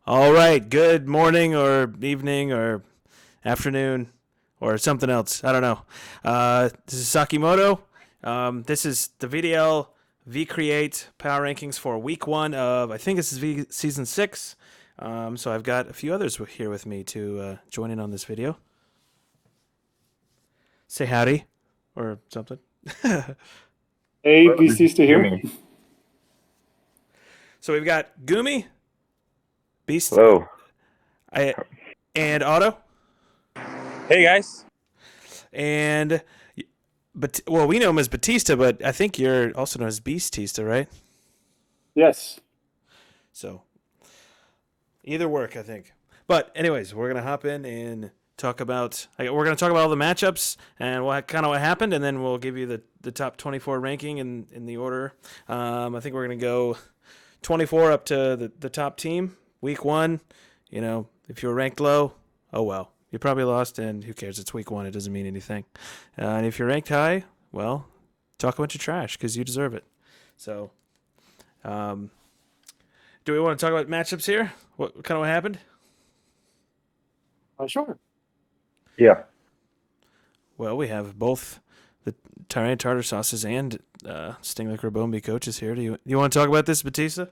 All right. Good morning or evening or afternoon or something else. I don't know. This is Sakimoto. This is the VDL V Create Power Rankings for week one of, I think this is season six. So I've got a few others here with me to join in on this video. Say howdy or something. Hey, Hello, this is Beatista here. Goomy. So we've got Goomy, Beast, Hello. I, and Otto. Hey guys. And but well, we know him as Batista, but I think you're also known as Beastista, right? Yes. So either work, I think. But anyways, we're gonna hop in and talk about. We're gonna talk about all the matchups and what happened, and then we'll give you the top 24 ranking in the order. I think we're gonna go 24 up to the top team. Week one, if you were ranked low, oh well. You probably lost, and who cares? It's week one. It doesn't mean anything. And if you're ranked high, well, talk a bunch of trash because you deserve it. So, um, do we want to talk about matchups here? What happened? Sure. Yeah. Well, we have both the Tyranny Tartar Sauces and Sting Liquor Bombi coaches here. Do you want to talk about this, Batista?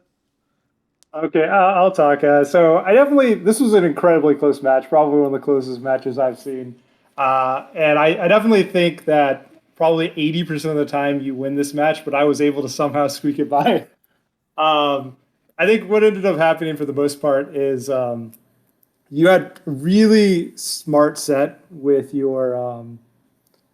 Okay, I'll talk. This was an incredibly close match, probably one of the closest matches I've seen. And I definitely think that probably 80% of the time you win this match, but I was able to somehow squeak it by. I think what ended up happening for the most part is you had a really smart set with your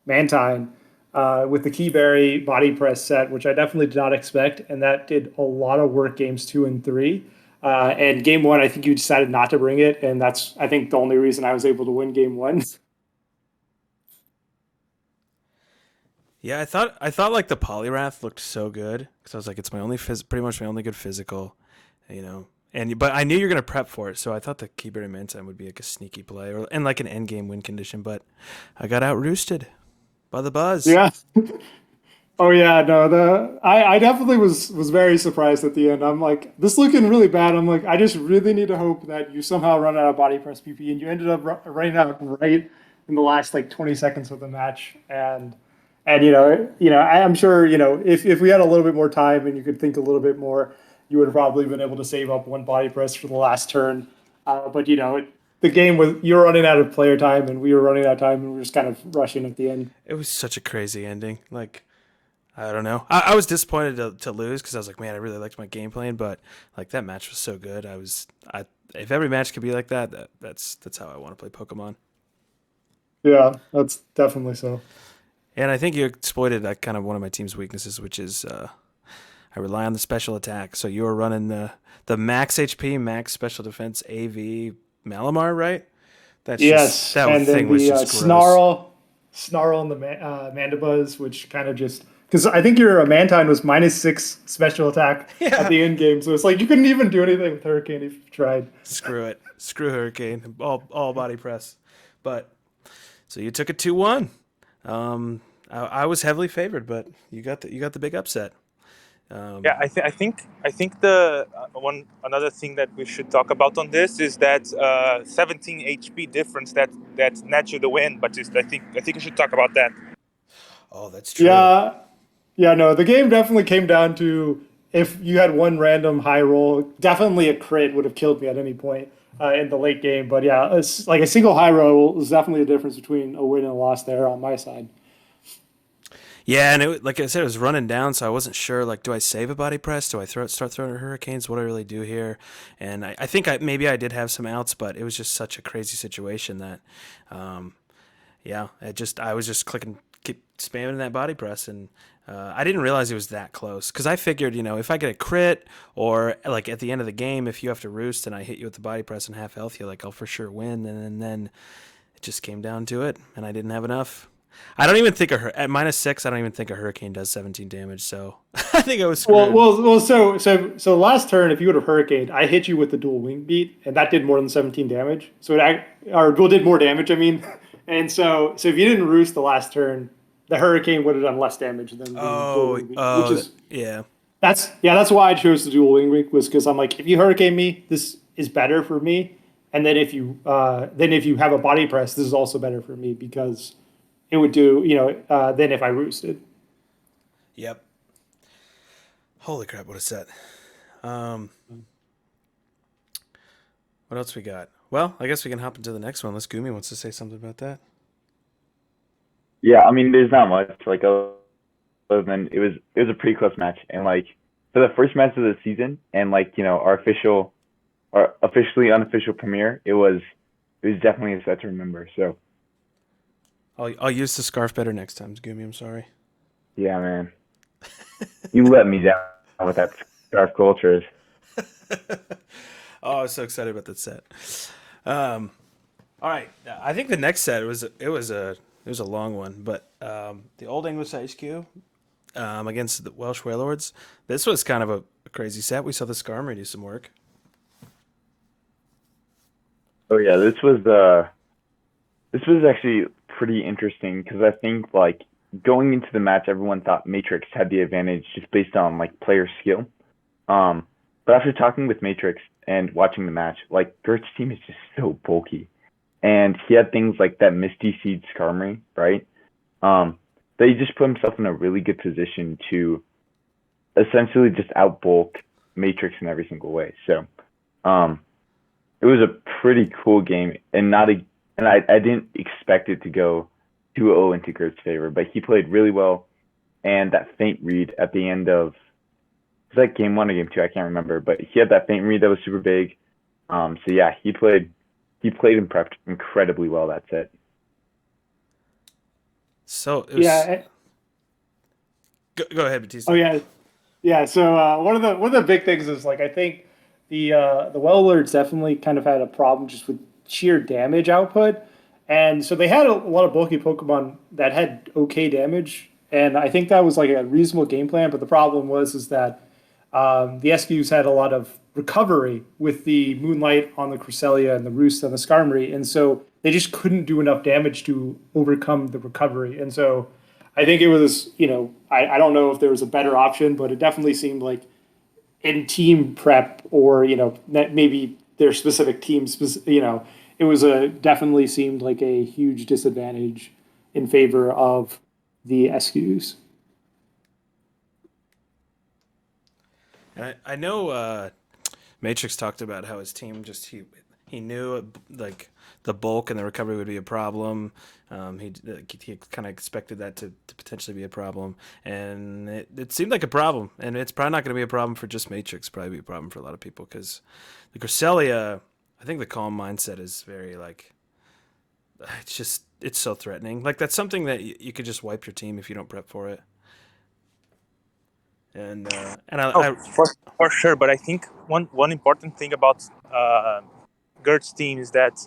Mantine with the Keyberry body press set, which I definitely did not expect, and that did a lot of work games two and three. And game one, I think you decided not to bring it, and that's I think the only reason I was able to win game one. Yeah, I thought like the Polyrath looked so good because I was like, it's my only pretty much my only good physical, you know. And but I knew you're gonna prep for it, so I thought the Keyberry Mantine would be like a sneaky play and like an end game win condition. But I got out roosted by the buzz. Yeah. Oh yeah, no, I definitely was very surprised at the end. I'm like, this looking really bad. I'm like, I just really need to hope that you somehow run out of body press PP, and you ended up running out right in the last like 20 seconds of the match. And I'm sure if we had a little bit more time and you could think a little bit more, you would have probably been able to save up one body press for the last turn. But the game was you were running out of player time, and we were running out of time, and we were just kind of rushing at the end. It was such a crazy ending. Like I don't know. I was disappointed to lose because I was like, man, I really liked my game plan, but like that match was so good. I if every match could be like that's how I want to play Pokemon. Yeah, that's definitely so. And I think you exploited that kind of one of my team's weaknesses, which is I rely on the special attack. So you were running the max HP, max special defense AV Malamar, right? That's just Yes, that and then thing was the just gross. snarl, and the Mandibuzz, which kind of just because I think your Mantine was -6 special attack at Yeah. the end game, so it's like you couldn't even do anything with Hurricane if you tried. Screw it. Screw Hurricane. All body press. But so you took a 2-1. I was heavily favored, but you got the big upset. Yeah, Um, I think the one another thing that we should talk about on this is that 17 HP difference that nets you the win. But just I think we should talk about that. oh, that's true. Yeah, yeah, no, the game definitely came down to if you had one random high roll, definitely a crit would have killed me at any point in the late game. But yeah, it's like a single high roll is definitely the difference between a win and a loss there on my side. Yeah, and like I said, it was running down, so I wasn't sure. Like, do I save a body press? Do I start throwing hurricanes? What do I really do here? And I think maybe I did have some outs, but it was just such a crazy situation that, um, yeah, I was just keep spamming that body press, and I didn't realize it was that close because I figured, if I get a crit or like at the end of the game, if you have to roost and I hit you with the body press and half health, you're like, I'll for sure win, and then it just came down to it, and I didn't have enough. I don't even think at -6. I don't even think a hurricane does 17 damage. So I think I was Well, screwed. well, well. So last turn, if you would have hurricaned, I hit you with the dual wing beat, and that did more than 17 damage. Or well, did more damage. I mean, and so if you didn't roost the last turn, the hurricane would have done less damage than the dual Oh, wing beat, which is yeah. that's why I chose the dual wing beat was because I'm like, if you hurricane me, this is better for me. And then if you have a body press, this is also better for me because it would do than if I roosted. Yep. Holy crap! What a set. Um, what else we got? Well, I guess we can hop into the next one. Unless Goomy wants to say something about that. Yeah, I mean, there's not much like other than it was a pretty close match, and like for the first match of the season, and like our officially unofficial premiere, it was definitely a set to remember. So I'll use the scarf better next time, Goomy. I'm sorry. yeah, man, you let me down with that scarf cultures. Oh, I was so excited about that set. Um, all right, I think the next set was a long one, but the Old English HQ against the Welsh Warlords. This was kind of a crazy set. We saw the Skarmory do some work. Oh yeah, this was actually pretty interesting because I think like going into the match, everyone thought Matrix had the advantage just based on like player skill. Um, but after talking with Matrix and watching the match, like Gert's team is just so bulky, and he had things like that Misty Seed Skarmory, right? Um, that he just put himself in a really good position to essentially just outbulk Matrix in every single way. So um, it was a pretty cool game, and not a and I didn't expect it to go 2-0 into Gert's favor, but he played really well. And that feint read at the end of was that game one or game two? I can't remember, but he had that feint read that was super big. So yeah, he played and prepped incredibly well that set. So it Yeah. was. Go ahead, Batista. Oh yeah. Yeah. So one of the big things is like I think the Wellwords definitely kind of had a problem just with sheer damage output, and so they had a lot of bulky Pokemon that had okay damage, and I think that was like a reasonable game plan. But the problem was is that the SQs had a lot of recovery with the Moonlight on the Cresselia and the Roost on the Skarmory, and so they just couldn't do enough damage to overcome the recovery. And so I think it was, I don't know if there was a better option, but it definitely seemed like in team prep or, maybe their specific teams, it was a definitely seemed like a huge disadvantage in favor of the SQs. And I know Matrix talked about how his team just he knew like the bulk and the recovery would be a problem. He kind of expected that to potentially be a problem, and it seemed like a problem. And it's probably not going to be a problem for just Matrix. Probably be a problem for a lot of people because the Cresselia, I think the calm mindset is very like it's so threatening. Like that's something that you could just wipe your team if you don't prep for it. And Oh, I for sure. But I think one important thing about Gert's team is that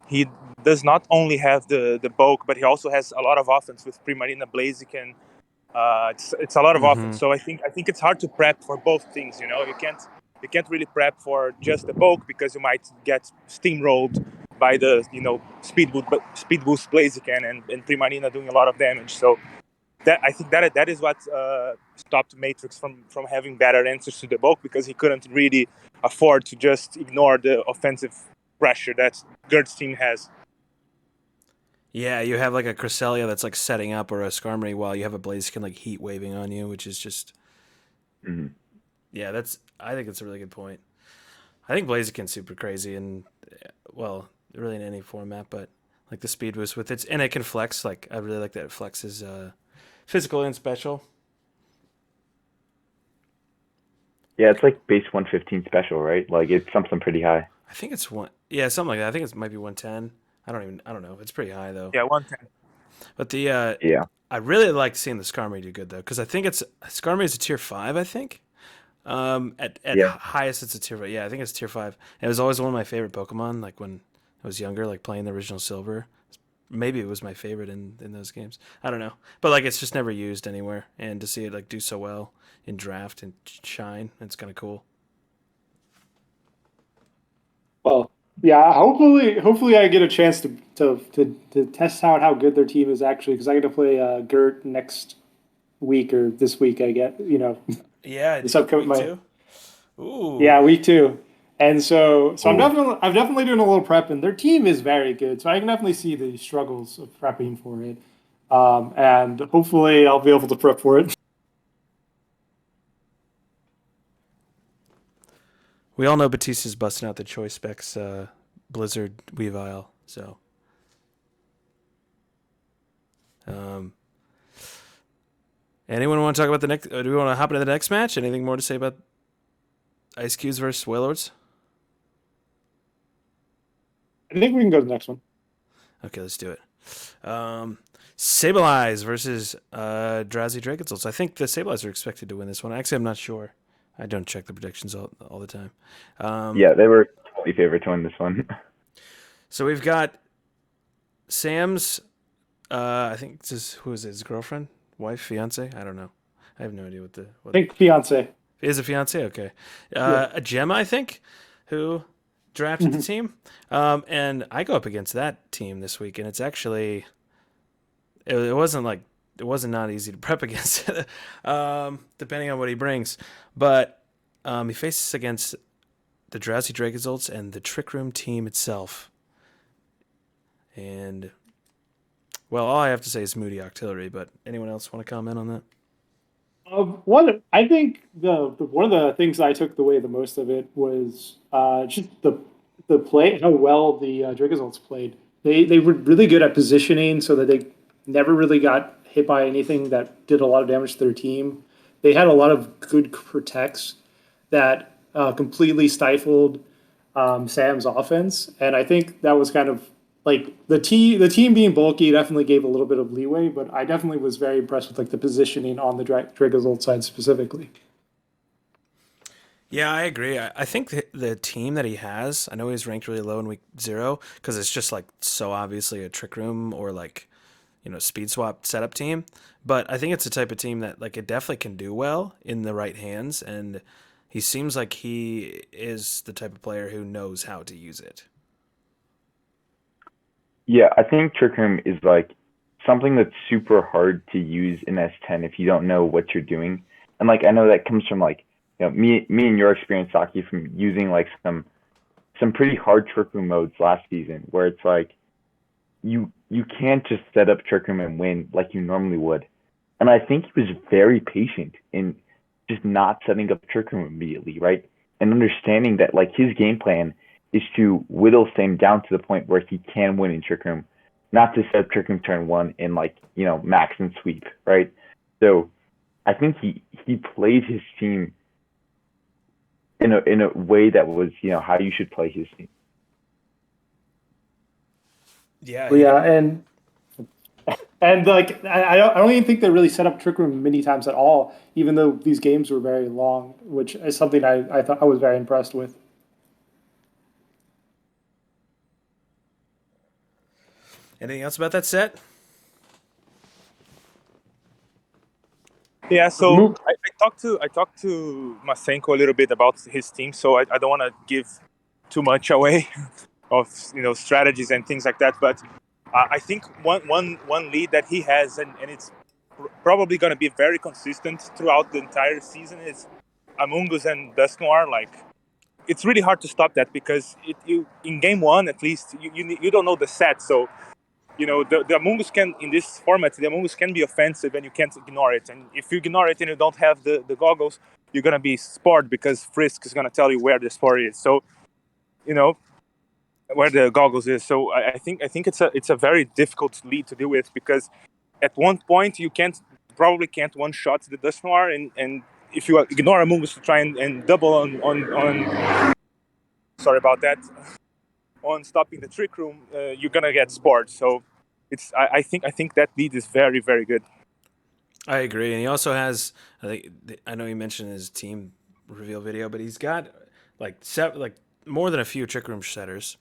he does not only have the bulk, but he also has a lot of offense with Primarina, Blaziken. It's a lot of offense. mm-hmm. So I think it's hard to prep for both things. You can't really prep for just the bulk because you might get steamrolled by the speed boost Blaziken and Primarina doing a lot of damage. So that I think that is what stopped Matrix from having better answers to the bulk because he couldn't really afford to just ignore the offensive pressure that Gert's team has. Yeah, you have like a Cresselia that's like setting up or a Skarmory while you have a Blaziken like heat waving on you, which is just Mhm. yeah, I think it's a really good point. I think Blaziken's super crazy and well, really in any format, but like the speed boost with it and it can flex. Like I really like that it flexes physical and special. Yeah, it's like base 115 special, right? Like it's something pretty high. I think it's something like that. I think it might be 110. I don't know. It's pretty high though. Yeah, 110. But Yeah. I really like seeing the Skarmory do good though because I think it's Skarmory is a tier 5, I think. At Yeah. highest it's a tier 5. Yeah, I think it's tier 5. And it was always one of my favorite Pokemon like when I was younger like playing the original Silver. Maybe it was my favorite in those games. I don't know. But like it's just never used anywhere and to see it like do so well in draft and shine, it's kind of cool. Well, yeah. Hopefully, I get a chance to test out how good their team is actually because I get to play Gert next week or this week. I get Yeah, this upcoming week my 2. Ooh. yeah week two, And so I'm Ooh. definitely doing a little prep, and their team is very good. So I can definitely see the struggles of prepping for it. And hopefully I'll be able to prep for it. We all know Batista's busting out the choice specs Blizzard Weavile. So, um, anyone want to talk about the next? Do we want to hop into the next match? Anything more to say about Ice Cubes versus Wailords? I think we can go to the next one. Okay, let's do it. Sableyes versus Drowsy Dragonzolds. I think the Sableyes are expected to win this one. Actually, I'm not sure. I don't check the predictions all the time. Yeah, they were totally favorite to win this one. So we've got Sam's, I think this is, who is it, his girlfriend? Wife? Fiance? I don't know. I have no idea what I think fiance. is a fiance? Okay. Yeah. A Gemma, I think, who drafted the team. And I go up against that team this week, and it's actually, it wasn't not easy to prep against, depending on what he brings. But he faces against the Drowsy Dragonzolds and the Trick Room team itself. And, well, all I have to say is Moody Octillery, but anyone else want to comment on that? I think one of the things I took away the most of it was just the play, how well the Dragonzolds played. They were really good at positioning, so that they never really got hit by anything that did a lot of damage to their team. They had a lot of good protects that completely stifled Sam's offense, and I think that was kind of like the team being bulky definitely gave a little bit of leeway, but I definitely was very impressed with like the positioning on the Dragonzold side specifically. Yeah, I agree. I think the team that he has, I know he's ranked really low in week 0 because it's just like so obviously a Trick Room or like, speed swap setup team. But I think it's the type of team that like it definitely can do well in the right hands, and he seems like he is the type of player who knows how to use it. Yeah, I think Trick Room is like something that's super hard to use in S10 if you don't know what you're doing. And like I know that comes from like me and your experience, Saki, from using like some pretty hard Trick Room modes last season, where it's like you can't just set up Trick Room and win like you normally would. And I think he was very patient in just not setting up Trick Room immediately, right? And understanding that like his game plan is to whittle Sam down to the point where he can win in Trick Room, not to set up Trick Room turn 1 and like, max and sweep, right? So I think he played his team in a way that was, how you should play his team. Yeah, Yeah, and like I don't even think they really set up Trick Room many times at all, even though these games were very long, which is something I thought I was very impressed with. anything else about that set? Yeah, so Move. I talked to Masenko a little bit about his team, so I don't want to give too much away of strategies and things like that. But I think one lead that he has, and it's probably going to be very consistent throughout the entire season, is Amungus and Dusk Noir. Like, it's really hard to stop that because you in game 1 at least you don't know the set, so the Amungus can, in this format, the Amungus can be offensive and you can't ignore it. And if you ignore it and you don't have the goggles, you're going to be spored because Frisk is going to tell you where the spore is. So, where the goggles is. So I think it's a very difficult lead to deal with because at one point you probably can't one shot the Dust Noir, and if you ignore Amungus to try and double on sorry about that, on stopping the Trick Room, you're gonna get spored. So I think that lead is very, very good. I agree, and he also has. I know he mentioned his team reveal video, but he's got like more than a few Trick Room setters,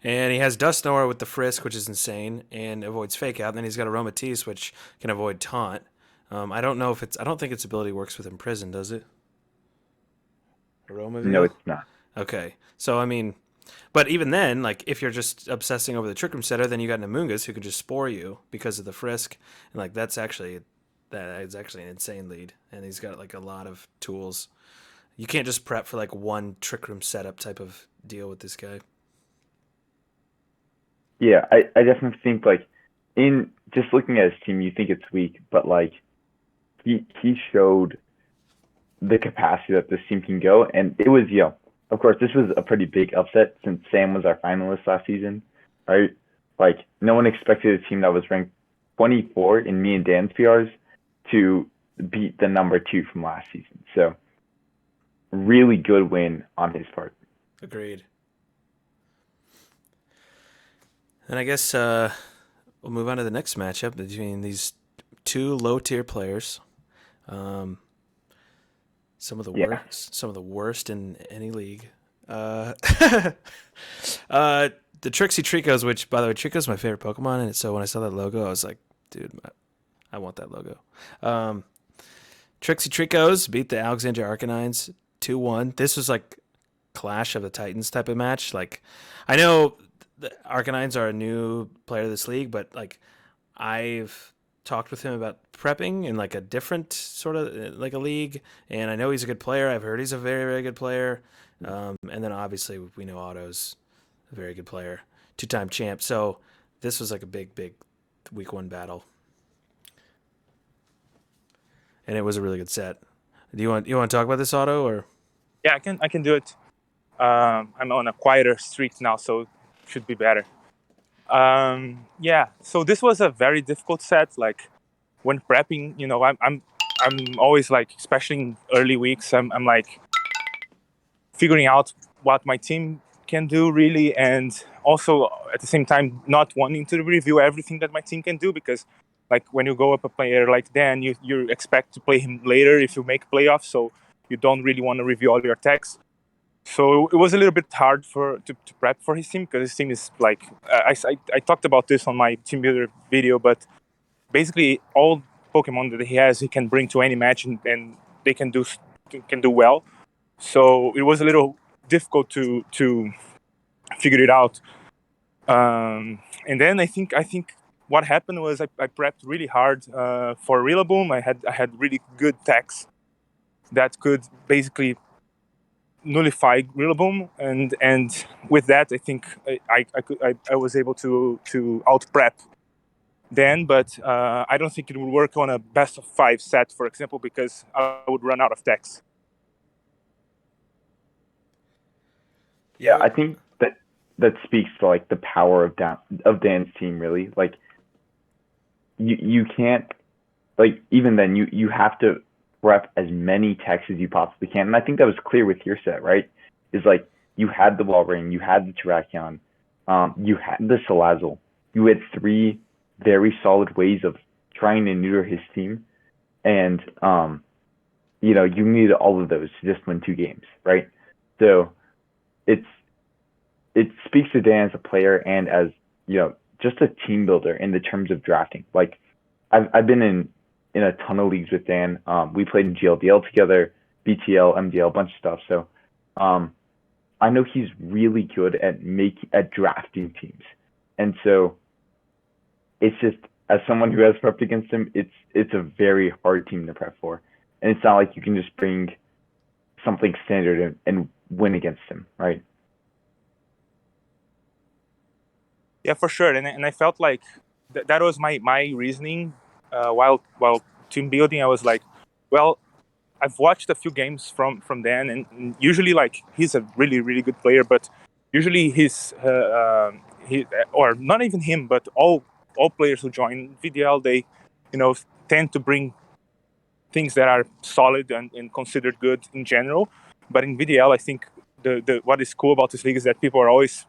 and he has Dust Noir with the Frisk, which is insane and avoids Fake Out. And then he's got Aromatisse, which can avoid Taunt. I don't know if I don't think its ability works with Imprison, does it? Aroma. No, it's not. Okay, so I mean, but even then, like if you're just obsessing over the Trick Room setter, then you got Namungas who can just spore you because of the Frisk, and like that is actually an insane lead, and he's got like a lot of tools. you can't just prep for like one trick room setup type of deal with this guy. Yeah, I definitely think like in just looking at his team, you think it's weak, but like he showed the capacity that this team can go, and it was of course this was a pretty big upset since Sam was our finalist last season, right? Like no one expected a team that was ranked 24 in me and Dan's PRs to beat the number 2 from last season. So really good win on his part. Agreed. And I guess we'll move on to the next matchup between these two low-tier players. Some of the worst in any league. The Trixie Tricos, which by the way, Trico's my favorite Pokemon, and so when I saw that logo, I was like, dude, I want that logo. Trixie Tricos beat the Alexandria Arcanines 2-1. This was like Clash of the Titans type of match. Like, I know the Arcanines are a new player to this league, but like I've talked with him about prepping in like a different sort of like a league, and I know he's a good player. I've heard he's a very, very good player. And then obviously we know Otto's a very good player, 2-time champ. So this was like a big, big week 1 battle, and it was a really good set. Do you want to talk about this, Otto, or? Yeah, I can do it. I'm on a quieter streak now, so it should be better. Yeah, so this was a very difficult set. Like when prepping, I'm always like, especially in early weeks, I'm like figuring out what my team can do really, and also at the same time not wanting to review everything that my team can do, because like when you go up a player like Dan, you expect to play him later if you make playoffs, so you don't really want to review all your attacks. So it was a little bit hard to prep for his team, because his team is like I talked about this on my team builder video, but basically all Pokemon that he has, he can bring to any match, and they can do well. So it was a little difficult to figure it out. And then I think what happened was I prepped really hard for Rillaboom. I had really good techs that could basically nullify Rillaboom, and with that I think I was able to out prep then, but I don't think it would work on a best of 5 set, for example, because I would run out of techs. Yeah, I think that speaks to like the power of Dan's team really. Like you can't, like, even then you have to prep as many techs as you possibly can. And I think that was clear with your set, right? Is like you had the Walrein, you had the Terrakion, you had the Salazzle. You had 3 very solid ways of trying to neuter his team. And you needed all of those to just win 2 games, right? So it speaks to Dan as a player and as just a team builder in the terms of drafting. Like I've been in a ton of leagues with Dan. We played in GLDL together, BTL, MDL, a bunch of stuff. So I know he's really good at drafting teams, and so it's just, as someone who has prepped against him, it's a very hard team to prep for, and it's not like you can just bring something standard and win against him, right? Yeah, for sure. And I felt like that was my reasoning while team building. I was like, well, I've watched a few games from Dan, and usually like he's a really, really good player, but usually he, or not even him, but all players who join VDL, they tend to bring things that are solid and considered good in general. But in VDL, I think the what is cool about this league is that people are always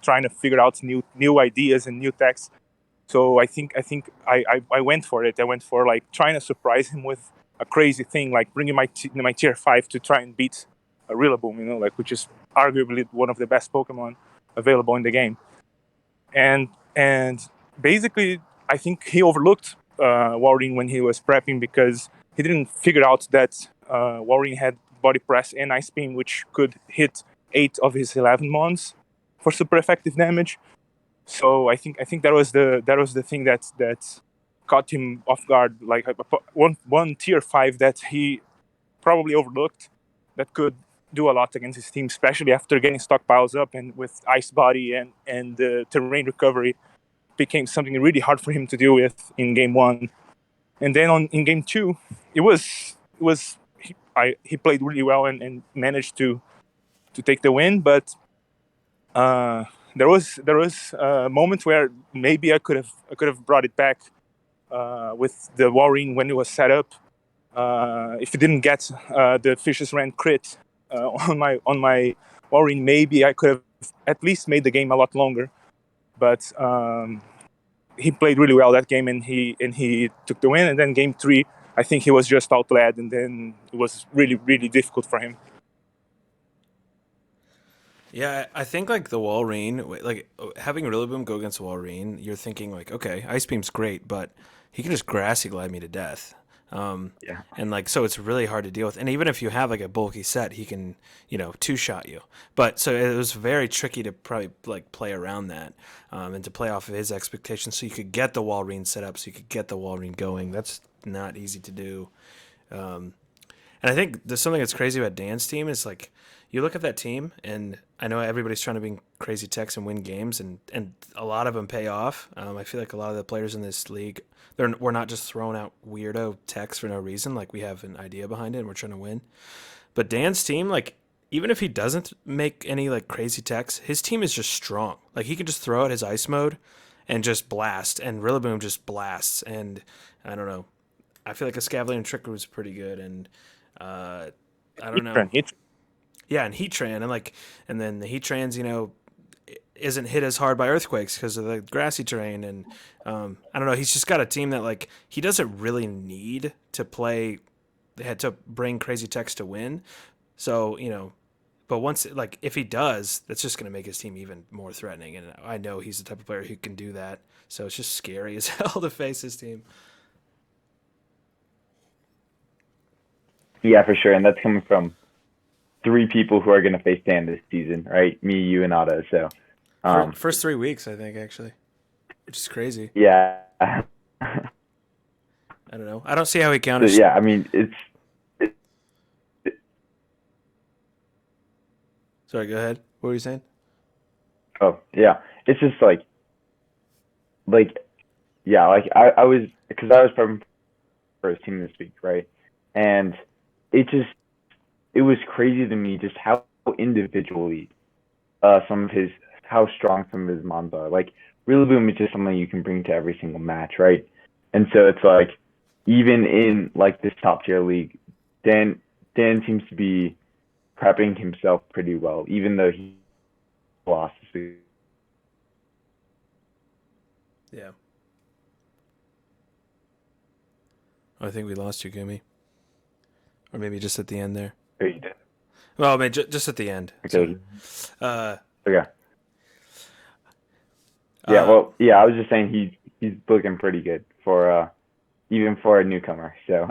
trying to figure out new ideas and new techs. So I think I went for it. I went for like trying to surprise him with a crazy thing, like bringing my tier 5 to try and beat a Rillaboom, like, which is arguably one of the best Pokemon available in the game. And basically, I think he overlooked Walrein when he was prepping, because he didn't figure out that Walrein had Body Press and Ice Beam, which could hit 8 of his 11 mons for super effective damage. So I think that was the thing that caught him off guard, like one tier 5 that he probably overlooked, that could do a lot against his team, especially after getting stockpiles up and with ice body and terrain recovery became something really hard for him to deal with in game one. And then in game two, he played really well and managed to take the win. But there was a moment where maybe I could have brought it back with the Warring when it was set up. If it didn't get the Fishes Ran crit on my Warring, maybe I could have at least made the game a lot longer. But he played really well that game, and he took the win. And then game three, I think he was just outled, and then it was really, really difficult for him. Yeah, I think like the Walreen, like having Rillaboom go against Walreen, you're thinking like, okay, Ice Beam's great, but he can just grassy glide me to death. Yeah. And like, so it's really hard to deal with. And even if you have like a bulky set, he can, two-shot you. But so it was very tricky to probably like play around that and to play off of his expectations so you could get the Walreen set up, so you could get the Walreen going. That's not easy to do. And I think there's something that's crazy about Dan's team is like, you look at that team, and I know everybody's trying to be crazy techs and win games, and a lot of them pay off. I feel like a lot of the players in this league, we're not just throwing out weirdo techs for no reason. Like, we have an idea behind it, and we're trying to win. But Dan's team, like, even if he doesn't make any like crazy techs, his team is just strong. Like, he can just throw out his ice mode and just blast, and Rillaboom just blasts. And I don't know. I feel like a Scavalier and Trick was pretty good, and I don't know. Yeah, and Heatran, and then the Heatrans, isn't hit as hard by earthquakes because of the grassy terrain, and I don't know. He's just got a team that like he doesn't really need to play. They had to bring crazy techs to win, so but once like if he does, that's just going to make his team even more threatening. And I know he's the type of player who can do that, so it's just scary as hell to face his team. Yeah, for sure, and that's coming from 3 people who are going to face Dan this season, right? Me, you, and Otto. So, First 3 weeks, I think, actually, which is crazy. Yeah. I don't know. I don't see how he counters. So, yeah, I mean, Sorry, go ahead. What were you saying? Oh, yeah. It's just like, yeah, like I was prepping for his team this week, right? And it was crazy to me just how individually how strong some of his mons are. Like, Rillaboom is just something you can bring to every single match, right? And so it's like, even in like this top tier league, Dan seems to be prepping himself pretty well, even though he lost this week. Yeah. I think we lost you, Goomy. Or maybe just at the end there. Oh, you did. Well, I mean, just at the end. Okay. So, okay. Yeah. Well, yeah. I was just saying he's looking pretty good for even for a newcomer. So.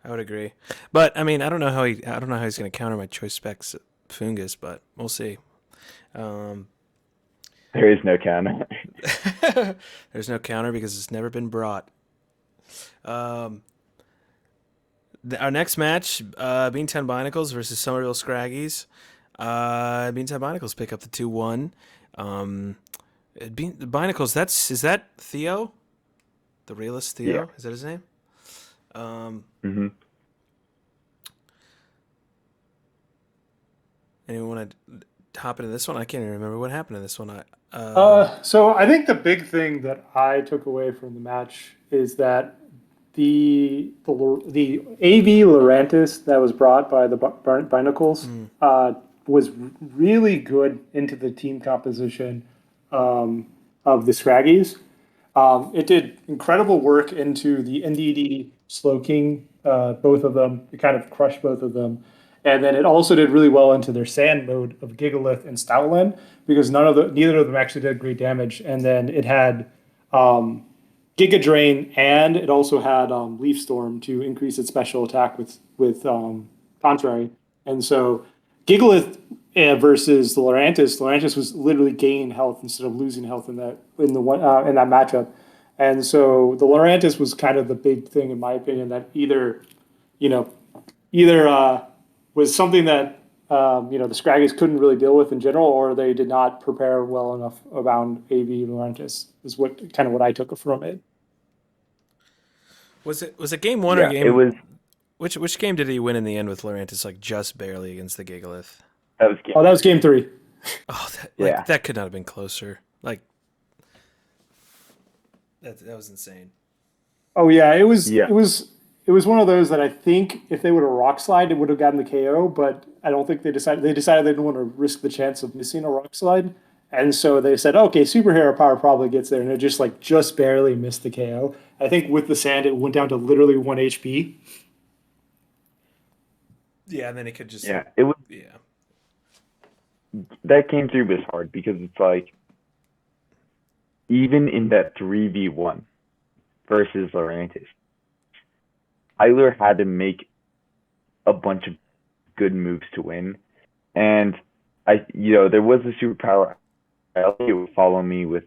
I would agree, but I mean, I don't know how he's going to counter my choice specs Fungus, but we'll see. There is no counter. There's no counter because it's never been brought. Our next match, Beantown Binacles versus Somerville Scraggies. Beantown Binacles pick up the 2-1. Binacles, is that Theo? The realist Theo? Yeah. Is that his name? Mm-hmm. Anyone want to hop into this one? I can't even remember what happened in this one. So I think the big thing that I took away from the match is that the AV Laurantis that was brought by the Binacles was really good into the team composition of the Scraggies. It did incredible work into the NDD Slowking, both of them. It kind of crushed both of them. And then it also did really well into their sand mode of Gigalith and Stoutland because neither of them actually did great damage. And then it had Giga Drain, and it also had Leaf Storm to increase its special attack with Contrary. And so Gigalith versus the Laurantis was literally gaining health instead of losing health in that matchup. And so the Laurantis was kind of the big thing, in my opinion, that either was something that the Scraggies couldn't really deal with in general, or they did not prepare well enough around AV Laurentis. Is what I took from it. Was it game one or Yeah, it game? was Which game did he win in the end with Laurentis, like just barely against the Gigalith? that was game. Oh, that was game 3. Oh, Yeah. that could not have been closer. Like that was insane. Oh yeah, it was Yeah. one of those that I think if they would have rock slide, it would have gotten the KO. But I don't think they decided they didn't want to risk the chance of missing a rock slide, and so they said, okay, superhero power probably gets there, and it just barely missed the KO. I think with the sand, it went down to literally 1 HP. Yeah, and then he could just Yeah, it was yeah. that game 3 was hard because it's like even in that 3v1 versus Laurentis, Tyler had to make a bunch of good moves to win. And there was a superpower. I think it would follow me with,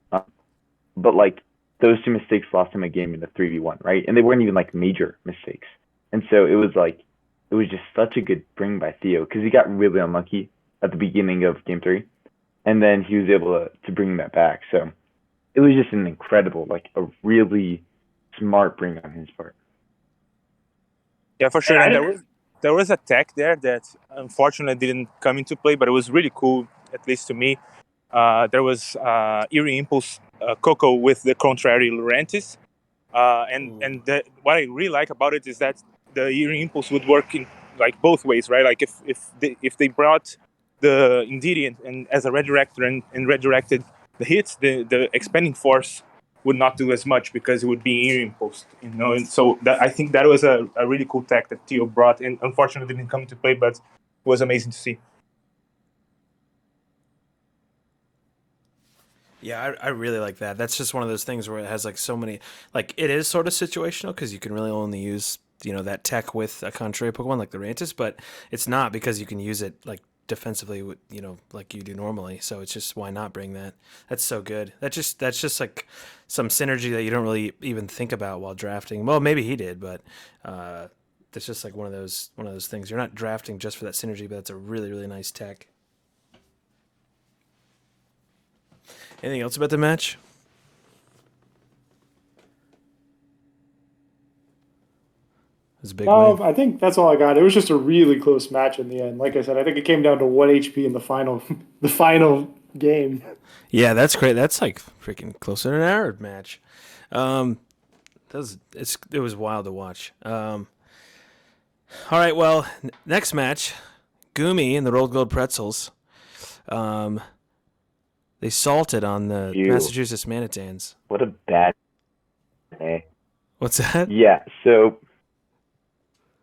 but like those 2 mistakes lost him a game in the 3v1, right? And they weren't even like major mistakes. And so it was just such a good bring by Theo because he got really unlucky at the beginning of game 3, and then he was able to bring that back. So it was just an incredible, like a really smart bring on his part. Yeah, for sure. And And there was a tech there that unfortunately didn't come into play, but it was really cool, at least to me. There was Eerie Impulse Coco with the contrary Laurentis. What I really like about it is that the Eerie Impulse would work in like both ways, right? Like if they brought the Indeedee and as a redirector and redirected the hits, the expanding force would not do as much because it would be Eerie Impulse, And so I think that was a really cool tech that Theo brought, and unfortunately didn't come into play, but it was amazing to see. Yeah, I really like that. That's just one of those things where it has like so many, like it is sort of situational because you can really only use that tech with a contrary Pokemon like the Rantis, but it's not because you can use it like defensively, like you do normally. So it's just why not bring that? That's so good. That's just like some synergy that you don't really even think about while drafting. Well, maybe he did, but that's just like one of those things. You're not drafting just for that synergy, but that's a really really nice tech. Anything else about the match? It was a big win. I think that's all I got. It was just a really close match in the end. Like I said, I think it came down to 1 HP in the final the final game. Yeah, that's great. That's like freaking closer to an hour match. It was wild to watch. All right, well, next match, Goomy and the Rolled Gold Pretzels. They salted on the Massachusetts Manitans. What a bad day. What's that? Yeah, so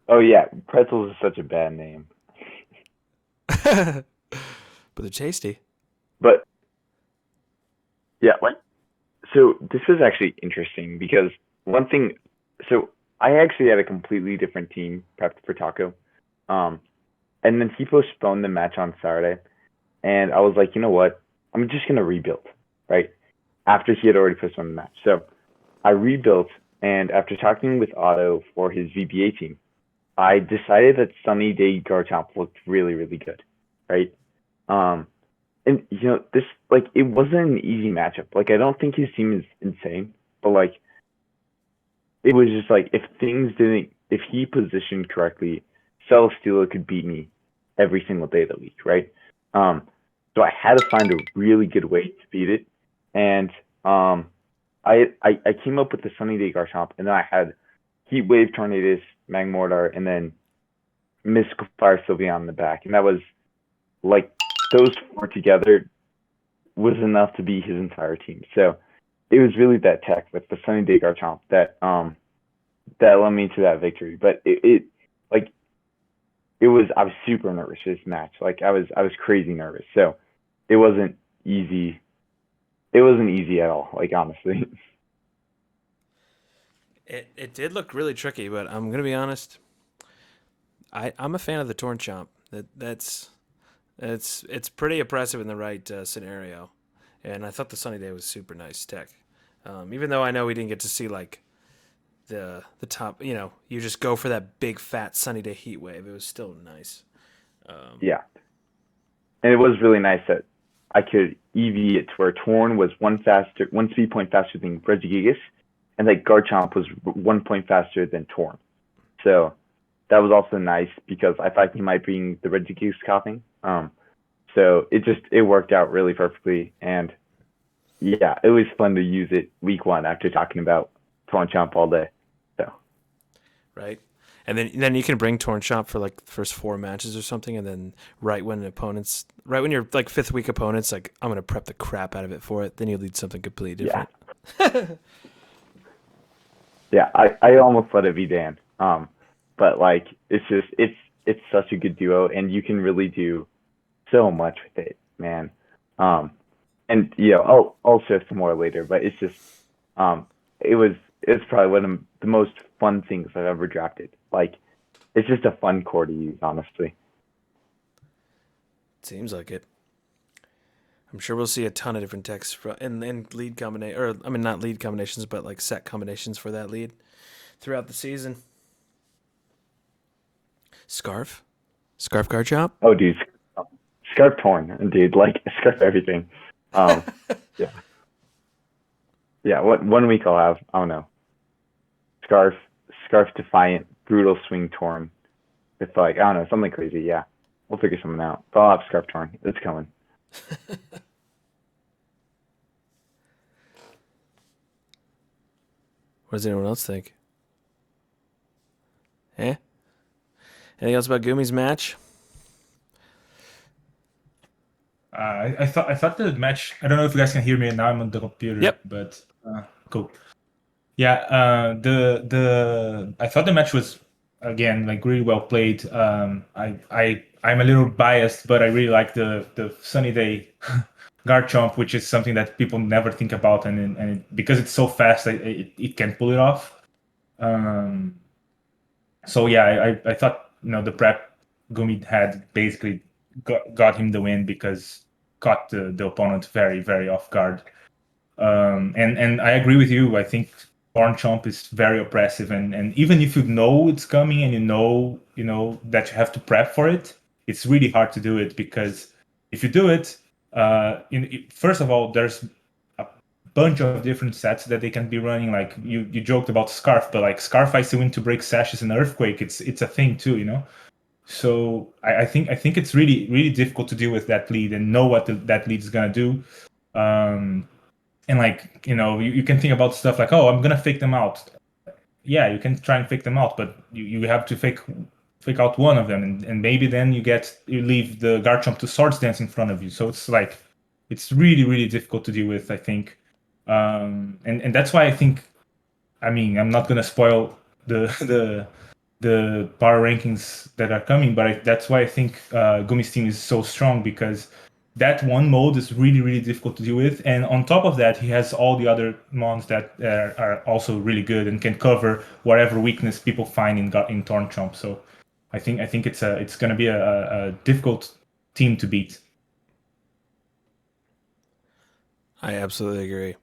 oh yeah, pretzels is such a bad name. But they're tasty. But yeah, so this was actually interesting because one thing, so I actually had a completely different team prepped for Taco. And then he postponed the match on Saturday, and I was like, you know what? I'm just gonna rebuild, right? After he had already postponed the match. So I rebuilt, and after talking with Otto for his VBA team, I decided that Sunny Day Garchomp looked really, really good, right? And this it wasn't an easy matchup. Like I don't think his team is insane, but it was just if he positioned correctly, Celesteela could beat me every single day of the week, right? So I had to find a really good way to beat it, and I came up with the Sunny Day Garchomp, and then I had Heat Wave, Tornadus, Magmortar, and then Mystical Fire Sylveon in the back, and that was those 4 together was enough to beat his entire team. So it was really that tech with the Sunny Day Garchomp that led me to that victory. But I was super nervous for this match. I was crazy nervous. So it wasn't easy. It wasn't easy at all, honestly. It did look really tricky, but I'm gonna be honest. I'm a fan of the Tornchomp. It's pretty impressive in the right scenario, and I thought the Sunny Day was super nice tech. Even though I know we didn't get to see the top. You know, you just go for that big fat sunny day heat wave. It was still nice. Yeah, and it was really nice that I could EV it to where Torn was one speed point faster than Regigigas, and like Garchomp was 1 point faster than Torn. So that was also nice because I thought he might bring the Regigigas coughing. So it worked out really perfectly, and yeah, it was fun to use it week 1 after talking about Torn Chomp all day. So Right. And then you can bring Torn Chomp for like the first 4 matches or something, and then right when your like 5th week opponents like I'm gonna prep the crap out of it for it, then you lead something completely different. Yeah, I almost let it be Dan. But like it's such a good duo, and you can really do so much with it, man. And I'll share some more later, but it's just it's probably one of the most fun things I've ever drafted. Like, it's just a fun core to use, honestly. Seems like it. I'm sure we'll see a ton of different decks in lead combination, or I mean not lead combinations, but like set combinations for that lead throughout the season. Scarf Garchomp. Oh, dude, Scarf Torn, dude, like Scarf everything. Yeah, yeah. What 1 week I'll have, I don't know. Scarf Defiant, Brutal Swing Torn. It's like, I don't know, something crazy. Yeah, we'll figure something out. But I'll have Scarf Torn. It's coming. What does anyone else think? Eh? Anything else about Goomy's match? I thought the match. I don't know if you guys can hear me now. I'm on the computer. Yep. But cool. Yeah. I thought the match was again like really well played. I'm a little biased, but I really like the sunny day Garchomp, which is something that people never think about, and because it's so fast, it can pull it off. So yeah, I thought the prep Goomy had basically got him the win because caught the opponent very, very off guard. And I agree with you. I think Torn Chomp is very oppressive, and even if you know it's coming and you know that you have to prep for it, it's really hard to do it because if you do it, first of all, there's a bunch of different sets that they can be running. Like you joked about Scarf, but like Scarf Icy Wind to break Sashes and Earthquake, it's a thing too. So I think it's really, really difficult to deal with that lead and know what that lead is gonna do. And like you can think about stuff like, oh, I'm gonna fake them out. Yeah, you can try and fake them out, but you have to fake out one of them, and maybe then you leave the Garchomp to Swords Dance in front of you. So it's really, really difficult to deal with, I think. And that's why I think, I mean, I'm not gonna spoil the power rankings that are coming, but that's why I think Gummy's team is so strong, because that one mode is really, really difficult to deal with, and on top of that, he has all the other mons that are also really good and can cover whatever weakness people find in Torn Chomp. So I think it's going to be a difficult team to beat. I absolutely agree.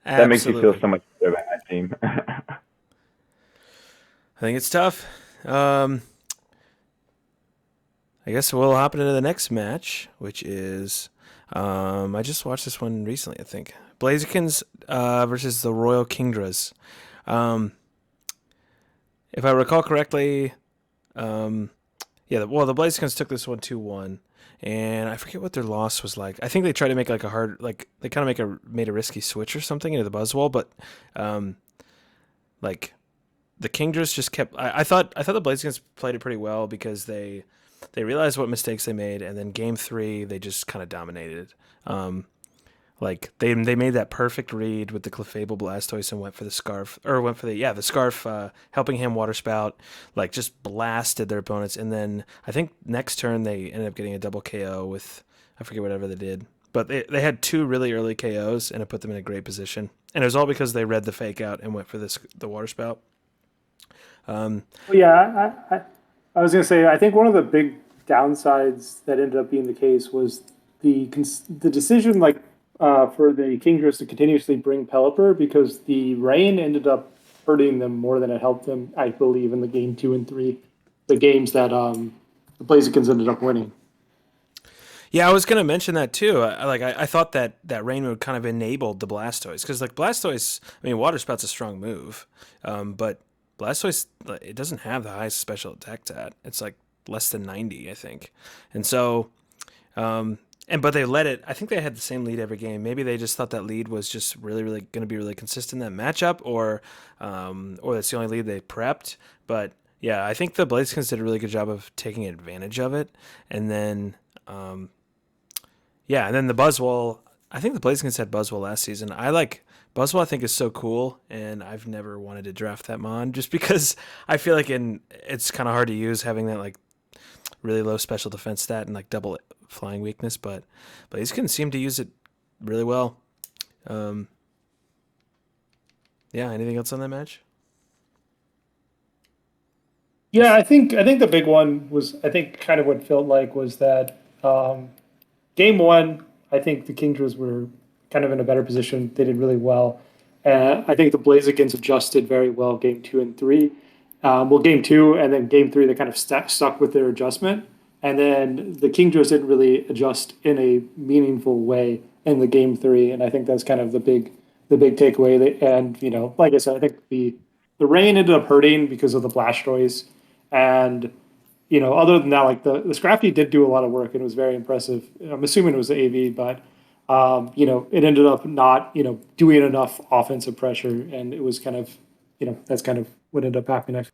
That makes you feel so much better about that team. I think it's tough. I guess we'll hop into the next match, which is I just watched this one recently, I think. Blazikins versus the Royal Kingdras. If I recall correctly, the Blazikins took this one 2-1, and I forget what their loss was like. I think they tried to make like a hard, like they kind of made a risky switch or something into the Buzzwole, but like the Kingdras just kept. I thought the Blazikins played it pretty well because they realized what mistakes they made, and then game 3 they just kind of dominated. Like they made that perfect read with the Clefable Blastoise and went for the Scarf, the Scarf, helping him Water Spout, like just blasted their opponents. And then I think next turn they ended up getting a double KO with, I forget whatever they did, but they had 2 really early KOs and it put them in a great position. And it was all because they read the fake out and went for the Water Spout. I was going to say, I think one of the big downsides that ended up being the case was the decision, like for the Kingdras to continuously bring Pelipper, because the rain ended up hurting them more than it helped them, I believe, in the game 2 and 3, the games that the Blazekins ended up winning. Yeah, I was going to mention that too. I thought that rain would kind of enabled the Blastoise because like Blastoise, I mean, Water Spout's a strong move, but Blastoise it doesn't have the highest special attack stat. It's like less than 90, I think, and so. But they let it. I think they had the same lead every game. Maybe they just thought that lead was just really, really going to be really consistent in that matchup, or that's the only lead they prepped. But yeah, I think the Blazekins did a really good job of taking advantage of it, and then and then the Buzzwole. I think the Blazekins had Buzzwole last season. I like Buzzwole. I think is so cool, and I've never wanted to draft that mon just because I feel like it's kind of hard to use having that like really low special defense stat and like double flying weakness, but he's can seem to use it really well. Anything else on that match? Yeah, I think the big one was, I think kind of what felt like was that game 1, I think the Kingdras were kind of in a better position. They did really well. And I think the Blazekins adjusted very well game 2 and 3. Game 2 and then game 3, they kind of stuck with their adjustment. And then the Kingdras didn't really adjust in a meaningful way in the game 3. And I think that's kind of the big takeaway. And, like I said, I think the rain ended up hurting because of the Blastoise. And, other than that, like the Scrafty did do a lot of work and it was very impressive. I'm assuming it was the AV, but, it ended up not, doing enough offensive pressure. And it was kind of, that's kind of what ended up happening next.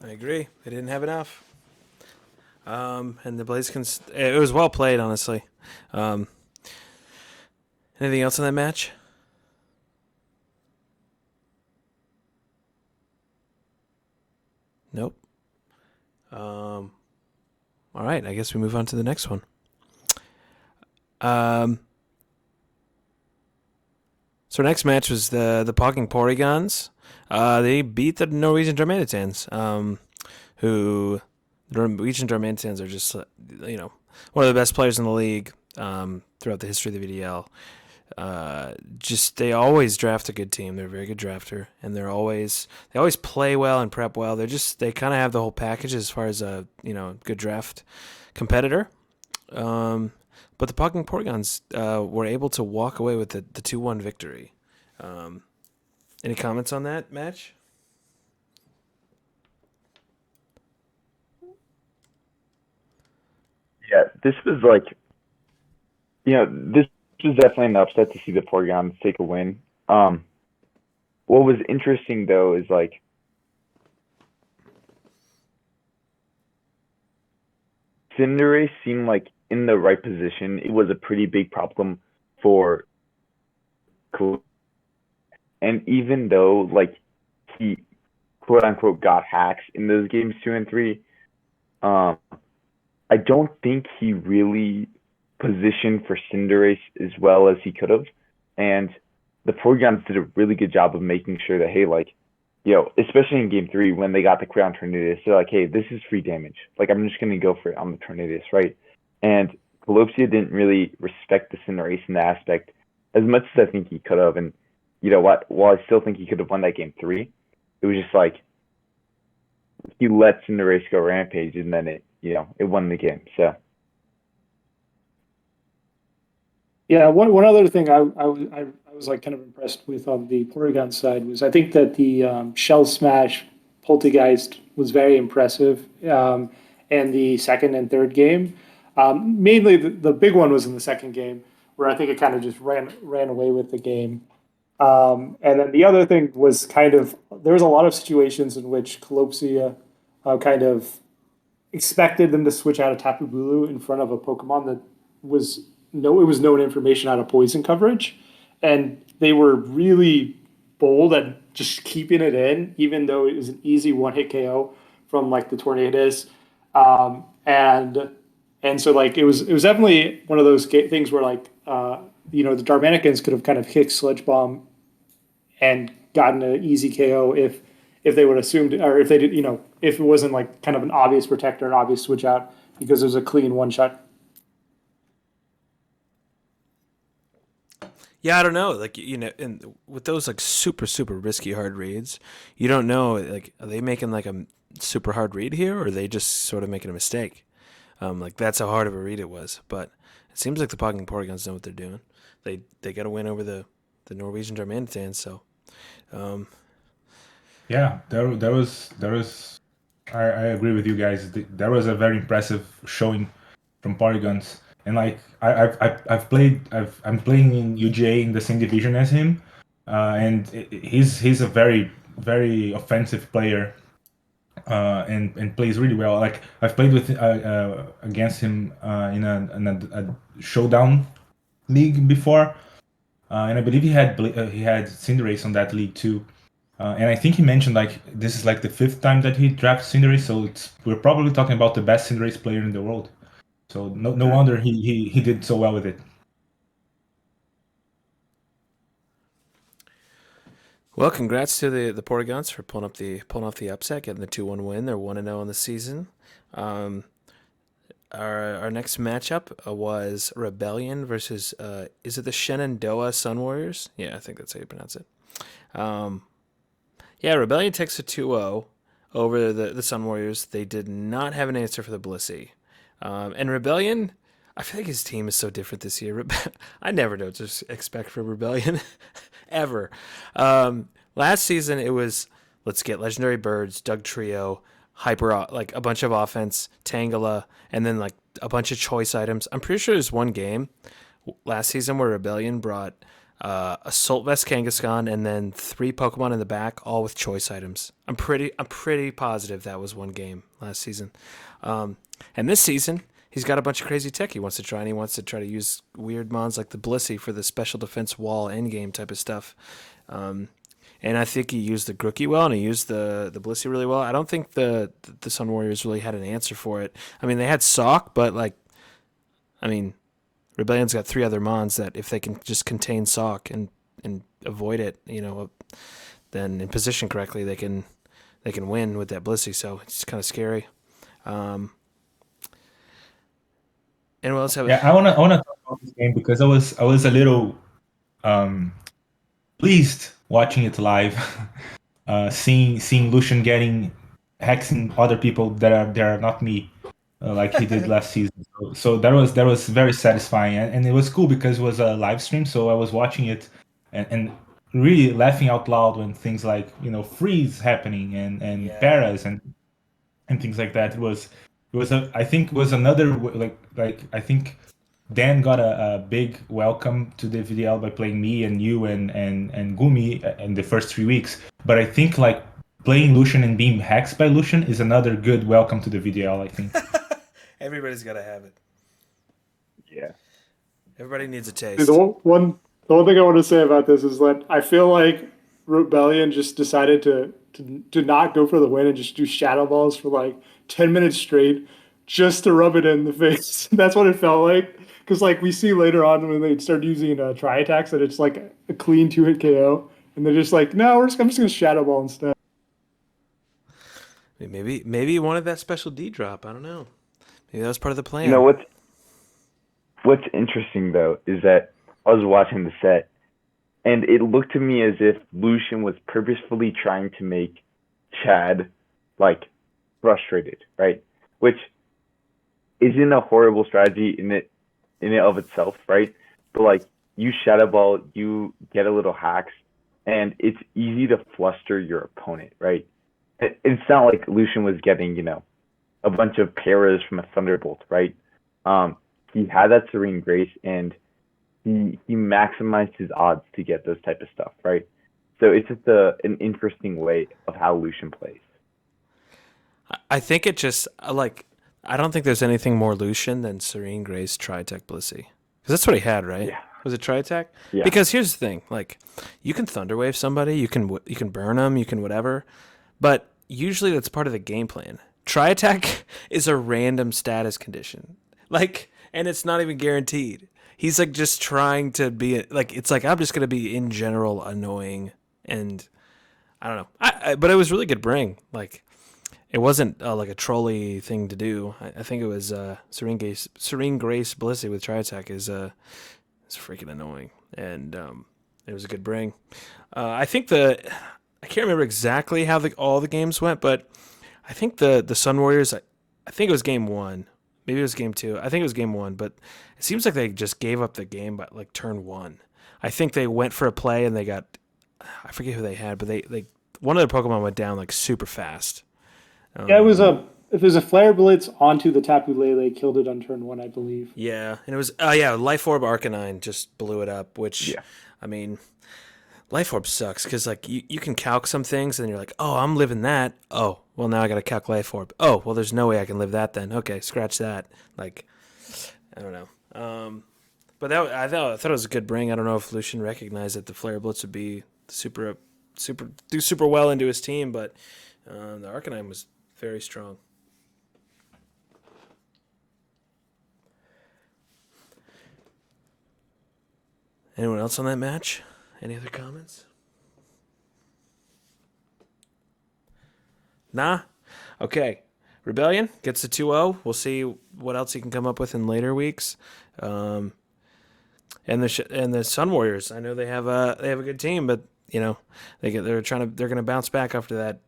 I agree. They didn't have enough. And the Blazekins, it was well played, honestly. Anything else in that match? Nope. All right, I guess we move on to the next one. So next match was the Pogging Porygons. They beat the Norwegian Domanitans, who the Norwegian Domanitans are just one of the best players in the league throughout the history of the VDL. They always draft a good team. They're a very good drafter, and they always play well and prep well. They kind of have the whole package as far as a good draft competitor. But the Pogging Porygons were able to walk away with the 2-1 victory. Any comments on that match? Yeah, this was this was definitely an upset to see the Porygons take a win. What was interesting though is Cinderace seemed like in the right position. It was a pretty big problem for and even though he quote unquote got hacks in those games 2 and 3, I don't think he really positioned for Cinderace as well as he could have. And the Porygons did a really good job of making sure that, especially in game 3 when they got the Crown Tornadus, they're like, hey, this is free damage. I'm just going to go for it on the Tornadus, right? And Colopsia didn't really respect the Cinderace in that aspect as much as I think he could have. And you know what? While I still think he could have won that game 3, it was just he let Cinderace go rampage, and then it won the game. So yeah, one other thing I was kind of impressed with on the Porygon side was I think that the Shell Smash Poltergeist was very impressive, and the second and third game. Mainly the big one was in the second game where I think it kind of just ran away with the game. And then the other thing was there was a lot of situations in which Colopsia kind of expected them to switch out of Tapu Bulu in front of a Pokemon that was known information out of poison coverage, and they were really bold at just keeping it in, even though it was an easy one-hit KO from the Tornadus, and so it was definitely one of those things where the Darmanicans could have kind of kicked Sludge Bomb and gotten an easy KO if they would have assumed, or if they did, if it wasn't kind of an obvious protector, an obvious switch out, because it was a clean one shot. Yeah, I don't know. Like and with those like super super risky hard reads, you don't know. Like, are they making like a super hard read here, or are they just sort of making a mistake? Like that's how hard of a read it was. But it seems like the Pogging Portagons know what they're doing. They got a win over the Norwegian Domanitans. So um, Yeah, there was. I agree with you guys. There was a very impressive showing from Polygons, and like I'm playing in UGA in the same division as him, and he's a very offensive player, and plays really well. Like I've played with against him in a showdown league before, and I believe he had Cinderace on that league too. And I think he mentioned like this is like the fifth time that he drafts Cinderace, so we're probably talking about the best Cinderace player in the world. So no wonder he did so well with it. well, congrats to the Portagons for pulling off the upset, getting the 2-1 win. They're 1-0 on the season. Um, our next matchup was Rebellion versus is it the Shenandoah Sun Warriors? Yeah, I think that's how you pronounce it. Um, yeah, Rebellion takes a 2-0 over the Sun Warriors. They did not have an answer for the Blissey. And Rebellion, I feel like his team is so different this year. I never know what to expect from Rebellion, ever. Last season, it was let's get Legendary Birds, Doug Trio, like a bunch of offense, Tangela, and then like a bunch of choice items. I'm pretty sure there's one game last season where Rebellion brought Assault Vest Kangaskhan and then 3 Pokemon in the back, all with choice items. I'm pretty positive that was one game last season. And this season, he's got a bunch of crazy tech he wants to try, and he wants to try to use weird mons like the Blissey for the special defense wall endgame type of stuff. And I think he used the Grookey well, and he used the Blissey really well. I don't think the Sun Warriors really had an answer for it. I mean, they had Sock, but Rebellion's got 3 other mons that if they can just contain Sock and avoid it, then in position correctly, they can win with that Blissey. So it's kind of scary. And what else have? Yeah, I wanna talk about this game because I was a little pleased watching it live, seeing Lucian getting hexing other people that are not me, like he did last season. So that was very satisfying, and it was cool because it was a live stream, so I was watching it and really laughing out loud when things like freeze happening and Yeah. paras and things like that. I think it was another like I think Dan got a big welcome to the VDL by playing me and you and Goomy in the first 3 weeks. But I think like playing Lucian and being hexed by Lucian is another good welcome to the VDL, I think. Everybody's got to have it. Yeah. Everybody needs a taste. Dude, the one thing I want to say about this is that I feel like Rebellion just decided to not go for the win and just do shadow balls for like 10 minutes straight just to rub it in the face. That's what it felt like. Because like we see later on when they start using tri attacks that it's like a clean 2-hit KO, and they're just like, no, I'm just gonna shadow ball instead. Maybe he wanted that special D drop. I don't know. Maybe that was part of the plan. You know what's interesting though is that I was watching the set, and it looked to me as if Lucian was purposefully trying to make Chad like frustrated, right? Which isn't a horrible strategy in it of itself, right? But like you shadow ball, you get a little hacks, and it's easy to fluster your opponent, right? It's not like Lucian was getting, a bunch of paras from a Thunderbolt, right? He had that Serene Grace, and he maximized his odds to get those type of stuff, right? So it's just an interesting way of how Lucian plays. I think it just I don't think there's anything more Lucian than Serene Grace Tri-Attack Blissey. Because that's what he had, right? Yeah. Was it Tri-Attack? Yeah. Because here's the thing, like you can Thunderwave somebody, you can burn them, you can whatever, but usually that's part of the game plan. Tri-Attack is a random status condition, and it's not even guaranteed. He's like just trying to be it's like I'm just gonna be in general annoying, and I don't know. But it was really good bring. Like it wasn't like a trolley thing to do. I think it was Serene Grace Blissey with Tri-Attack is It's freaking annoying, and it was a good bring. I think I can't remember exactly how all the games went, but I think the Sun Warriors. I think it was game one. Maybe it was game two. I think it was game one, but it seems like they just gave up the game by like turn one. I think they went for a play and they got, I forget who they had, but they one of their Pokemon went down like super fast. Yeah, it was a Flare Blitz onto the Tapu Lele, killed it on turn one, I believe. Yeah, and it was Life Orb Arcanine just blew it up, which Yeah. I mean, Life Orb sucks because like you can calc some things and you're like, oh, I'm living that. Oh, well now I got to calc Life Orb. Oh, well there's no way I can live that then. Okay, scratch that. Like, I don't know. But I thought it was a good bring. I don't know if Lucian recognized that the Flare Blitz would be super well into his team, but the Arcanine was very strong. Anyone else on that match? Any other comments? Nah? Okay. Rebellion gets a 2-0. We'll see what else he can come up with in later weeks. And the Sun Warriors, I know they have a good team, but you know they're going to bounce back after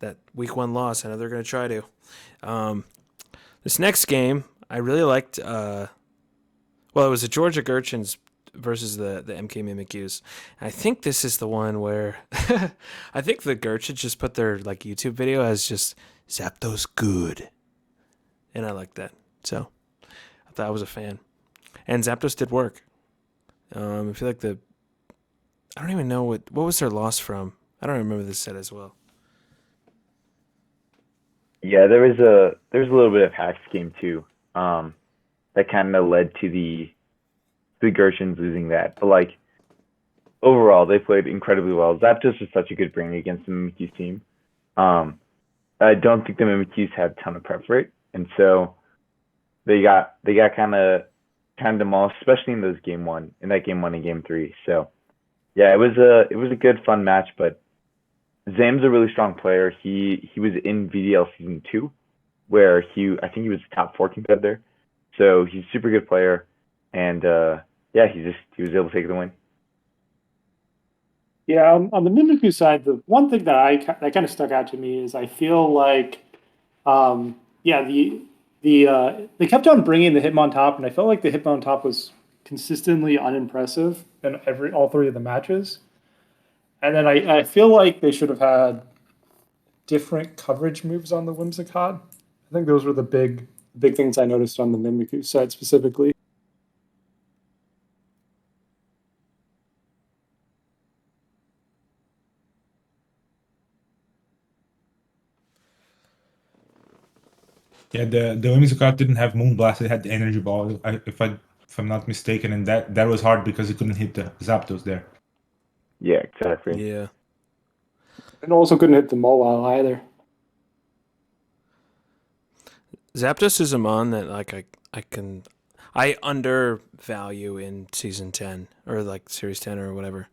that week one loss. I know they're going to try to. This next game I really liked. It was the Georgia Gurchins versus the MK Mimikyus. I think this is the one where I think the Gurchins just put their like YouTube video as just Zapdos good, and I like that. So I thought I was a fan, and Zapdos did work. I feel like I don't even know what was their loss from. I don't remember this set as well. Yeah, there was a little bit of Hack's game too. That kind of led to the Gurchins losing that. But like overall, they played incredibly well. Zapdos was such a good bring against the Mimikyu's team. I don't think the Mimikyu's had a ton of prep for it, and so they got kind of demolished, especially in that game one and game three. So yeah, it was a good fun match. But Zam's a really strong player. He was in VDL season 2, where I think he was top 14 fed there. So he's a super good player, and he was able to take the win. Yeah, on the Mimikyu side, the one thing that kind of stuck out to me is I feel like, they kept on bringing the Hitmontop, and I felt like the Hitmontop was consistently unimpressive in all three of the matches. And then I feel like they should have had different coverage moves on the Whimsicott. I think those were the big things I noticed on the Mimikyu side specifically. Yeah, the Whimsicott didn't have Moonblast; it had the Energy Ball. If I'm not mistaken, and that was hard because he couldn't hit the Zapdos there. Yeah, exactly. Yeah. And also couldn't hit the Mawile either. Zapdos is a mon that like I undervalue in season 10 or like series 10 or whatever.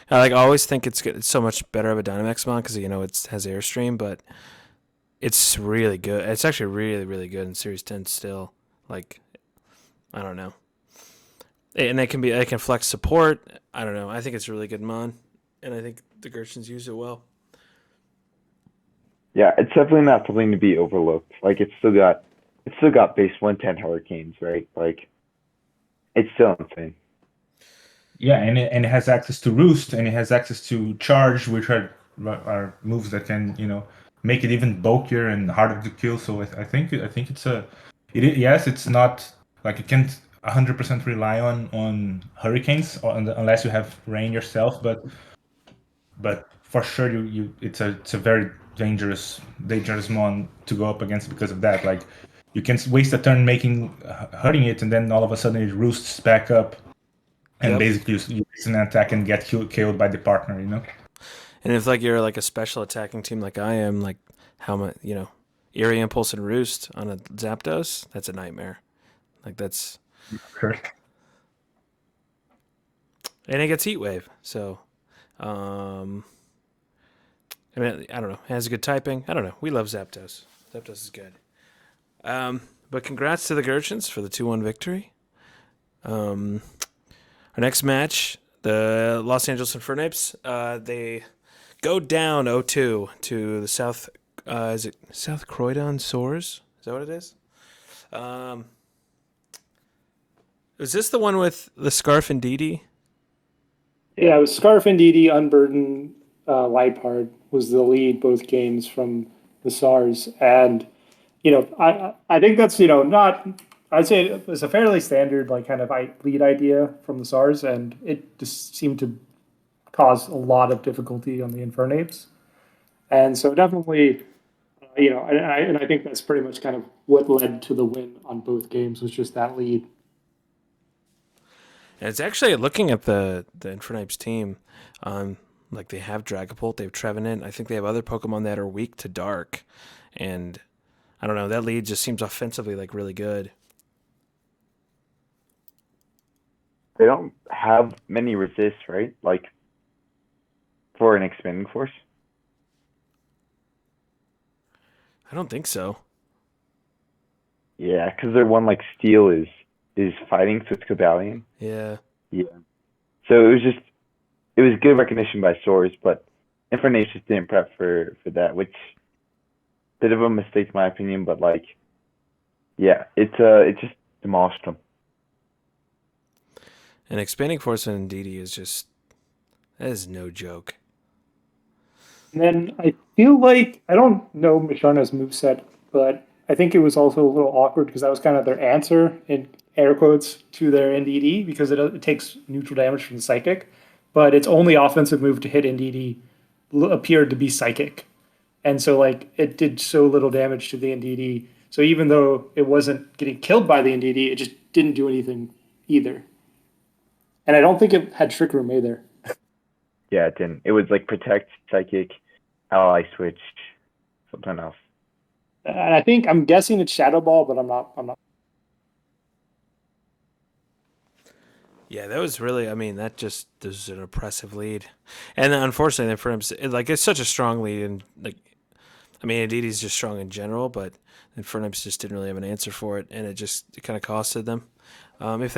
I like always think it's good. It's so much better of a Dynamax mon because it has Airstream, but it's really good. It's actually really really good in series 10 still. Like I don't know. And they can flex support. I don't know. I think it's a really good mon, and I think the Gurchins use it well. Yeah, it's definitely not something to be overlooked. Like it's still got base 110 Hurricanes, right? Like it's still insane. Yeah, and it has access to Roost, and it has access to Charge, which are moves that can make it even bulkier and harder to kill. So I think yes, it's not like you can't 100% rely on Hurricanes unless you have rain yourself, but for sure it's a very dangerous mon to go up against because of that. Like you can waste a turn hurting it, and then all of a sudden it roosts back up, and basically you waste an attack and get killed by the partner. And if like you're like a special attacking team like I am, like how much Eerie Impulse and Roost on a Zapdos, that's a nightmare. Like that's sure. And it gets Heat Wave, so I mean, I don't know. It has a good typing. I don't know. We love Zapdos. Zapdos is good. But congrats to the Gurchins for the 2-1 victory. All Our next match, the Los Angeles Infernapes, they go down 0-2 to the South. Is it South Croydon Soars? Is that what it is? Is this the one with the Scarf and Didi? Yeah, it was Scarf and Didi, Unburdened, Leipard was the lead both games from the SARS. And, I think that's, not, I'd say it was a fairly standard, like, kind of lead idea from the SARS, and it just seemed to cause a lot of difficulty on the Infernapes. And so definitely, and I think that's pretty much kind of what led to the win on both games was just that lead. And it's actually looking at the Infernapes team. Like they have Dragapult, they have Trevenant. I think they have other Pokemon that are weak to Dark, and I don't know. That lead just seems offensively like really good. They don't have many resists, right? Like for an expanding force. I don't think so. Yeah, because their one like steel is fighting, so it's Cobalion. Yeah. Yeah. So it was good recognition by Soares, but Infernape just didn't prep for that, which bit of a mistake in my opinion, but like yeah, it just demolished them. And expanding force on Didi is just that is no joke. And then I feel like I don't know Misharna's moveset, but I think it was also a little awkward because that was kind of their answer in air quotes to their NDD because it takes neutral damage from the psychic, but its only offensive move to hit NDD appeared to be psychic, and so like it did so little damage to the NDD. So even though it wasn't getting killed by the NDD, it just didn't do anything either. And I don't think it had Trick Room either. Yeah, it didn't. It was like protect, psychic, ally switch, something else. And I think I'm guessing it's Shadow Ball, but I'm not. Yeah, that was really. I mean, that just was an impressive lead, and then unfortunately, for him, like it's such a strong lead, and like, I mean, Adidi's just strong in general, but Infernapes just didn't really have an answer for it, and it kind of costed them. If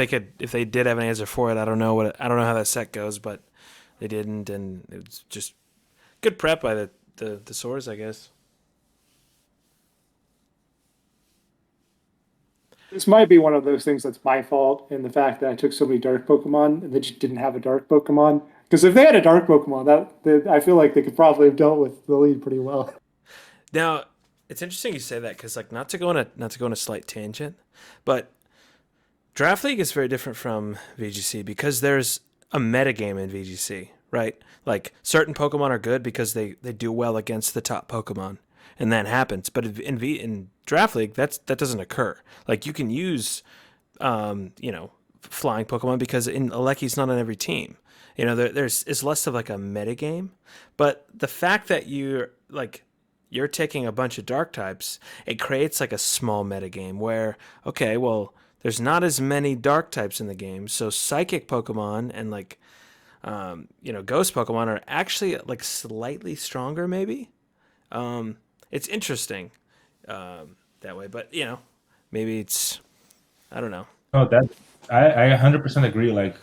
they did have an answer for it, I don't know how that set goes, but they didn't, and it was just good prep by the Soars, I guess. This might be one of those things that's my fault in the fact that I took so many dark Pokemon and they just didn't have a dark Pokemon. Because if they had a dark Pokemon, I feel like they could probably have dealt with the lead pretty well. Now, it's interesting you say that because, like, not to go on a slight tangent, but Draft League is very different from VGC because there's a metagame in VGC, right? Like certain Pokemon are good because they do well against the top Pokemon, and that happens. But in Draft League, that doesn't occur. Like you can use, flying Pokemon because Aleki's not on every team. It's less of like a metagame, but the fact that you're taking a bunch of dark types, it creates like a small metagame where, okay, well, there's not as many dark types in the game, so psychic Pokemon and like, ghost Pokemon are actually like slightly stronger, maybe. It's interesting that way, but maybe it's, I don't know. Oh, that I 100% agree. Like,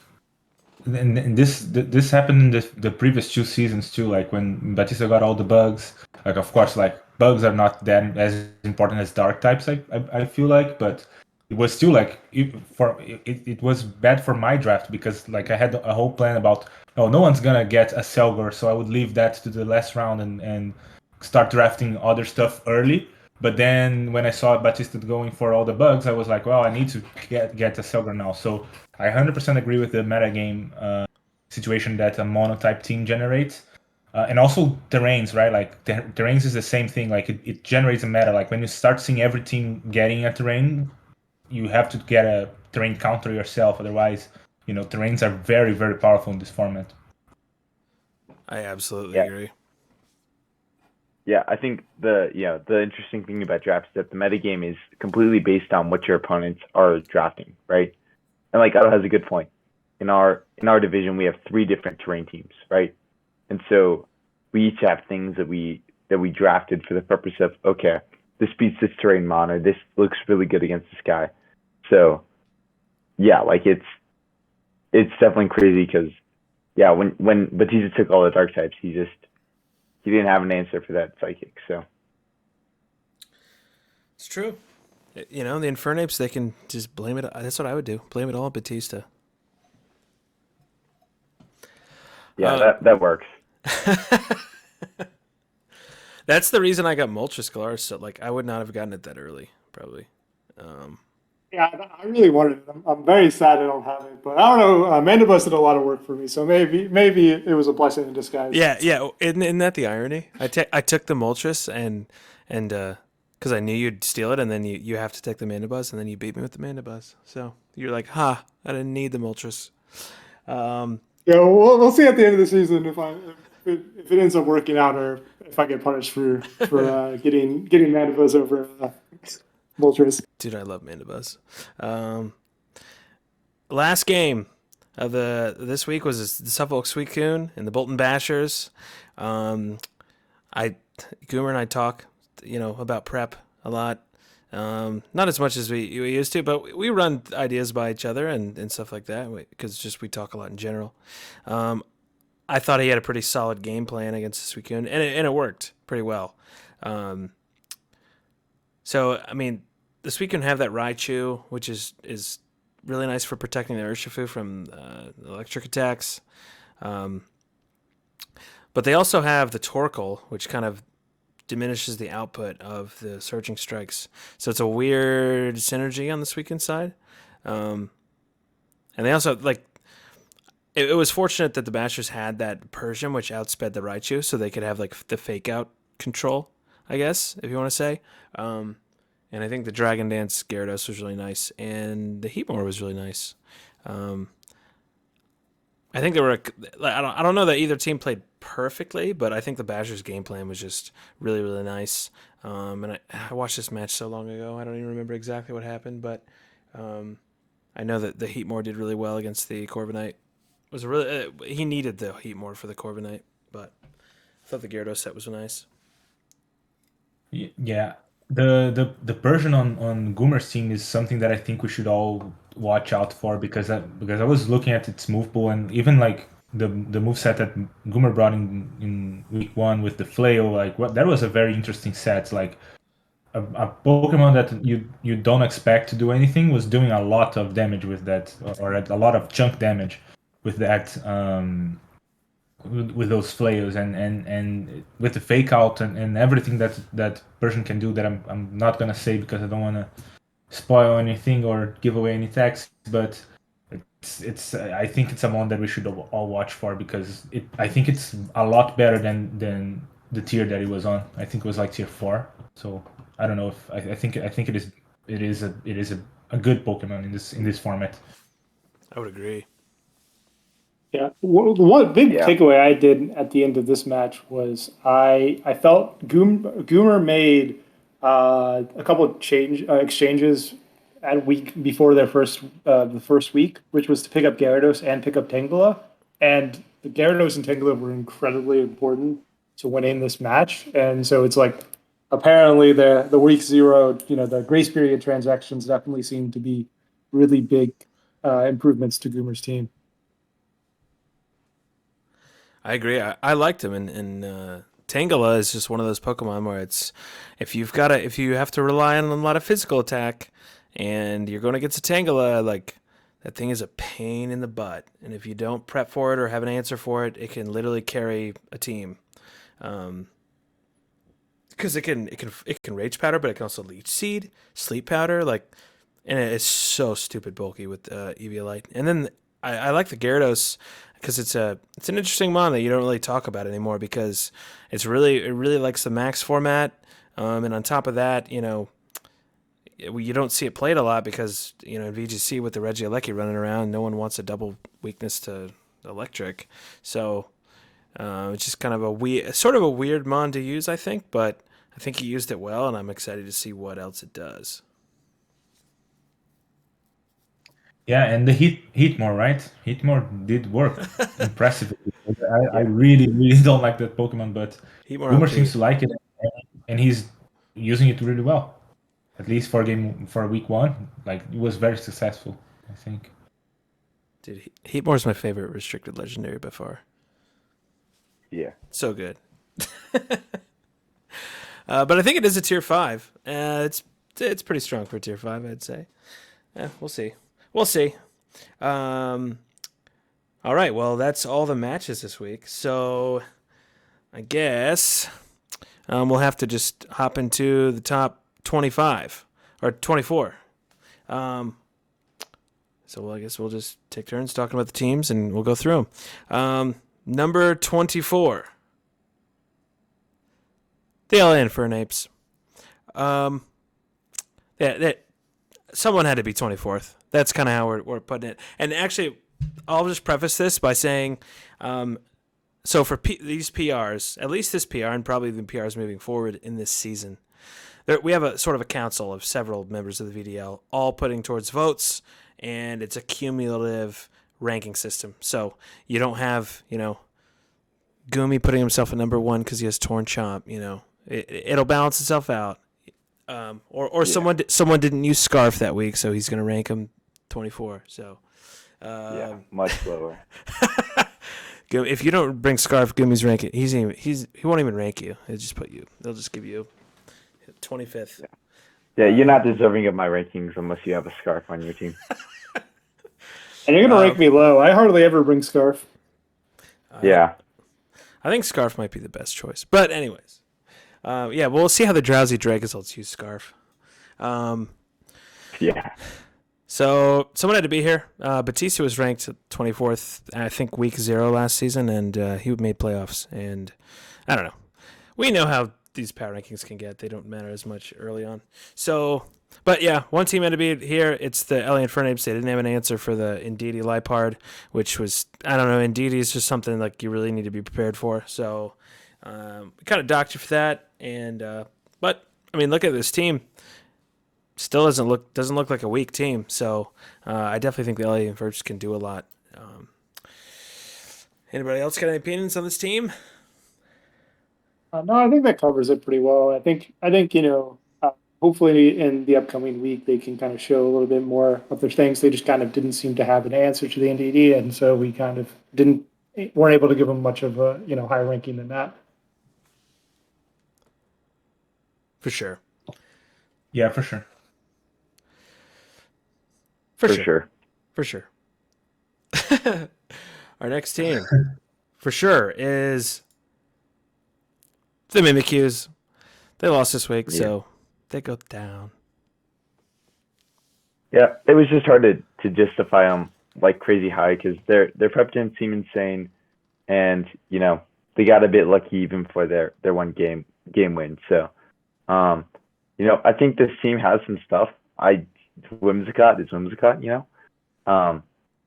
and this happened in the previous two seasons too. Like when Beatista got all the bugs. Like, of course, like bugs are not that as important as dark types. I feel like, but it was still like it was bad for my draft because like I had a whole plan about no one's gonna get a Selgar, so I would leave that to the last round and start drafting other stuff early. But then when I saw Beatista going for all the bugs, I was like, well, I need to get a Selgar now. So I 100% agree with the metagame situation that a monotype team generates. And also terrains, right? Like terrains is the same thing. Like it generates a meta. Like when you start seeing every team getting a terrain, you have to get a terrain counter yourself. Otherwise, terrains are very, very powerful in this format. I absolutely agree. Yeah, I think the interesting thing about drafts is that the metagame is completely based on what your opponents are drafting, right? And like Otto has a good point. In our division, we have 3 different terrain teams, right? And so we each have things that we drafted for the purpose of, okay, this beats this terrain mon, or this looks really good against this guy. So yeah, like it's it's definitely crazy because yeah, when Beatista took all the dark types, he didn't have an answer for that psychic. So It's true. You know, the Infernapes, they can just blame it. That's what I would do. Blame it all on Batista. yeah, that works. That's the reason I got Moltres Galaris. So, like, I would not have gotten it that early, probably. Yeah, I really wanted it. I'm very sad I don't have it, but I don't know. Mandibus did a lot of work for me, so maybe it was a blessing in disguise. Yeah, yeah. Isn't that the irony? I took the Moltres and because I knew you'd steal it, and then you have to take the Mandibuzz, and then you beat me with the Mandibuzz. So you're like, ha! I didn't need the Moltres. Yeah, we'll see at the end of the season if it ends up working out or if I get punished for getting Mandibus over Moltres. Dude, I love Mandibuzz. Last game of this week was the Suffolk Suicune and the Bolton Bashers. Goomer and I talk, about prep a lot. Not as much as we used to, but we run ideas by each other and stuff like that because we talk a lot in general. I thought he had a pretty solid game plan against the Suicune, and it worked pretty well. So, I mean, the Suicune have that Raichu, which is really nice for protecting the Urshifu from electric attacks. But they also have the Torkoal, which kind of diminishes the output of the Surging Strikes. So it's a weird synergy on the Suicune side. And they also, it was fortunate that the Bashers had that Persian, which outsped the Raichu, so they could have, the fake-out control, I guess, if you want to say. And I think the Dragon Dance Gyarados was really nice, and the Heatmore was really nice. I think there were. I don't know that either team played perfectly, but I think the Bashers' game plan was just really, really nice. And I watched this match so long ago, I don't even remember exactly what happened, but I know that the Heatmore did really well against the Corviknight. It was he needed the Heatmore for the Corviknight, but I thought the Gyarados set was nice. Yeah, the Persian on Goomer's team is something that I think we should all watch out for because I was looking at its move pool and even the move set that Goomer brought in week 1 with the flail, that was a very interesting set. A Pokemon that you don't expect to do anything was doing a lot of damage with that, or a lot of chunk damage with that. With those flails and with the fake out and everything that Persian can do that I'm not gonna say because I don't want to spoil anything or give away any text, but it's I think it's a one that we should all watch for because I think it's a lot better than the tier that it was on. I think it was tier 4. So I don't know if I think it is a good Pokemon in this format. I would agree. Yeah, one big takeaway I did at the end of this match was I felt Goomer made a couple of exchanges at week before the first week, which was to pick up Gyarados and pick up Tangela, and the Gyarados and Tangela were incredibly important to winning this match, and so it's apparently the week 0, the grace period transactions definitely seem to be really big improvements to Goomer's team. I agree. I liked him, and Tangela is just one of those Pokemon where it's if you have to rely on a lot of physical attack, and you're going against a Tangela, that thing is a pain in the butt, and if you don't prep for it or have an answer for it, it can literally carry a team. Because it can Rage Powder, but it can also Leech Seed, Sleep Powder, and it's so stupid bulky with Eviolite. And then I like the Gyarados because it's an interesting mon that you don't really talk about anymore because it really likes the max format, and on top of that, you don't see it played a lot because in VGC with the Regieleki running around, no one wants a double weakness to electric, so it's just kind of a weird mon to use, I think, but I think he used it well, and I'm excited to see what else it does. Yeah, and the Heatmore, right? Heatmore did work impressively. I really, really don't like that Pokemon, but Boomer seems to like it, and he's using it really well. At least for week 1, it was very successful, I think. Dude, Heatmore's my favorite restricted legendary by far. Yeah. So good. But I think it is a tier 5. It's pretty strong for a tier 5, I'd say. We'll see. We'll see. All right, well, that's all the matches this week. So I guess we'll have to just hop into the top 25 or 24. So I guess we'll just take turns talking about the teams, and we'll go through them. Number 24. The LA Infernape. Someone had to be 24th. That's kind of how we're putting it. And actually, I'll just preface this by saying, so for these PRs, at least this PR and probably the PRs moving forward in this season, we have a sort of a council of several members of the VDL all putting towards votes, and it's a cumulative ranking system. So you don't have, Goomy putting himself at number 1 because he has torn chomp. It'll balance itself out. Someone didn't use Scarf that week, so he's going to rank him 24. So much lower. If you don't bring Scarf, Goomy's ranking. He won't even rank you. They'll just give you 25th. Yeah, you're not deserving of my rankings unless you have a Scarf on your team. And you're going to rank me low. I hardly ever bring Scarf. Yeah. I think Scarf might be the best choice. But anyways. We'll see how the Drowsy Dragosalts use Scarf. Yeah. So someone had to be here. Beatista was ranked 24th, I think, week 0 last season, and he made playoffs. And I don't know. We know how these power rankings can get. They don't matter as much early on. So, but yeah, one team had to be here. It's the LA Infernape. They didn't have an answer for the Indeedee Lipard, which was, I don't know, Indeedee is just something like you really need to be prepared for. So we kind of docked you for that. And but I mean, look at this team. Still doesn't look like a weak team. So I definitely think the LA Inverts can do a lot. Anybody else got any opinions on this team? No, I think that covers it pretty well. I think hopefully in the upcoming week they can kind of show a little bit more of their things. They just kind of didn't seem to have an answer to the NDD, and so we kind of weren't able to give them much of a higher ranking than that. For sure. Yeah, for sure. For sure. Our next team, for sure, is the Mimikyus. They lost this week, so they go down. Yeah, it was just hard to justify them like crazy high because their prep didn't seem insane, and they got a bit lucky even for their one game win. So. I think this team has some stuff. Whimsicott is Whimsicott,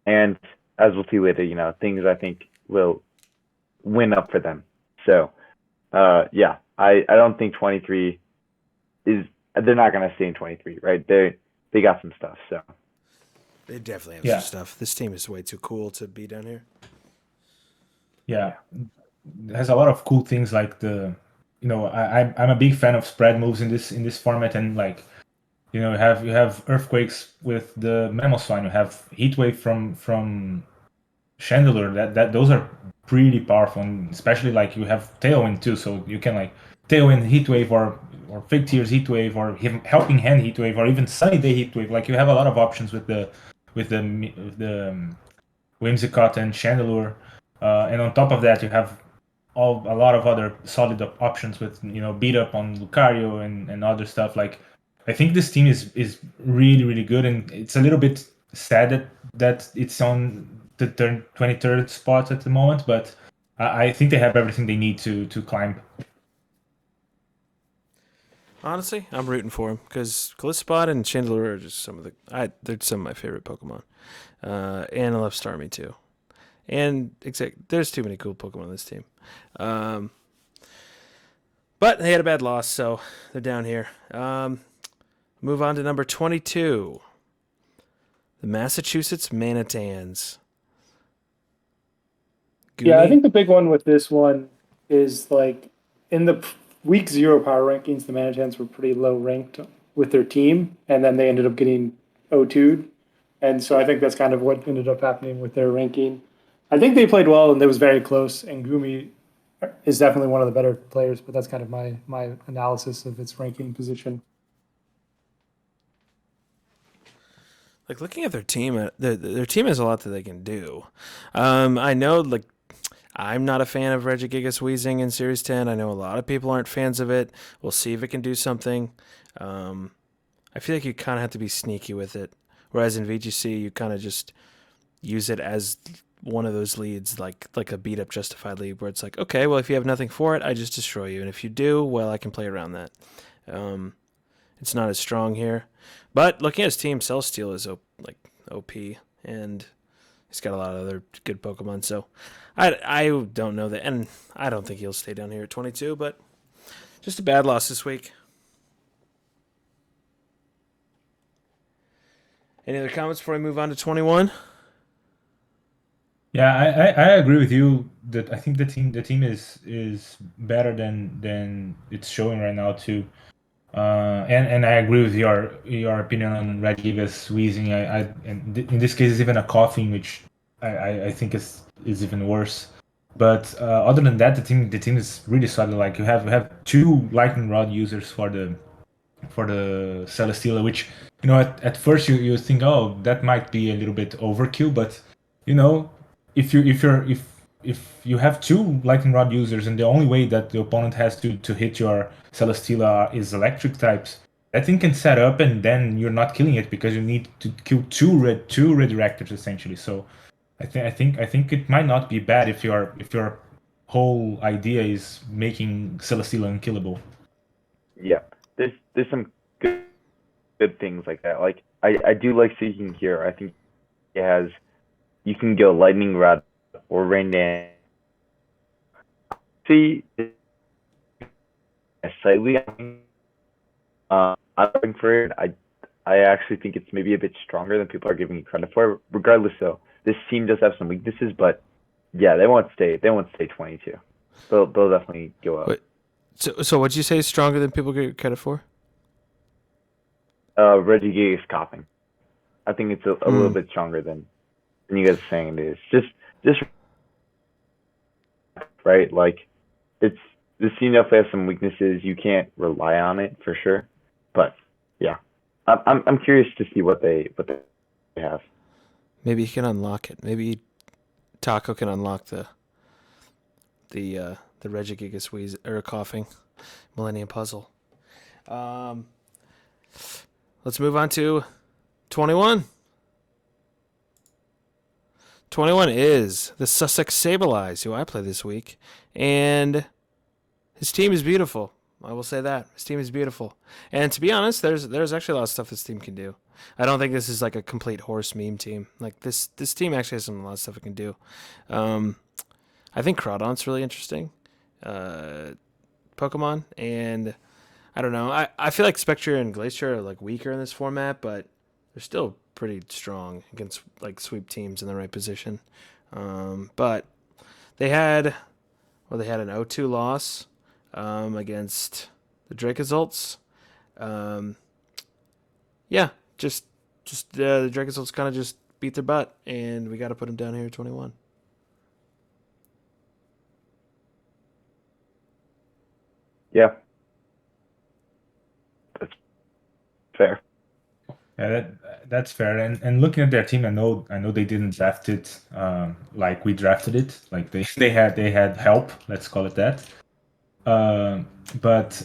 and as we'll see later, things I think will win up for them. So, I don't think 23 they're not going to stay in 23, right? They got some stuff, so. They definitely have some stuff. This team is way too cool to be down here. Yeah. It has a lot of cool things like I'm a big fan of spread moves in this format, and you have earthquakes with the Mamoswine, you have Heatwave from Chandelure. That those are pretty powerful, and especially you have Tailwind too, so you can Tailwind Heatwave or Fig Tears Heatwave or Helping Hand Heatwave or even Sunny Day Heatwave. You have a lot of options with the Whimsicott and Chandelure, and on top of that you have a lot of other solid options with beat up on Lucario and other stuff. I think this team is really, really good, and it's a little bit sad that it's on the 23rd spot at the moment, but I think they have everything they need to climb. Honestly, I'm rooting for them because Calistopod and Chandelure are just they're some of my favorite Pokemon, and I love Starmie too. And there's too many cool Pokemon on this team. But they had a bad loss, so they're down here. Move on to number 22. The Massachusetts Manitans. Goomy? Yeah, I think the big one with this one is in the week 0 power rankings, the Manitans were pretty low ranked with their team, and then they ended up getting O2'd. And so I think that's kind of what ended up happening with their ranking. I think they played well and it was very close. And Goomy is definitely one of the better players, but that's kind of my analysis of its ranking position. Like looking at their team, their team has a lot that they can do. I know, like I'm not a fan of Regigigas wheezing in Series 10. I know a lot of people aren't fans of it. We'll see if it can do something. I feel like you kind of have to be sneaky with it. Whereas in VGC, you kind of just use it as one of those leads, like a beat up justified lead, where it's like, okay, well, if you have nothing for it, I just destroy you, and if you do, well, I can play around that. It's not as strong here, but looking at his team, Celesteal is like OP, and he's got a lot of other good Pokemon. So I don't know that, and I don't think he'll stay down here at 22. But just a bad loss this week. Any other comments before I move on to 21? Yeah, I agree with you that I think the team is better than it's showing right now too. And I agree with your opinion on Red Gigas wheezing. In this case, it's even a coughing, which I think is even worse. But other than that, the team is really solid. Like you have two lightning rod users for the Celesteela, which at first you think, oh, that might be a little bit overkill, but you know if you have two lightning rod users and the only way that the opponent has to hit your Celesteela is electric types, that thing can set up and then you're not killing it because you need to kill two redirectors essentially. So I think it might not be bad if your whole idea is making Celesteela unkillable. Yeah, there's some good things like that. Like I do like seeking here. I think it has you can go lightning rod or rain dance. See, slightly. I'm looking for it. I actually think it's maybe a bit stronger than people are giving it credit for. Regardless, though, this team does have some weaknesses, but yeah, they won't stay 22. They'll definitely go up. Wait, so what'd you say is stronger than people get credit for? Reggie Gay is coughing. I think it's a little bit stronger than you guys are saying it is. Just right, like it's this team definitely has some weaknesses. You can't rely on it for sure, but yeah, I'm curious to see what they have. Maybe he can unlock it. Maybe Taco can unlock the Regigigas wheeze or coughing Millennium Puzzle. Let's move on to 21. 21 is the Sussex Sableyes, who I play this week, and his team is beautiful. I will say that his team is beautiful, and to be honest, there's actually a lot of stuff this team can do. I don't think this is like a complete horse meme team. Like this team actually has a lot of stuff it can do. I think Crawdon's really interesting Pokemon, and I don't know. I feel like Spectre and Glacier are like weaker in this format, but they're still pretty strong against like sweep teams in the right position. But they had an 0-2 loss against the Dracozolt. Yeah, just the Dracozolt kind of just beat their butt, and we got to put them down here at 21. Yeah, that's fair. Yeah, that's fair. And looking at their team, I know they didn't draft it like we drafted it. Like they had help. Let's call it that. But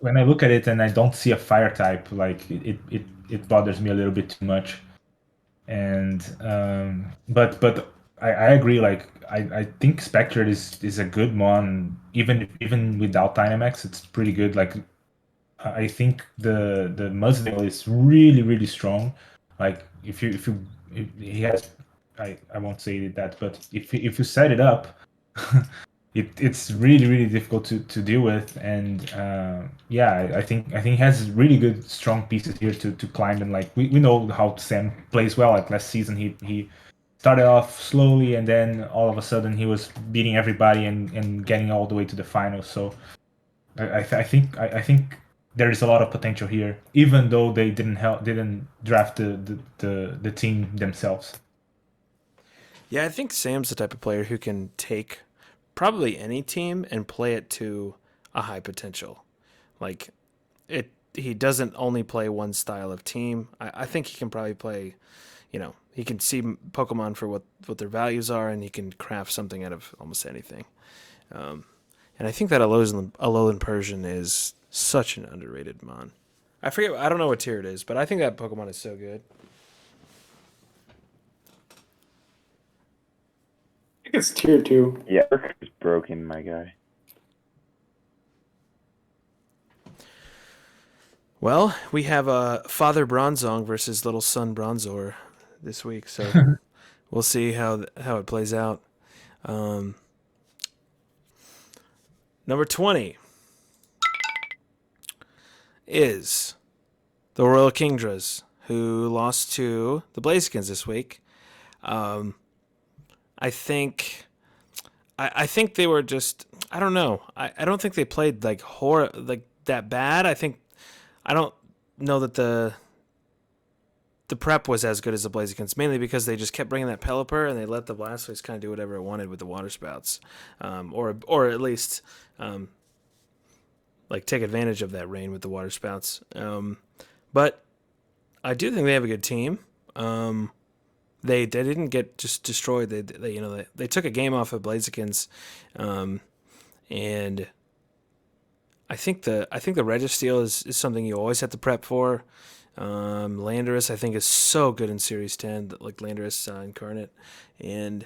when I look at it and I don't see a fire type, like it bothers me a little bit too much. And but I agree. Like I think Spectre is a good one, even without Dynamax, it's pretty good. Like I think the Muzdale is really really strong. Like if he has, I won't say that, but if you set it up, it's really really difficult to deal with. And yeah, I think he has really good strong pieces here to climb. And like we know how Sam plays well. Like last season he started off slowly and then all of a sudden he was beating everybody and getting all the way to the finals. So I think there is a lot of potential here, even though they didn't draft the team themselves. Yeah, I think Sam's the type of player who can take probably any team and play it to a high potential. Like he doesn't only play one style of team. I think he can probably play, he can see Pokemon for what their values are, and he can craft something out of almost anything. And I think that Alolan Persian is such an underrated mon. I don't know what tier it is, but I think that Pokemon is so good. I think it's tier 2. Yeah, Urk is broken, my guy. Well, we have Father Bronzong versus Little Son Bronzor this week, so we'll see how it plays out. Number 20 is the Royal Kingdras, who lost to the Blazekins this week. I think they were just, I don't know. I don't think they played like that bad. I don't know that the prep was as good as the Blazekins, mainly because they just kept bringing that Pelipper and they let the Blastoise kind of do whatever it wanted with the water spouts, or at least like take advantage of that rain with the water spouts. But I do think they have a good team. They didn't get just destroyed. They took a game off of Blazekins, and I think the Registeel is something you always have to prep for. Landorus, I think, is so good in Series 10, like Landorus Incarnate, and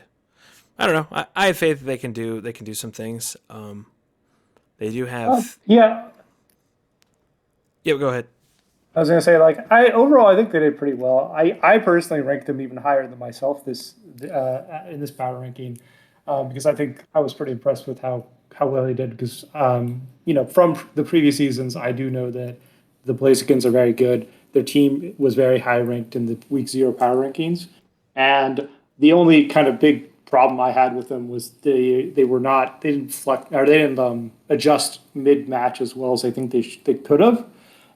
I don't know. I have faith that they can do some things. They do have. Yeah, Go ahead. I was gonna say, like, I think they did pretty well. I personally ranked them even higher than myself in this power ranking, because I think I was pretty impressed with how well they did. Because from the previous seasons, I do know that the Blazekins are very good. Their team was very high ranked in the week 0 power rankings, and the only kind of big problem I had with them was they didn't adjust mid match as well as I think they could have.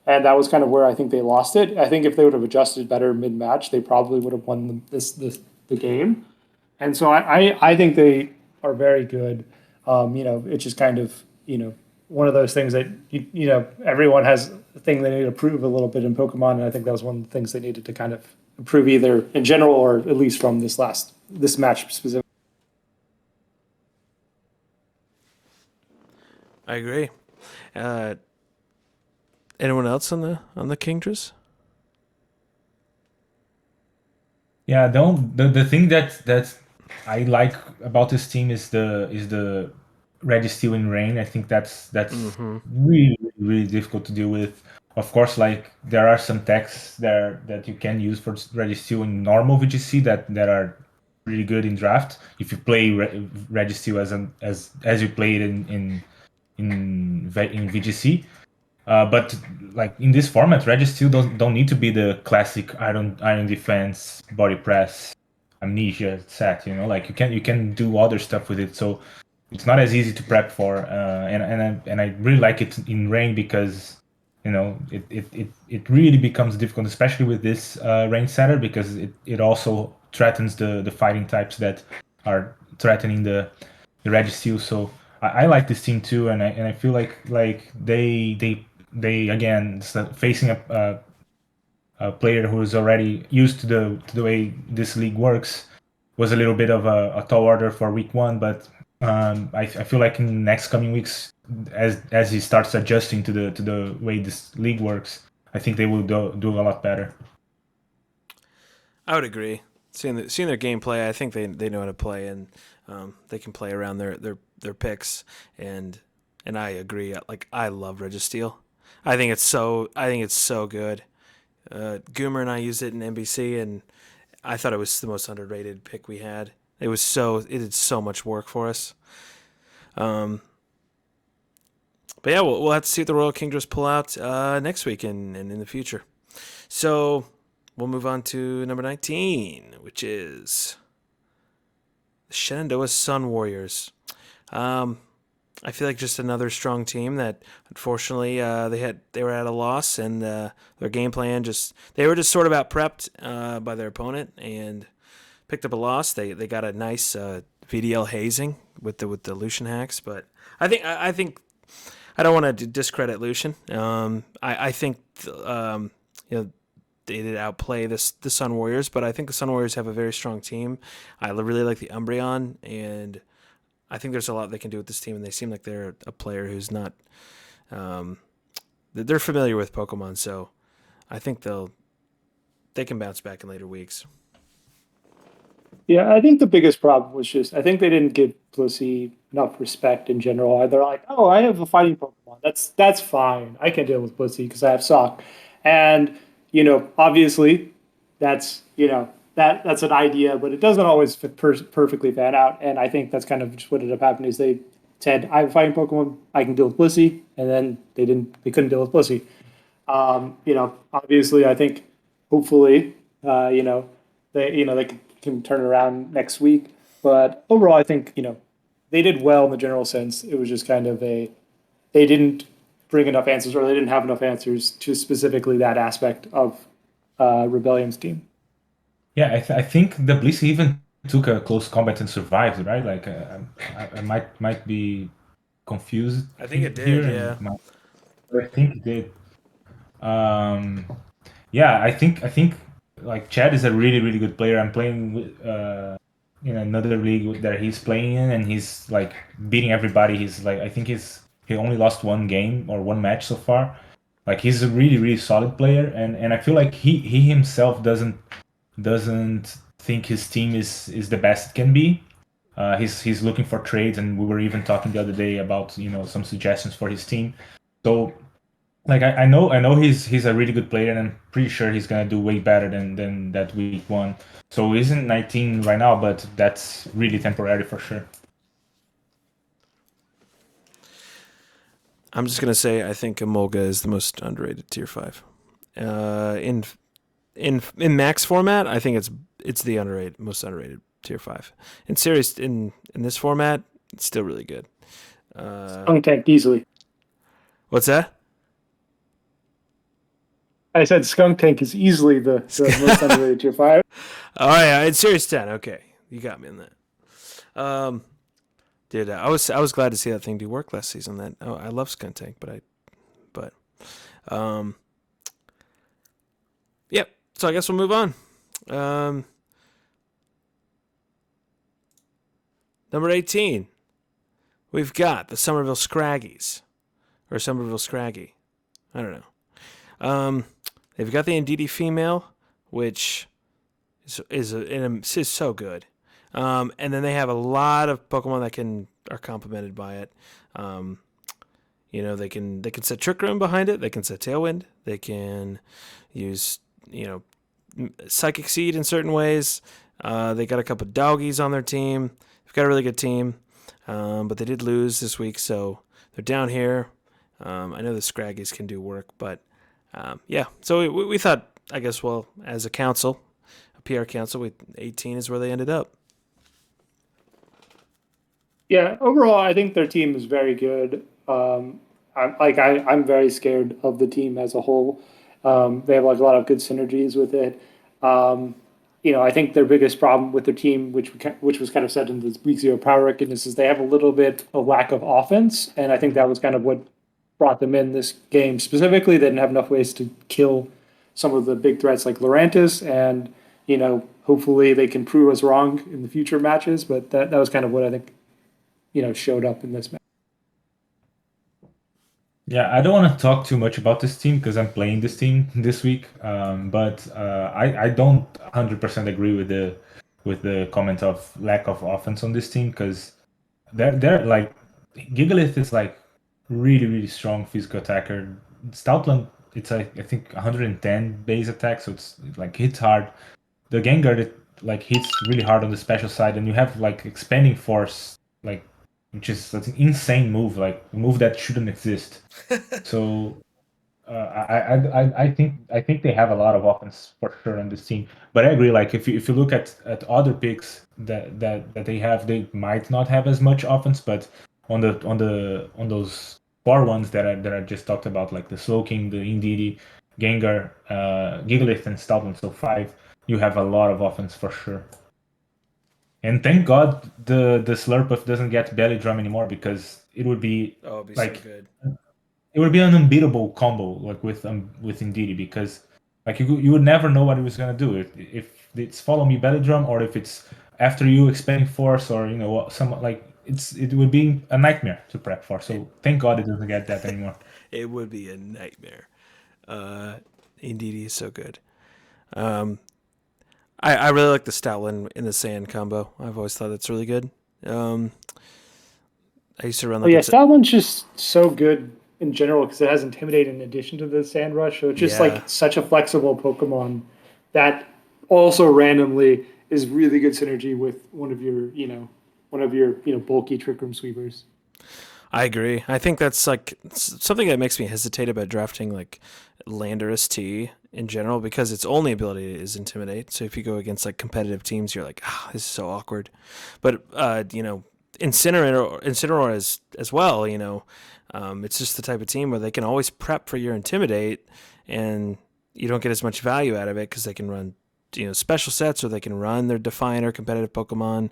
And that was kind of where I think they lost it. I think if they would have adjusted better mid match, they probably would have won the game. And so I think they are very good. It's just kind of one of those things that everyone has a thing they need to prove a little bit in Pokemon, and I think that was one of the things they needed to kind of improve either in general or at least from this match specifically. I agree. Anyone else on the Kingdras? Yeah, the thing that I like about this team is the Registeel in rain. I think that's really, really difficult to deal with. Of course, like there are some techs there that you can use for Registeel in normal VGC that are really good in draft. If you play Registeel as you play it in VGC. But like in this format, Registeel don't need to be the classic iron defense, body press, amnesia set. Like you can do other stuff with it. So it's not as easy to prep for. And I really like it in rain because it really becomes difficult, especially with this rain setter, because it also threatens the fighting types that are threatening the Registeel. So I like this team too, and I feel like they again facing a player who is already used to the way this league works was a little bit of a tall order for week 1, but I feel like in the next coming weeks, as he starts adjusting to the way this league works, I think they will do a lot better. I would agree. Seeing their gameplay, I think they know how to play, and they can play around their picks, and I agree. Like, I love Registeel. I think it's so good. Goomer and I used it in NBC, and I thought it was the most underrated pick we had. It did so much work for us. But yeah, we'll have to see what the Royal Kingdras pull out next week and in the future. So we'll move on to number 19, which is the Shenandoah Sun Warriors. I feel like just another strong team that unfortunately they were at a loss, and their game plan they were just sort of out prepped by their opponent and picked up a loss. They got a nice VDL hazing with the Lucian hacks, but I think I don't want to discredit Lucian. I think you know they did outplay the Sun Warriors, but I think the Sun Warriors have a very strong team. I really like the Umbreon, and I think there's a lot they can do with this team, and they seem like they're a player who's not. They're familiar with Pokemon, so I think they can bounce back in later weeks. Yeah, I think the biggest problem was just I think they didn't give Blissey enough respect in general. They're like, oh, I have a fighting Pokemon. That's fine. I can deal with Blissey because I have Sock. And, obviously that's that's an idea, but it doesn't always perfectly fan out. And I think that's kind of just what ended up happening is they said, I have a fighting Pokemon, I can deal with Blissey, and then they couldn't deal with Blissey. Obviously I think hopefully they can turn around next week. But overall, I think they did well in the general sense. It was just kind of they didn't bring enough answers, or they didn't have enough answers to specifically that aspect of Rebellion's team. Yeah, I think the Blissey even took a close combat and survived, right? Like I might be confused. I think it did, here, yeah. I think it did. Yeah, I think like Chad is a really really good player. I'm playing with, in another league that he's playing in, and he's like beating everybody. He's like I think he only lost one game or one match so far. Like he's a really really solid player, and I feel like he himself doesn't think his team is the best it can be. He's looking for trades, and we were even talking the other day about some suggestions for his team. So like I know he's a really good player, and I'm pretty sure he's gonna do way better than that week one. So he's in 19 right now, but that's really temporary for sure. I'm just gonna say I think Emolga is the most underrated tier 5. In max format, I think it's the most underrated tier 5. In series in this format, it's still really good. Skunk Tank easily. What's that? I said Skunk Tank is easily the most underrated tier 5. Oh yeah, in series 10. Okay, you got me in that. Dude, I was glad to see that thing do work last season. I love Skunk Tank, but yep. So I guess we'll move on. Number 18, we've got the Somerville Scraggies, or Somerville Scraggy. I don't know. They've got the Indeedee female, which is so good. And then they have a lot of Pokemon that are complemented by it. They can set Trick Room behind it. They can set Tailwind. They can use Psychic Seed in certain ways. They got a couple of doggies on their team. They've got a really good team, but they did lose this week, so they're down here. I know the Scraggies can do work, but yeah. So we thought, I guess, well, as a council, a PR council, 18 is where they ended up. Yeah, overall, I think their team is very good. I'm very scared of the team as a whole. They have like a lot of good synergies with it. I think their biggest problem with their team, which was kind of said in the week 0 power ranking, is they have a little bit of lack of offense, and I think that was kind of what brought them in this game. Specifically, they didn't have enough ways to kill some of the big threats like Lurantis, and hopefully they can prove us wrong in the future matches. But that was kind of what I think showed up in this match. Yeah, I don't want to talk too much about this team because I'm playing this team this week. But I don't 100% agree with the comment of lack of offense on this team, because they're like Gigalith is like really really strong physical attacker. Stoutland, it's like I think 110 base attack, so it's like hits hard. The Gengar, it like hits really hard on the special side, and you have like expanding force, like which is an insane move, like a move that shouldn't exist. So I think they have a lot of offense for sure on this team. But I agree, like if you look at other picks that they have, they might not have as much offense, but on those core ones that I just talked about, like the Slowking, the Indeedee, Gengar, Gigalith, and Stoutland. So 5, you have a lot of offense for sure. And thank God the Slurpuff doesn't get Belly Drum anymore, because it would be Oh, it'd be like so good. it would be an unbeatable combo, like with Indeedee, because like you would never know what he was gonna do, if it's follow me Belly Drum, or if it's after you expanding force, or some like it would be a nightmare to prep for. So thank God it doesn't get that anymore. It would be a nightmare. Indeed, is so good. I really like the Stoutland in the sand combo. I've always thought that's really good. I used to run Oh like yeah, it's Stoutland's just so good in general because it has Intimidate in addition to the Sand Rush. So it's just Yeah. like such a flexible Pokemon that also randomly is really good synergy with one of your, bulky Trick Room Sweepers. I agree. I think that's like something that makes me hesitate about drafting like Landorus T in general, because its only ability is Intimidate. So if you go against like competitive teams, you're like, this is so awkward. But Incineroar as well. It's just the type of team where they can always prep for your Intimidate, and you don't get as much value out of it because they can run special sets, or they can run their Defiant or competitive Pokemon.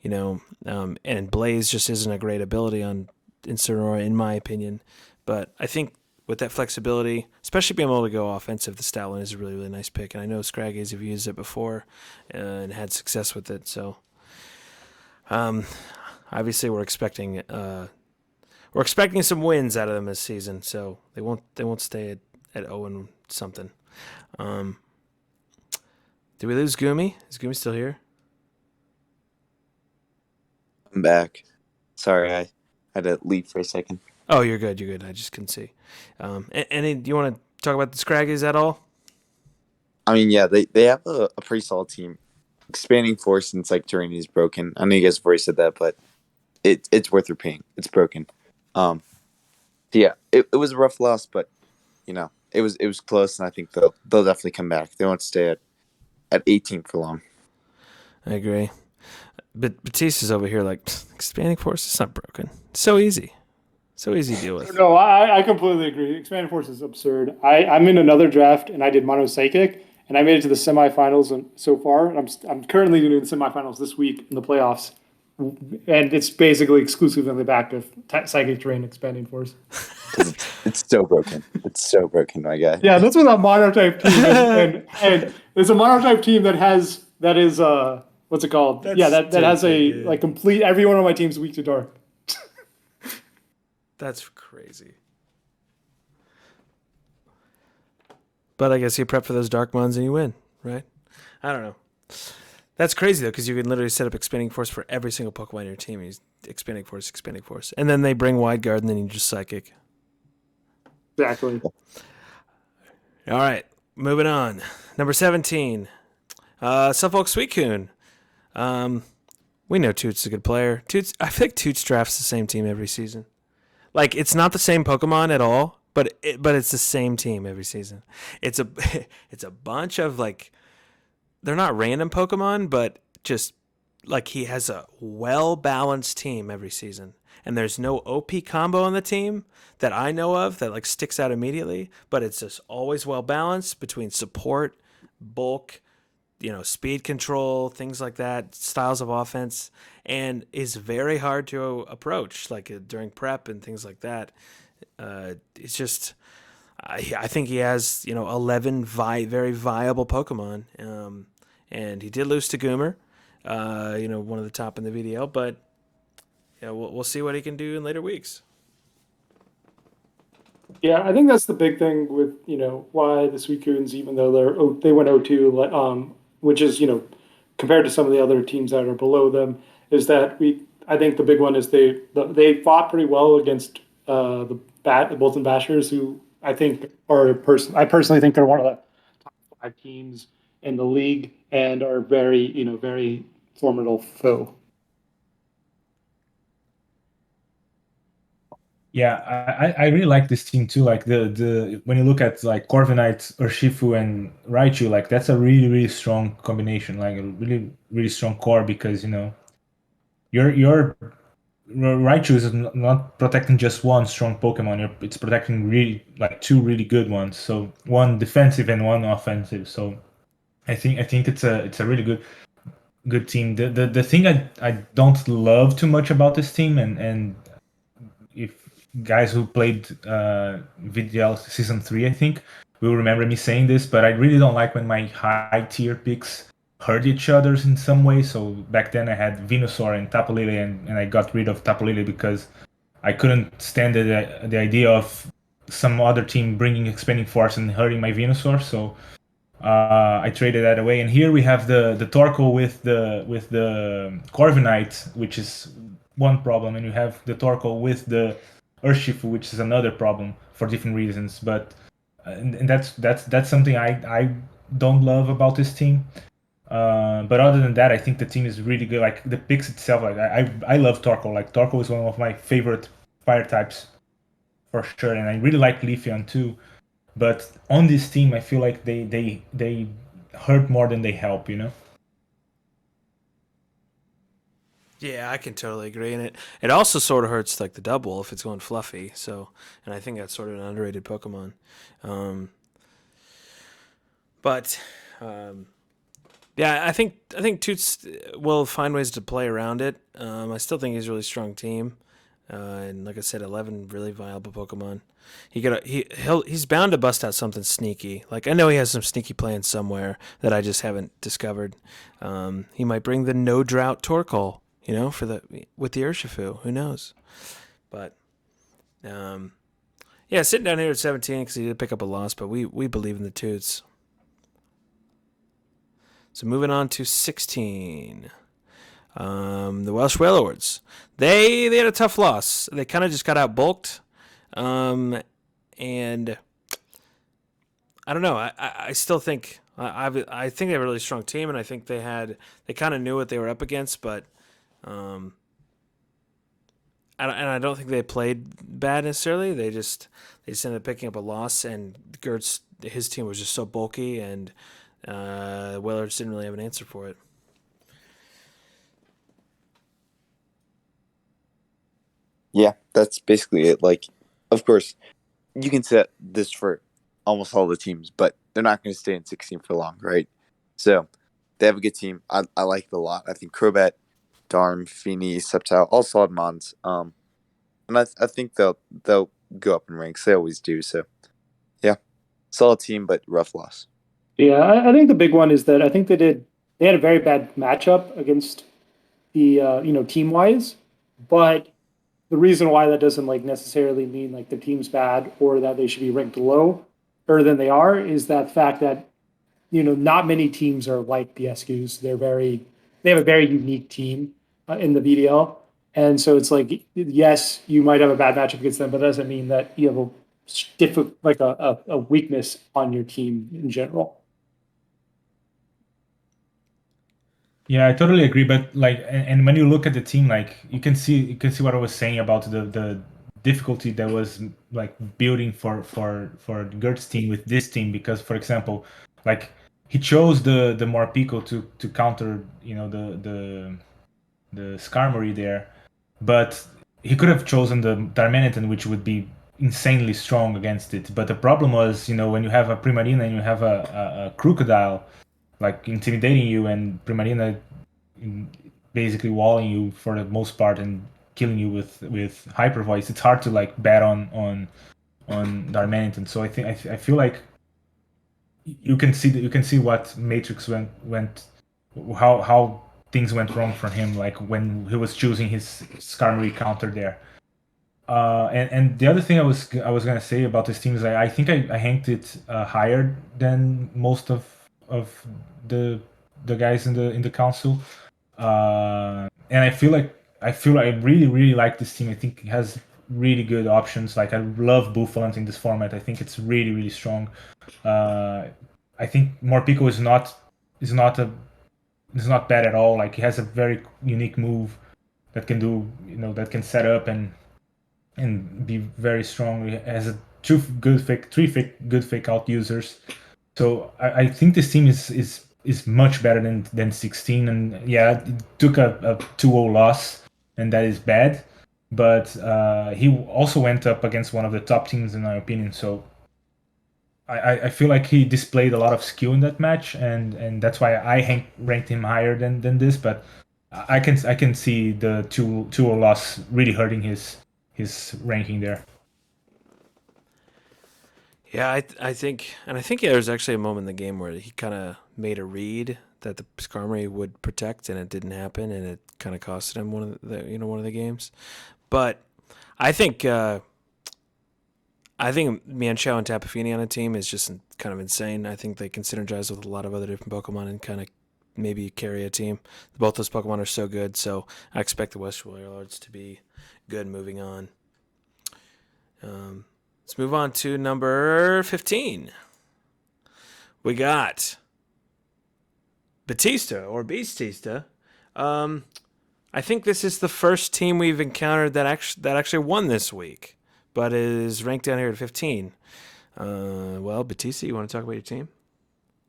And Blaze just isn't a great ability on Incineroar, in my opinion. But I think with that flexibility, especially being able to go offensive, the Stoutland is a really, really nice pick. And I know Scraggies have used it before and had success with it. So, obviously, we're expecting some wins out of them this season. So they won't stay at 0 and something. Did we lose Goomy? Is Goomy still here? I'm back. Sorry, I had to leave for a second. Oh, you're good. You're good. I just couldn't see. Do you want to talk about the Scraggies at all? I mean, yeah, they have a pretty solid team. Expanding Force since like terrain is broken. I know you guys have already said that, but it's worth repeating. It's broken. So yeah, it was a rough loss, but it was close, and I think they'll definitely come back. They won't stay at 18 for long. I agree. But Batista's over here like, expanding force is not broken. So easy. So easy to deal with. No, I completely agree. Expanded Force is absurd. I'm in another draft and I did Mono Psychic and I made it to the semifinals so far. And I'm currently doing the semifinals this week in the playoffs. And it's basically exclusively on the back of Psychic Terrain Expanding Force. It's so broken. It's so broken, my guy. Yeah, that's with a monotype team, and it's a monotype team that is what's it called? That has stupid, like complete every one of my teams weak to dark. That's crazy. But I guess you prep for those dark ones and you win, right? I don't know. That's crazy though, because you can literally set up Expanding Force for every single Pokemon in your team. He's Expanding Force, and then they bring Wide Guard, and then you just Psychic. Exactly. All right, moving on. Number 17, Suffolk Suicune. We know Toots is a good player. I feel like Toots drafts the same team every season. Like, it's not the same Pokemon at all, but it's the same team every season. It's a bunch of like, they're not random Pokemon, but just like he has a well-balanced team every season. And there's no OP combo on the team that I know of that like sticks out immediately, but it's just always well-balanced between support, bulk, speed control, things like that, styles of offense, and is very hard to approach, like during prep and things like that. It's just, I think he has 11 very viable Pokemon, and he did lose to Goomer, one of the top in the VDL, but we'll see what he can do in later weeks. Yeah, I think that's the big thing with why the Suicunes, even though they went 0-2, which is compared to some of the other teams that are below them, is that I think the big one is they fought pretty well against the Bolton Bashers, who I think I personally think they're one of the top 5 teams in the league and are very formidable foe. Yeah, I really like this team too. Like the when you look at like Corviknight, Urshifu, and Raichu, like that's a really, really strong combination. Like a really, really strong core, because your Raichu is not protecting just one strong Pokemon. It's protecting really like two really good ones. So one defensive and one offensive. So I think it's a really good team. The thing I don't love too much about this team, and if guys who played VDL season 3, I think, will remember me saying this, but I really don't like when my high tier picks hurt each other in some way. So back then I had Venusaur and Tapu Lele, and I got rid of Tapu Lele because I couldn't stand the idea of some other team bringing Expanding Force and hurting my Venusaur. So I traded that away, and here we have the Torkoal with the Corviknight, which is one problem, and you have the Torkoal with the Urshifu, which is another problem for different reasons. But and that's something I don't love about this team. But other than that, I think the team is really good. Like the picks itself, like I love Torkoal. Like Torkoal is one of my favorite fire types for sure, and I really like Leafeon too. But on this team, I feel like they hurt more than they help. Yeah, I can totally agree. And it also sort of hurts like the double if it's going fluffy. So, and I think that's sort of an underrated Pokemon. But yeah, I think Toots will find ways to play around it. I still think he's a really strong team. And like I said, 11 really viable Pokemon. He's bound to bust out something sneaky. Like I know he has some sneaky plans somewhere that I just haven't discovered. He might bring the no drought Torkoal, with the Urshifu. Who knows? But yeah, sitting down here at 17 because he did pick up a loss, but we believe in the Toots. So moving on to 16. The Welsh Whalelords. They had a tough loss. They kind of just got out bulked. And I don't know. I still think I think they have a really strong team, and I think they kind of knew what they were up against, but I don't think they played bad necessarily. They just ended up picking up a loss, and his team was just so bulky, and Whalers didn't really have an answer for it. Yeah, that's basically it. Like, of course, you can set this for almost all the teams, but they're not going to stay in 16 for long, right? So they have a good team. I like it a lot. I think Crobat, Darm, Feeny, Sceptile, all solid mons. And I think they'll go up in ranks. They always do. So yeah, solid team, but rough loss. Yeah, I think the big one is that I think they had a very bad matchup against the team wise, but the reason why that doesn't like necessarily mean like the team's bad or that they should be ranked low or than they are is that fact that not many teams are like the SQs. They have a very unique team in the VDL, and so it's like yes, you might have a bad matchup against them, but that doesn't mean that you have a weakness on your team in general. Yeah, I totally agree. But like, and when you look at the team, like you can see what I was saying about the difficulty that was like building for Gert's team with this team. Because, for example, like he chose the Morpeko to counter the Skarmory there, but he could have chosen the Darmanitan, which would be insanely strong against it. But the problem was, when you have a Primarina and you have a Crocodile like intimidating you, and Primarina basically walling you for the most part and killing you with Hyper Voice, it's hard to like bet on Darmanitan. So I feel like you can see what Matrix went how things went wrong for him, like when he was choosing his Skarmory counter there. And the other thing I was gonna say about this team is I think I ranked it higher than most of the guys in the council, and I feel I really like this team. I think it has really good options. Like I love Buffalo in this format. I think it's really strong. I think Morpeko is not bad at all. Like he has a very unique move that can do that can set up and be very strong. He has three good fake out users. So I think this team is much better than 16. And yeah, it took a 2-0 loss, and that is bad. but he also went up against one of the top teams in my opinion. So I feel like he displayed a lot of skill in that match, and that's why I ranked him higher than this. But I can see the 2-0 loss really hurting his ranking there. Yeah, I think, and I think there was actually a moment in the game where he kind of made a read that the Skarmory would protect, and it didn't happen, and it kind of costed him one of the games. But I think Mienshao and Tapu Fini on a team is just kind of insane. I think they can synergize with a lot of other different Pokemon and kind of maybe carry a team. Both those Pokemon are so good, so I expect the West Warlords to be good moving on. Let's move on to number 15. We got Beatista or Beatista. I think this is the first team we've encountered that actually won this week, but it is ranked down here at 15. Well, Beatista, you want to talk about your team?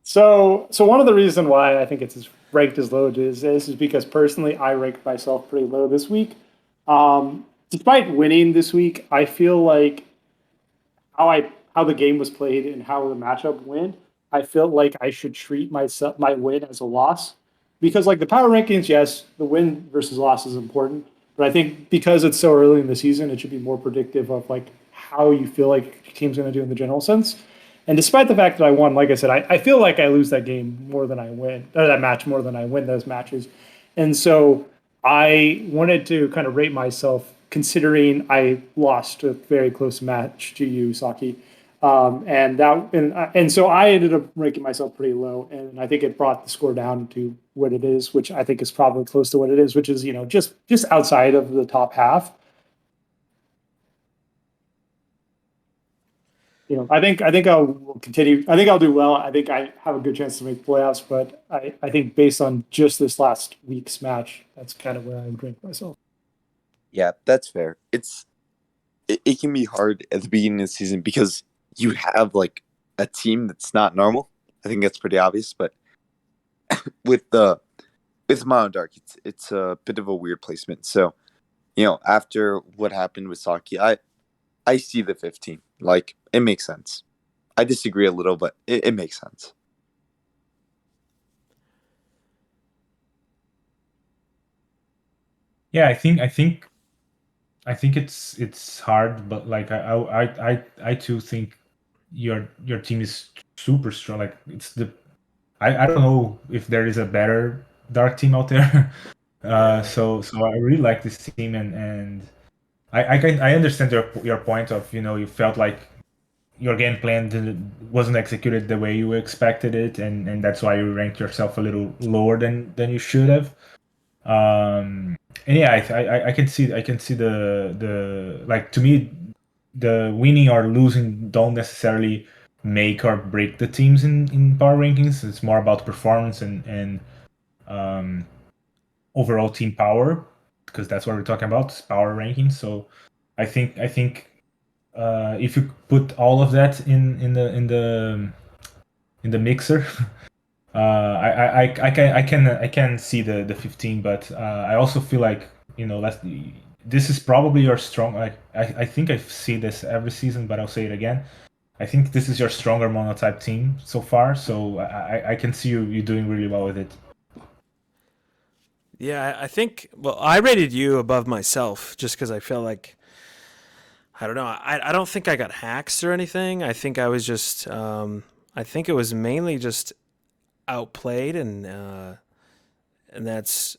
So one of the reasons why I think it's ranked as low as this is because personally I ranked myself pretty low this week. Despite winning this week, I feel like how the game was played and how the matchup went, I felt like I should treat my win as a loss. Because like the power rankings, yes, the win versus loss is important. But I think because it's so early in the season, it should be more predictive of like how you feel like your team's gonna do in the general sense. And despite the fact that I won, like I said, I feel like I lose that game more than I win, or that match more than I win those matches. And so I wanted to kind of rate myself considering I lost a very close match to you, Saki. And so I ended up ranking myself pretty low, and I think it brought the score down to what it is, which I think is probably close to what it is, which is just outside of the top half. I think I'll continue. I think I'll do well. I think I have a good chance to make playoffs, but I think based on just this last week's match, that's kind of where I would rank myself. Yeah, that's fair. It can be hard at the beginning of the season because you have like a team that's not normal. I think that's pretty obvious, but with Mono Dark, it's a bit of a weird placement. So, after what happened with Saki, I see the 15. Like, it makes sense. I disagree a little, but it makes sense. Yeah, I think it's hard, but like I too think your team is super strong. Like I don't know if there is a better dark team out there. So I really like this team, and I understand your point of you felt like your game plan wasn't executed the way you expected it, and that's why you ranked yourself a little lower than you should have. And yeah, I can see the like, to me, the winning or losing don't necessarily make or break the teams in power rankings. It's more about performance and um, overall team power, because that's what we're talking about, is power rankings. So I think if you put all of that in the mixer, I can see the 15, but I also feel like this is probably your strong. I think I see this every season, but I'll say it again. I think this is your stronger monotype team so far, so I can see you doing really well with it. Yeah, I think. Well, I rated you above myself just because I felt like I don't know. I don't think I got hacks or anything. I think I was just. I think it was mainly just outplayed, and that's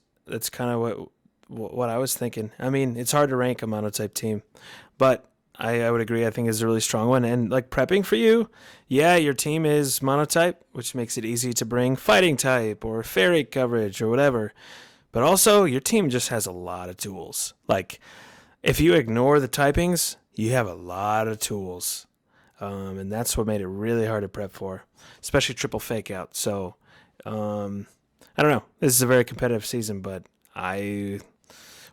kind of what I was thinking. I mean, it's hard to rank a monotype team, but I would agree. I think it's a really strong one. And like prepping for you, yeah, your team is monotype, which makes it easy to bring fighting type or fairy coverage or whatever. But also, your team just has a lot of tools. Like, if you ignore the typings, you have a lot of tools. And that's what made it really hard to prep for, especially triple fake out. So, I don't know. This is a very competitive season, but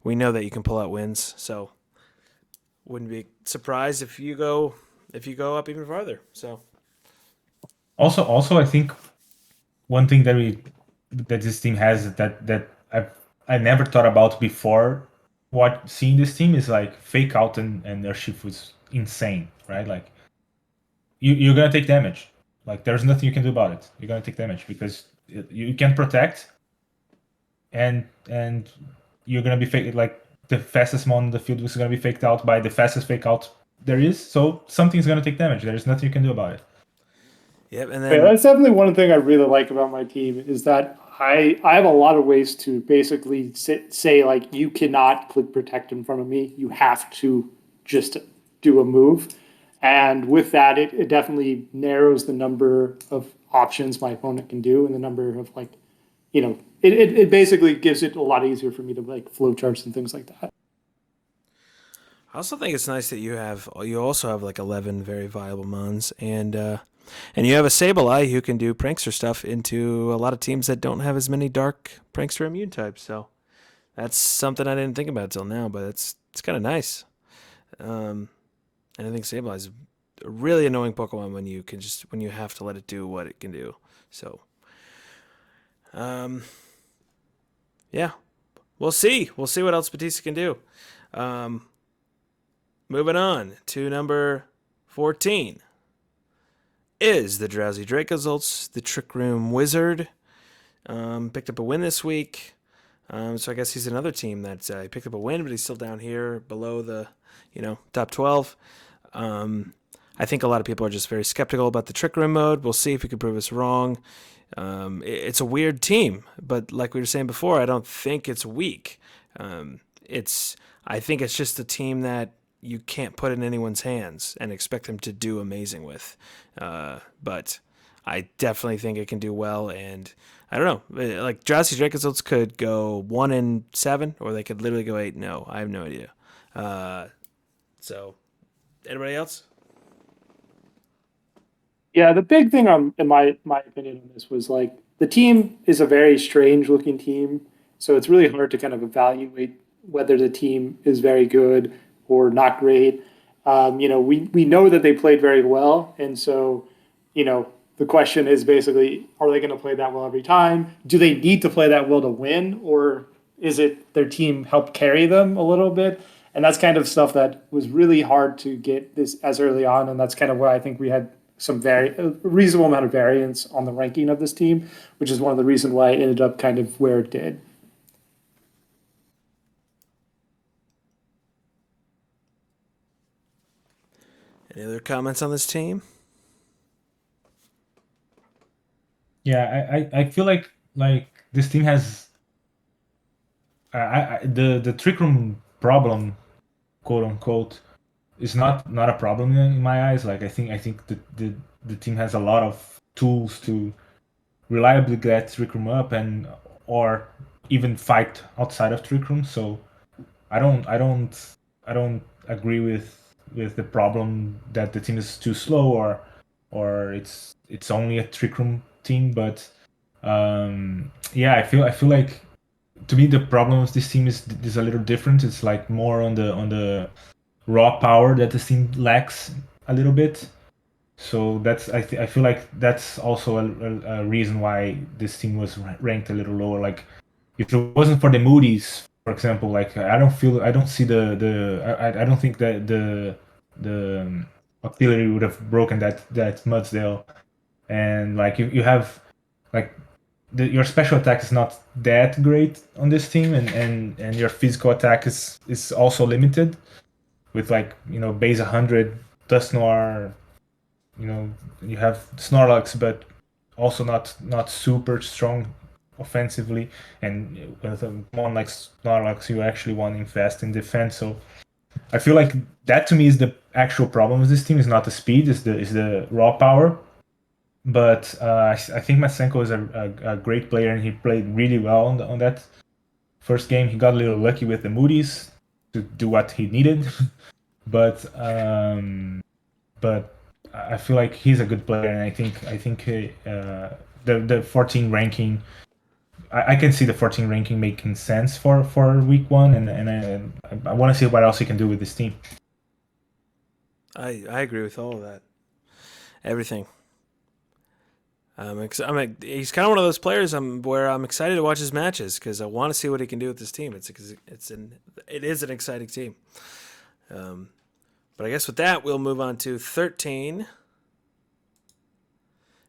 we know that you can pull out wins. So, wouldn't be surprised if you go up even farther. So, Also, I think one thing that this team has that I never thought about before what seeing this team is like fake out and their shift was insane, right? Like you're gonna take damage. Like there's nothing you can do about it. You're gonna take damage because you can protect, and you're gonna be fake. Like the fastest one on the field was gonna be faked out by the fastest fake out there is. So something's gonna take damage. There's nothing you can do about it. Yep, and Yeah, then that's definitely one thing I really like about my team is that I have a lot of ways to basically say like you cannot click protect in front of me. You have to just do a move, and with that, it definitely narrows the number of options my opponent can do and the number of like, it basically gives it a lot easier for me to like flow charts and things like that. I also think it's nice that you also have like 11 very viable mons, and you have a Sableye who can do prankster stuff into a lot of teams that don't have as many dark prankster immune types. So that's something I didn't think about till now, but it's kind of nice. And I think Sableye is a really annoying Pokemon when you have to let it do what it can do. So, yeah, we'll see. We'll see what else Beatista can do. Moving on to number 14 is the Drowsy Dracozolt, the Trick Room Wizard. Picked up a win this week. So I guess he's another team that he picked up a win, but he's still down here below the, top 12. I think a lot of people are just very skeptical about the Trick Room mode. We'll see if he can prove us wrong. It's a weird team, but like we were saying before, I don't think it's weak. I think it's just a team that you can't put in anyone's hands and expect them to do amazing with. But I definitely think it can do well, and I don't know. Like Drowsy Dracozolts could go 1-7, or they could literally go 8-0. I have no idea. So, anybody else? Yeah, the big thing in my opinion on this was like the team is a very strange looking team, so it's really hard to kind of evaluate whether the team is very good or not great. We know that they played very well, and so the question is basically, are they going to play that well every time? Do they need to play that well to win, or is it their team helped carry them a little bit? And that's kind of stuff that was really hard to get this as early on, and that's kind of why I think we had a reasonable amount of variance on the ranking of this team, which is one of the reasons why it ended up kind of where it did. Any other comments on this team? Yeah, I feel like this team has the Trick Room problem, quote unquote, is not a problem in my eyes. Like I think the team has a lot of tools to reliably get Trick Room up or even fight outside of Trick Room. So I don't agree with the problem that the team is too slow or it's only a Trick Room team. But yeah, I feel like, to me, the problem with this team is a little different. It's like more on the raw power that the team lacks a little bit. So that's I feel like that's also a reason why this team was ranked a little lower. Like if it wasn't for the Moody's, for example, like I don't see I don't think that the auxiliary would have broken that Mudsdale. And like you have like your special attack is not that great on this team, and your physical attack is also limited with base 100 Dusknoir. You have Snorlax, but also not super strong offensively, and with one like Snorlax you actually want to invest in defense. So I feel like that, to me, is the actual problem with this team. Is not the speed, is the raw power. But I think Masenko is a great player, and he played really well on that first game. He got a little lucky with the Moody's to do what he needed, but I feel like he's a good player, and I think the 14 ranking. I can see the 14 ranking making sense for week one, and I want to see what else he can do with this team. I agree with all of that. Everything. He's kind of one of those players where I'm excited to watch his matches because I want to see what he can do with this team. It is an exciting team. But I guess with that, we'll move on to 13.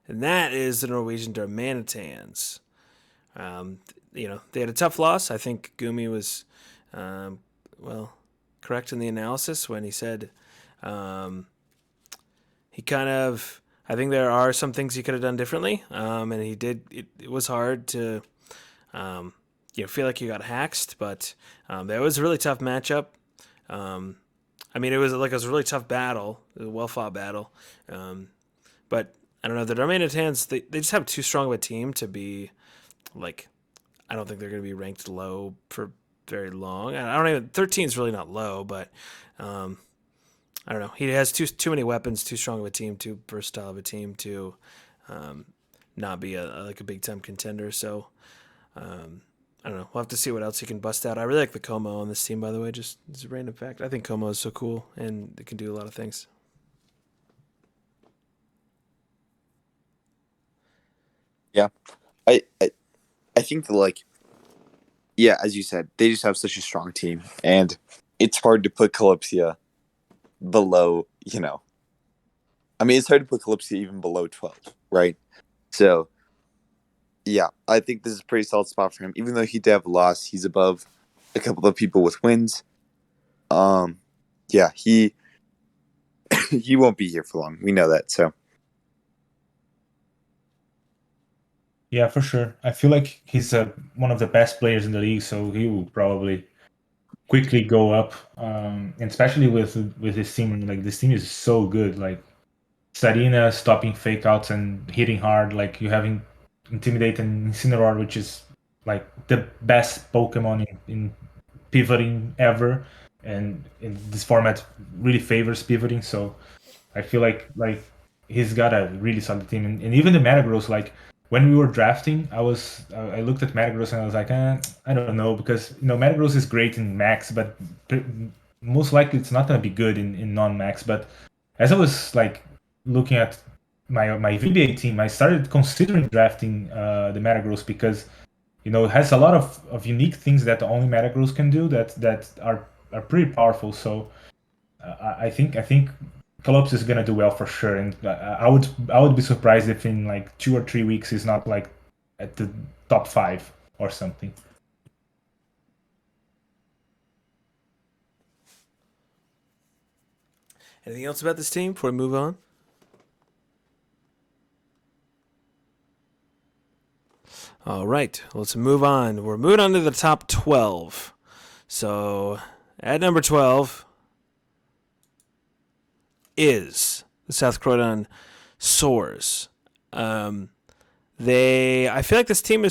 And that is the Norwegian Domanitans. They had a tough loss. I think Goomy was, correct in the analysis when he said he kind of. I think there are some things he could have done differently, and he did. It was hard to, feel like you got hacked, but that was a really tough matchup. It was a really tough battle, a well fought battle, but I don't know. The Domanitans, they just have too strong of a team to be like. I don't think they're going to be ranked low for very long. I don't even. 13 is really not low, but I don't know. He has too many weapons, too strong of a team, too versatile of a team to not be a big time contender. So I don't know. We'll have to see what else he can bust out. I really like the Como on this team, by the way. Just as a random fact, I think Como is so cool and it can do a lot of things. Yeah, I think that as you said, they just have such a strong team, and it's hard to put Calypsia below. It's hard to put Calypsia even below 12, right? So, yeah, I think this is a pretty solid spot for him. Even though he did have a loss, he's above a couple of people with wins. He he won't be here for long. We know that. So. Yeah, for sure. I feel like he's one of the best players in the league, so he will probably quickly go up. And especially with his team, like this team is so good. Like Sarina stopping fake outs and hitting hard. Like you having Intimidate and Incineroar, which is like the best Pokemon in pivoting ever, and in this format really favors pivoting. So I feel like he's got a really solid team, and even the Metagross, like. When we were drafting, I looked at Metagross and I was like, I don't know, because Metagross is great in max, but most likely it's not going to be good in non-max. But as I was like looking at my VBA team, I started considering drafting the Metagross because it has a lot of unique things that only Metagross can do that are pretty powerful. So I think Calypso is gonna do well for sure, and I would be surprised if in like 2 or 3 weeks he's not like at the top 5 or something. Anything else about this team before we move on? All right, let's move on. We're moving on to the top 12. So at number 12 is the South Croydon Soars. I feel like this team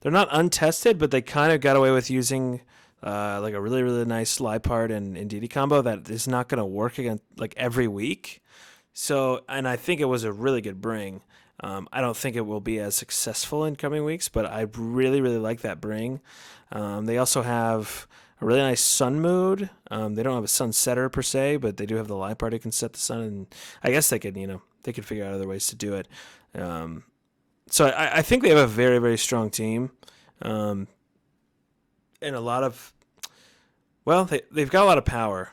they're not untested, but they kind of got away with using like a really, really nice Lipard and DD combo that is not going to work again like every week. So, and I think it was a really good bring. I don't think it will be as successful in coming weeks, but I really, really like that bring. They also have a really nice sun mode. They don't have a sun setter per se, but they do have the light part that can set the sun, and I guess they could figure out other ways to do it. So I think they have a very, very strong team, and a lot of, they've got a lot of power.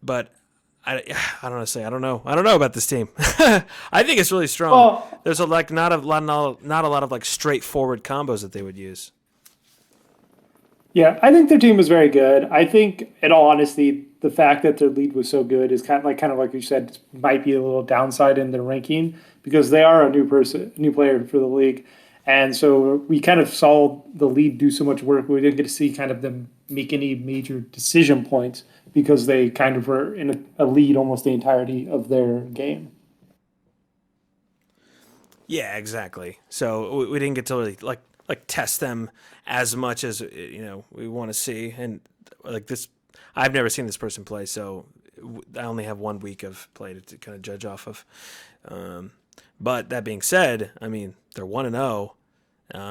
But I don't know. I don't know. I don't know about this team. I think it's really strong. Well, There's not a lot of like straightforward combos that they would use. yeah, I think their team was very good. I think, in all honesty, the fact that their lead was so good is kind of like you said, might be a little downside in their ranking because they are a new player for the league, and so we kind of saw the lead do so much work. We didn't get to see kind of them make any major decision points because they kind of were in a lead almost the entirety of their game. Yeah, exactly. So we didn't get to really like test them as much as we want to see, and like this, I've never seen this person play, so I only have 1 week of play to kind of judge off of. But that being said, I mean they're 1-0.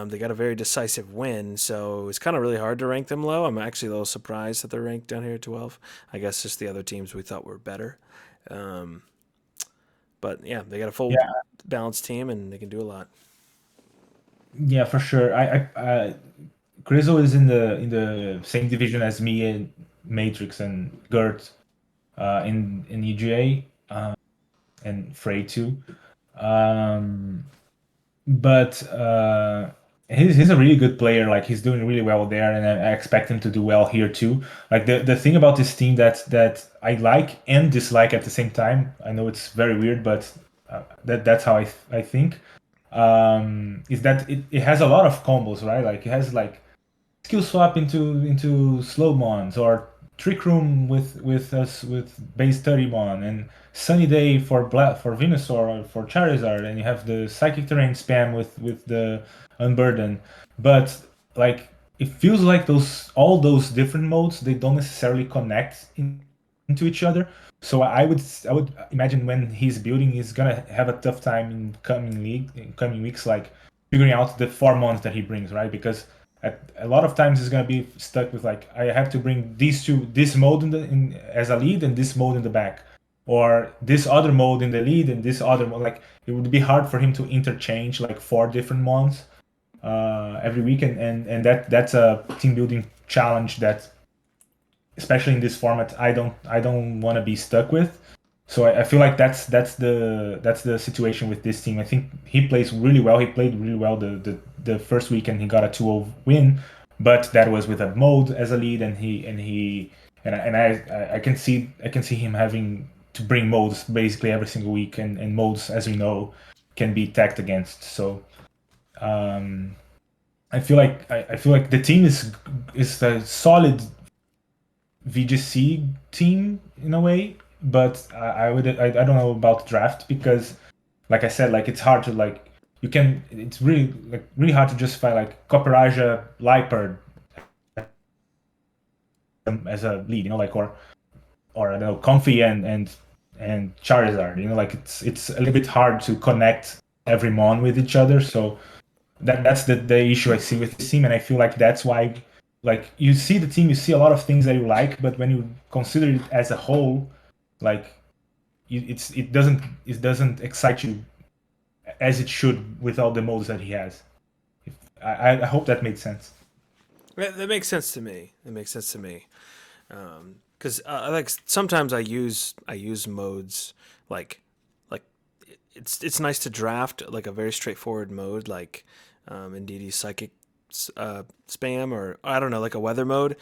They got a very decisive win, so it was kind of really hard to rank them low. I'm actually a little surprised that they're ranked down here at 12. I guess just the other teams we thought were better. Um, but yeah, they got a full Yeah, balanced team and they can do a lot. yeah, for sure. Grizzle is in the same division as me and Matrix and Gert in EGA and Frey too. Um, but he's a really good player. Like he's doing really well there, and I expect him to do well here too. Like the thing about this team that I like and dislike at the same time. I know it's very weird, but that's how I think. Is that it has a lot of combos, right? Like it has like skill swap into slow mons or trick room with us with base 30 mon and sunny day for Venusaur or for Charizard, and you have the psychic terrain spam with the unburden. But like it feels like those all those different modes, they don't necessarily connect into each other. So I would imagine when he's building, he's gonna have a tough time in coming weeks, like figuring out the 4 months that he brings, right? Because a lot of times he's gonna be stuck with like I have to bring this mode in as a lead and this mode in the back, or this other mode in the lead and this other mode. Like it would be hard for him to interchange like 4 different modes every week, and that's a team building challenge that, especially in this format, I don't want to be stuck with. So I feel like that's the situation with this team. I think he plays really well. He played really well the first weekend. He got a 2-0 win, but that was with a mode as a lead, and I can see him having to bring modes basically every single week, and modes, as we know, can be tagged against. So um, I feel like the team is a solid VGC team in a way, but I don't know about draft because, like I said, like it's hard to like it's really hard to justify like Copperaja Liepard as a lead, like or I don't know Comfy and Charizard, like it's a little bit hard to connect every mon with each other. So that's the issue I see with this team, and I feel like that's why, like you see the team, you see a lot of things that you like, but when you consider it as a whole, like it doesn't excite you as it should with all the modes that he has. I hope that made sense. That makes sense to me. It makes sense to me. Because like sometimes I use modes like like it's nice to draft like a very straightforward mode like Indeedee Psychic spam, or I don't know, like a weather mode,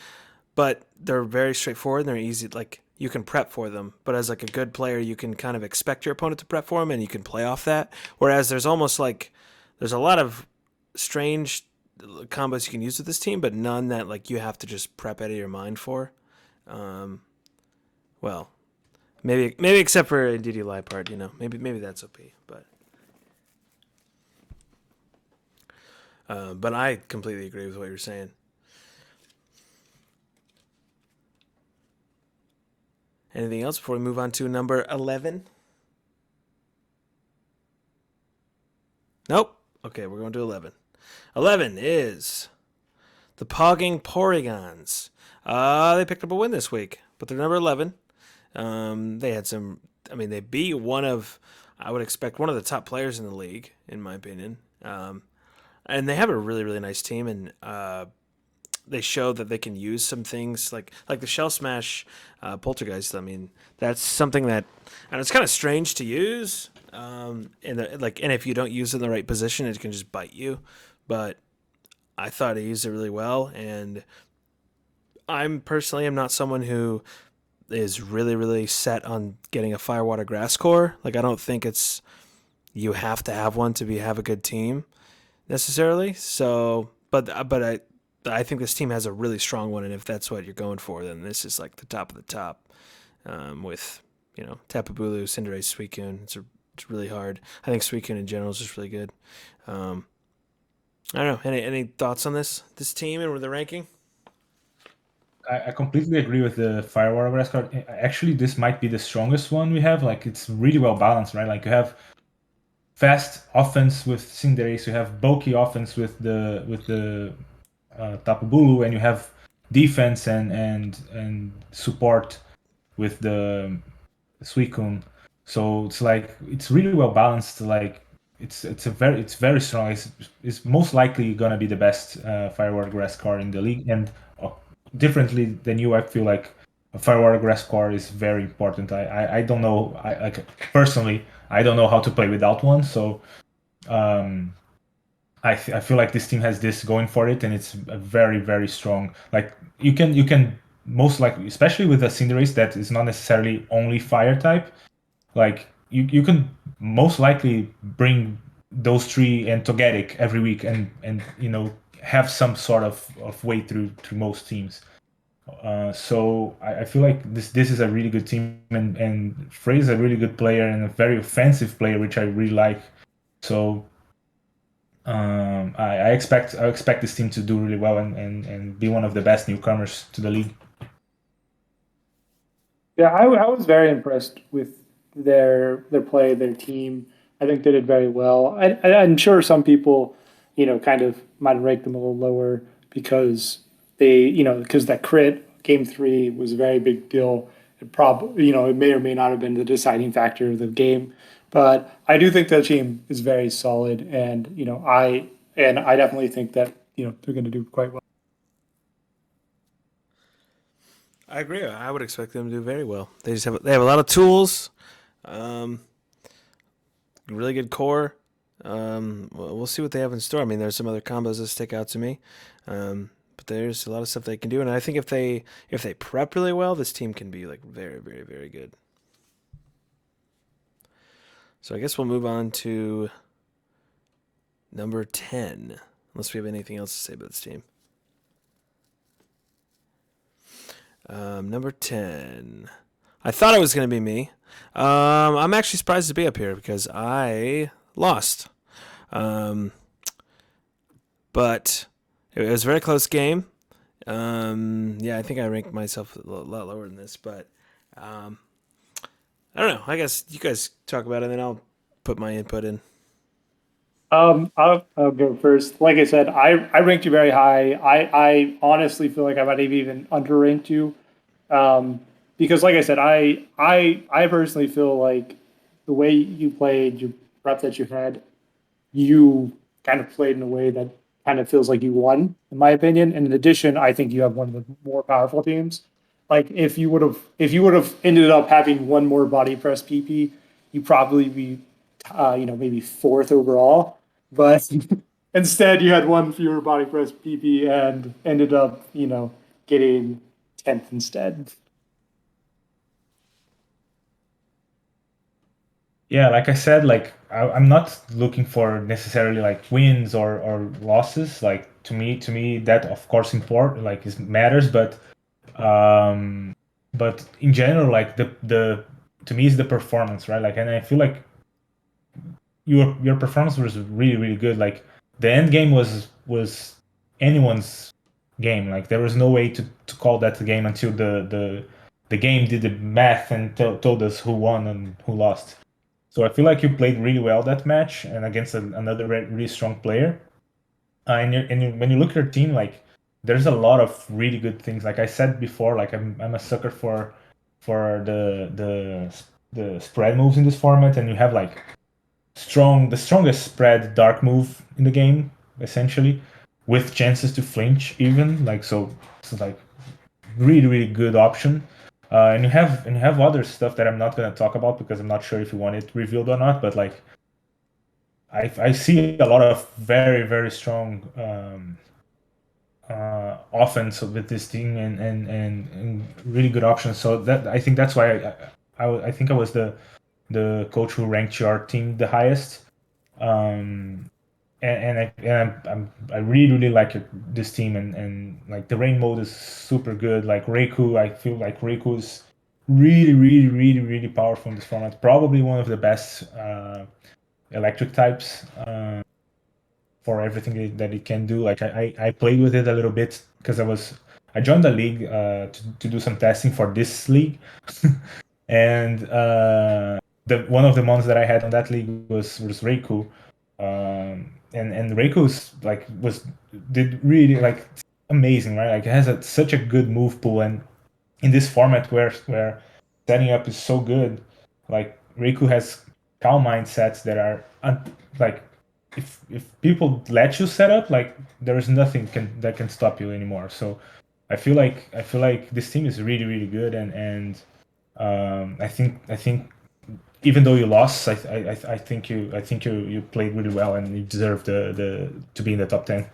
but they're very straightforward and they're easy. Like you can prep for them, but as like a good player, you can kind of expect your opponent to prep for them and you can play off that. Whereas there's almost like there's a lot of strange combos you can use with this team, but none that like you have to just prep out of your mind for. Um, well, maybe except for DD Liepard, maybe that's OP, but I completely agree with what you're saying. Anything else before we move on to number 11? Nope. Okay, we're going to 11. 11 is the Pogging Porygons. They picked up a win this week, but they're number 11. They had some. I mean, they beat I would expect one of the top players in the league, in my opinion. And they have a really, really nice team, and they show that they can use some things like the Shell Smash Poltergeist. I mean, that's something that, and it's kind of strange to use. And if you don't use it in the right position, it can just bite you. But I thought he used it really well, and I'm personally am not someone who is really, really set on getting a Firewater Grass Core. Like, I don't think you have to have one to have a good team necessarily. So, but I think this team has a really strong one, and if that's what you're going for, then this is like the top of the top. With Tapu Bulu, Cinderace, Suicune. It's really hard. I think Suicune in general is just really good. I don't know. Any thoughts on this team and with the ranking? I completely agree with the Firewall Grass card. Actually, this might be the strongest one we have. Like it's really well balanced, right? Like you have fast offense with Cinderace, you have bulky offense with the Tapu Bulu, and you have defense and support with the Suicune. So it's really well balanced. Like it's very strong. It's most likely gonna be the best Firewall Grass car in the league. And uh, differently than you, I feel like a Firewall Grass car is very important. I don't know. I like personally, I don't know how to play without one. So um, I feel like this team has this going for it, and it's a very very strong. Like you can most likely, especially with a Cinderace that is not necessarily only fire type, like you can most likely bring those three and Togetic every week and have some sort of way through most teams. So I feel like this is a really good team, and Frey is a really good player and a very offensive player, which I really like. So I expect this team to do really well and be one of the best newcomers to the league. Yeah, I was very impressed with their play, their team. I think they did very well. I'm sure some people, kind of might rank them a little lower because because that crit game three was a very big deal. It probably, it may or may not have been the deciding factor of the game, but I do think that team is very solid, and I definitely think that they're going to do quite well. I agree. I would expect them to do very well. They have a lot of tools, um, really good core. We'll see what they have in store. I mean, there's some other combos that stick out to me, but there's a lot of stuff they can do. And I think if they prep really well, this team can be like very very very good. So I guess we'll move on to number 10, unless we have anything else to say about this team. Number 10. I thought it was going to be me. I'm actually surprised to be up here because I lost. But it was a very close game. Yeah, I think I ranked myself a lot lower than this, but I don't know. I guess you guys talk about it, and then I'll put my input in. I'll go first. Like I said, I ranked you very high. I honestly feel like I might have even underranked you. Because like I said, I personally feel like the way you played, your prep that you had, you kind of played in a way that kind of feels like you won, in my opinion. And in addition, I think you have one of the more powerful teams. Like if you would have ended up having one more body press PP, you probably be maybe fourth overall. But instead, you had one fewer body press PP and ended up getting 10th instead. Yeah, like I said, like I'm not looking for necessarily like wins or losses. Like to me that of course like is matters, um, but in general, like the to me is the performance, right? Like, and I feel like your performance was really really good. Like the end game was anyone's game. Like there was no way to call that a game until the game did the math and told us who won and who lost. So I feel like you played really well that match and against another really strong player. When you look at your team, like there's a lot of really good things. Like I said before, like I'm a sucker for the spread moves in this format, and you have like the strongest spread dark move in the game, essentially, with chances to flinch even. Like so, it's like really really good option. And you have other stuff that I'm not gonna talk about because I'm not sure if you want it revealed or not. But like I see a lot of very very strong offense with this team and really good options. So that I think that's why I think I was the coach who ranked your team the highest. Um, I really really like this team and like the rain mode is super good. Like Reiku, I feel like Reiku is really really really really powerful in this format. Probably one of the best electric types for everything that it can do. Like I played with it a little bit because I joined the league to do some testing for this league, and the one of the ones that I had on that league was Reiku, and Reiku's like did really like amazing, right? Like it has such a good move pool, and in this format where setting up is so good, Like Riku has calm mindsets that are like if people let you set up, like there is nothing that can stop you anymore. So I feel like this team is really really good, and I think even though you lost, I think you played really well and you deserve the to be in the top 10.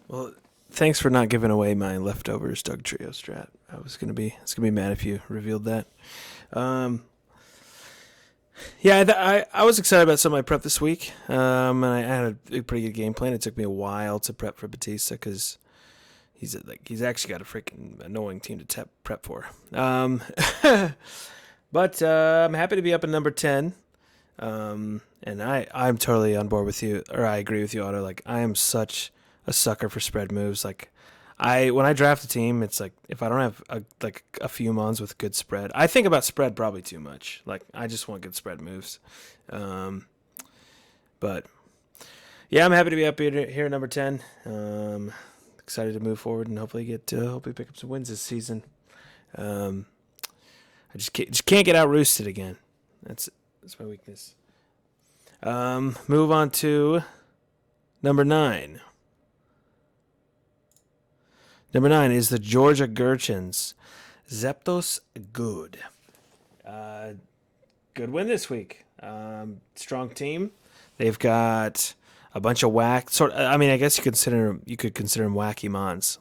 Well, thanks for not giving away my leftovers Doug Trio strat. I was gonna be mad if you revealed that. Yeah, I was excited about some of my prep this week, and I had a pretty good game plan. It took me a while to prep for Beatista because he's actually got a freaking annoying team to prep for. But I'm happy to be up at number 10. And I'm totally on board with you, or I agree with you, Otto. Like, I am such a sucker for spread moves. Like, when I draft a team, it's like if I don't have a few mons with good spread, I think about spread probably too much. Like, I just want good spread moves. But yeah, I'm happy to be up here at number 10. Excited to move forward and hopefully pick up some wins this season. I just can't get out roosted again. That's my weakness. Move on to number 9. Number 9 is the Georgia Gherkins. Zeptos good. Good win this week. Strong team. They've got a bunch of I mean, I guess you could consider them wacky mons,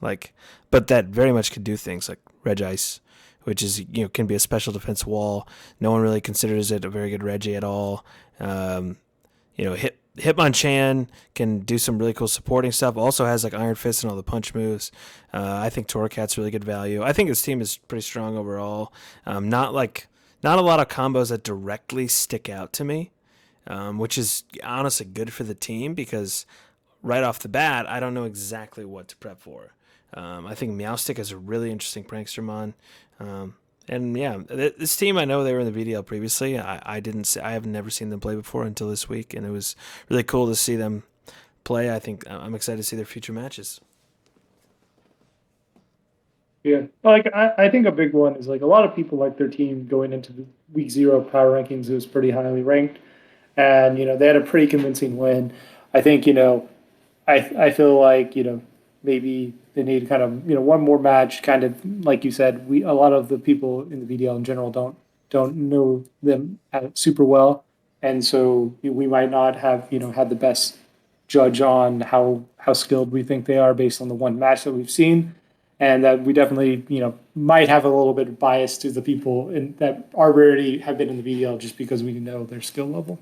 but that very much could do things like Reg Ice, which is can be a special defense wall. No one really considers it a very good Reggie at all. Hitmonchan can do some really cool supporting stuff. Also has like Iron Fist and all the punch moves. I think Torracat's really good value. I think this team is pretty strong overall. Not a lot of combos that directly stick out to me, which is honestly good for the team because right off the bat, I don't know exactly what to prep for. I think Meowstick is a really interesting prankster mon. And yeah, this team, I know they were in the VDL previously. I have never seen them play before until this week, and it was really cool to see them play. I think I'm excited to see their future matches. Yeah, I think a big one is like a lot of people like their team going into the week 0 power rankings. It was pretty highly ranked, and they had a pretty convincing win. I think I feel like maybe they need kind of one more match. Kind of like you said, a lot of the people in the VDL in general don't know them super well, and so we might not have had the best judge on how skilled we think they are based on the one match that we've seen, and that we definitely might have a little bit of bias to the people that already have been in the VDL just because we know their skill level.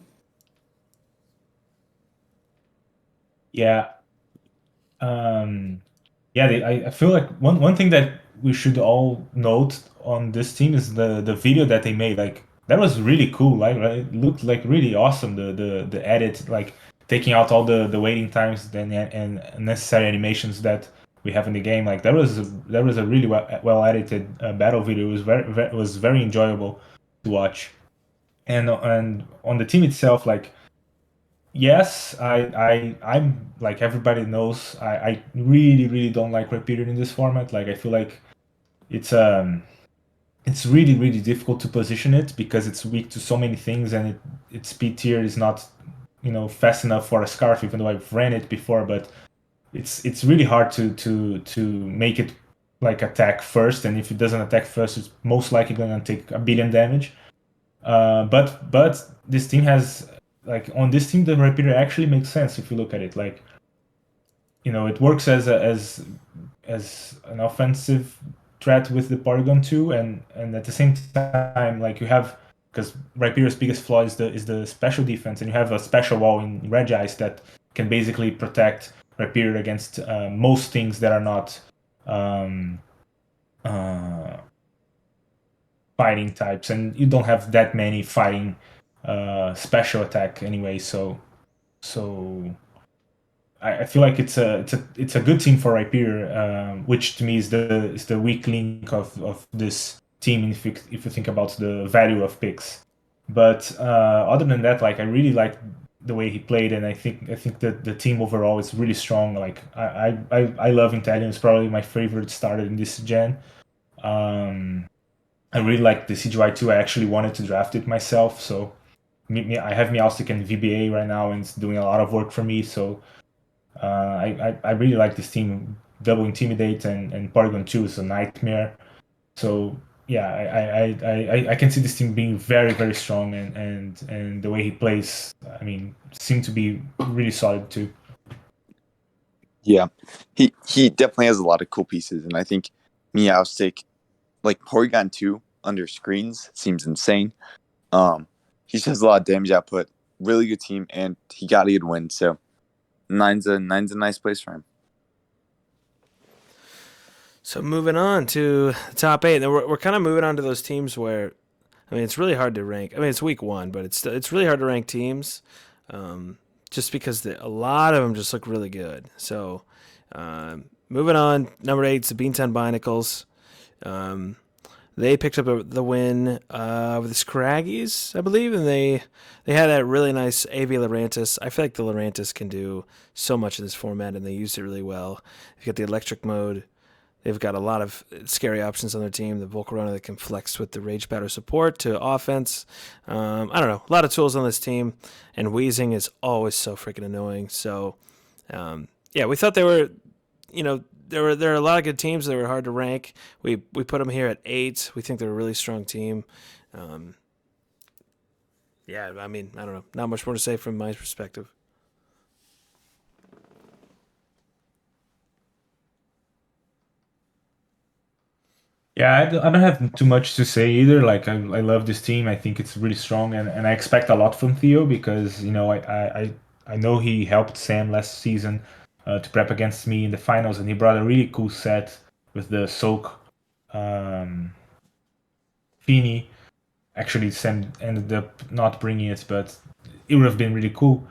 Yeah. I feel like one thing that we should all note on this team is the video that they made. Like that was really cool. Like right? It looked like really awesome. The edit, like taking out all the waiting times and necessary animations that we have in the game. Like that was a really well edited battle video. It was very enjoyable to watch. And on the team itself, like. Yes, I'm like everybody knows. I really really don't like repeated in this format. Like I feel like it's really really difficult to position it because it's weak to so many things and its speed tier is not fast enough for a scarf. Even though I've ran it before, but it's really hard to make it like attack first. And if it doesn't attack first, it's most likely going to take a billion damage. But this team has. Like on this team, the repeater actually makes sense if you look at it. Like, it works as an offensive threat with the Porygon 2, and at the same time, like you have because Rhyperior's biggest flaw is the special defense, and you have a special wall in Regice that can basically protect Rhyperior against most things that are not fighting types, and you don't have that many fighting. Special attack anyway, so I feel like it's a good team for Rhyperior, which to me is the weak link of this team if you think about the value of picks. But other than that, like I really like the way he played, and I think that the team overall is really strong. Like I love Intellion. It's probably my favorite starter in this gen. I really like the CGY2. I actually wanted to draft it myself, so I have Meowstic and VBA right now, and it's doing a lot of work for me. So I really like this team. Double Intimidate and Porygon 2 is a nightmare. So yeah, I can see this team being very, very strong, and the way he plays, I mean, seem to be really solid too. Yeah, he definitely has a lot of cool pieces, and I think Meowstic, like Porygon 2 under screens, seems insane. He just has a lot of damage output. Really good team, and he got a good win. So nine's a nice place for him. So moving on to the top 8, and we're kind of moving on to those teams where, I mean, it's really hard to rank. I mean, it's week 1, but it's really hard to rank teams, just because a lot of them just look really good. So moving on, number 8 is the Beantown Binicles. They picked up the win over the Scraggies, I believe, and they had that really nice AV Lurantis. I feel like the Lurantis can do so much in this format, and they used it really well. You've got the electric mode. They've got a lot of scary options on their team. The Volcarona that can flex with the Rage Powder support to offense. I don't know. A lot of tools on this team. And Wheezing is always so freaking annoying. So, yeah, we thought they were, there are a lot of good teams that were hard to rank. We put them here at 8. We think they're a really strong team. Yeah, I mean, I don't know. Not much more to say from my perspective. Yeah, I don't have too much to say either. Like, I love this team. I think it's really strong, and I expect a lot from Theo because I know he helped Sam last season to prep against me in the finals, and he brought a really cool set with the Soak Feeny. Actually, Sam ended up not bringing it, but it would have been really cool.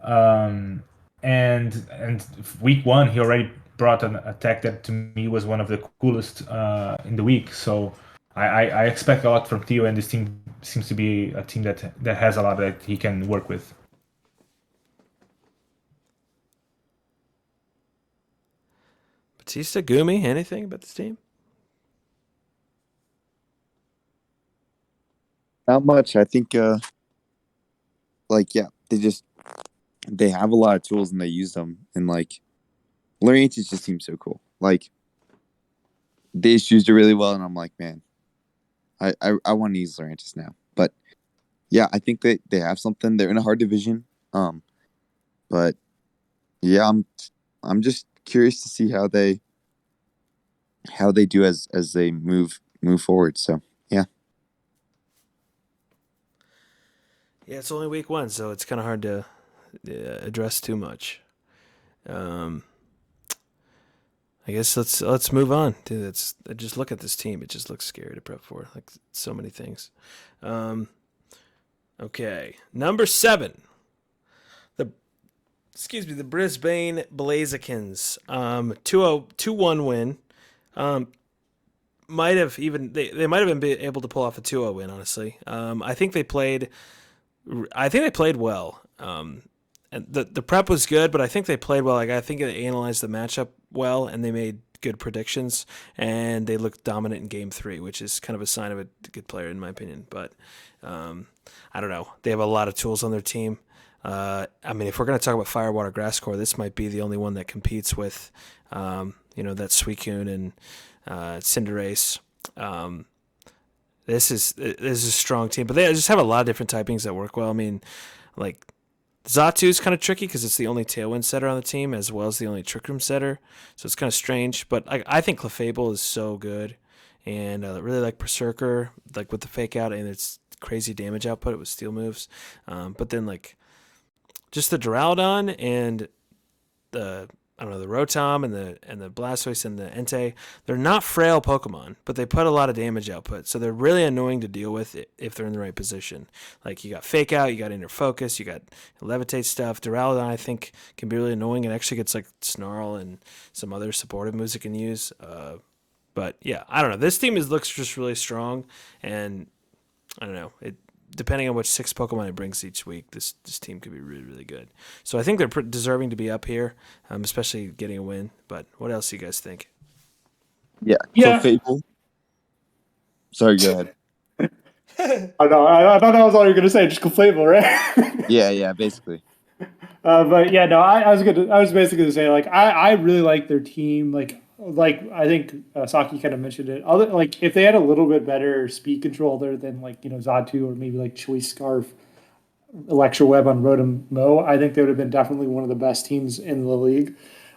And week 1, he already brought an attack that to me was one of the coolest in the week. So I expect a lot from Theo, and this team seems to be a team that has a lot that he can work with. Beatista, Goomy, anything about this team? Not much. I think, they have a lot of tools and they use them. And like, Lurantis just seems so cool. Like, they just used it really well, and I'm like, man, I want to use Lurantis now. But yeah, I think they have something. They're in a hard division. But yeah, I'm just curious to see how they do as they move forward. So yeah. Yeah, it's only week 1, so it's kind of hard to address too much. I guess let's move on. Dude, just look at this team. It just looks scary to prep for. Like so many things. Okay, number 7. The Brisbane Blazikins. 2-1 win. Might have even they might have been able to pull off a 2-0 win. Honestly, I think they played well. And the prep was good, but I think they played well. Like I think they analyzed the matchup well, and they made good predictions, and they looked dominant in Game 3, which is kind of a sign of a good player in my opinion. But I don't know. They have a lot of tools on their team. I mean, if we're going to talk about Firewater Grass Core, this might be the only one that competes with, that Suicune and Cinderace. This is a strong team, but they just have a lot of different typings that work well. I mean, like Xatu is kind of tricky because it's the only Tailwind setter on the team as well as the only Trick Room setter, so it's kind of strange. But I think Clefable is so good, and I really like Berserker, like with the Fake Out and its crazy damage output with Steel moves. But then like just the Duraludon and the Rotom and the Blastoise and the Entei, they're not frail Pokemon, but they put a lot of damage output. So they're really annoying to deal with if they're in the right position. Like you got Fake Out, you got Inner Focus, you got Levitate stuff. Duraludon, I think, can be really annoying. It actually gets like Snarl and some other supportive moves it can use. But yeah, I don't know. This team looks just really strong, and I don't know. Depending on which 6 Pokemon it brings each week, this team could be really, really good. So I think they're deserving to be up here, especially getting a win. But what else do you guys think? Yeah, Yeah. Clefable. Sorry, go ahead. I know. I thought that was all you were gonna say. Just Clefable, right? Yeah, basically. But yeah, no, I was basically gonna say like I really like their team. Like I think Saki kind of mentioned it. Other like if they had a little bit better speed control other than like Zatu or maybe like Choice Scarf, Electro Web on Rotom Mo, I think they would have been definitely one of the best teams in the league.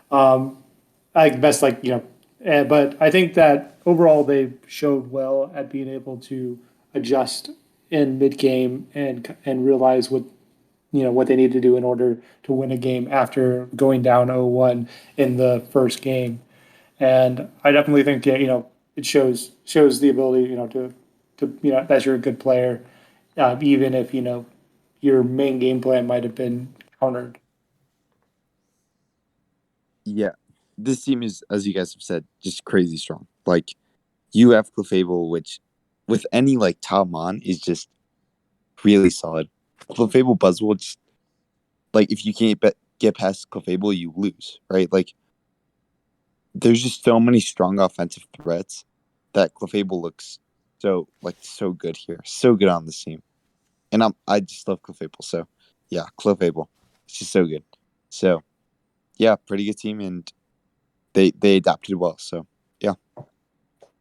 Um, like best but I think that overall they showed well at being able to adjust in mid game and realize what they need to do in order to win a game after going down 0-1 in the first game. And I definitely think it shows the ability to that you're a good player, even if your main game plan might have been countered. Yeah, this team is, as you guys have said, just crazy strong. Like you have Clefable, which with any like top mon is just really solid. Clefable Buzzwole, just like if you can't get past Clefable, you lose, right? Like there's just so many strong offensive threats that Clefable looks so good here, so good on this team, and I just love Clefable. So yeah, Clefable, it's just so good. So yeah, pretty good team, and they adapted well. So yeah.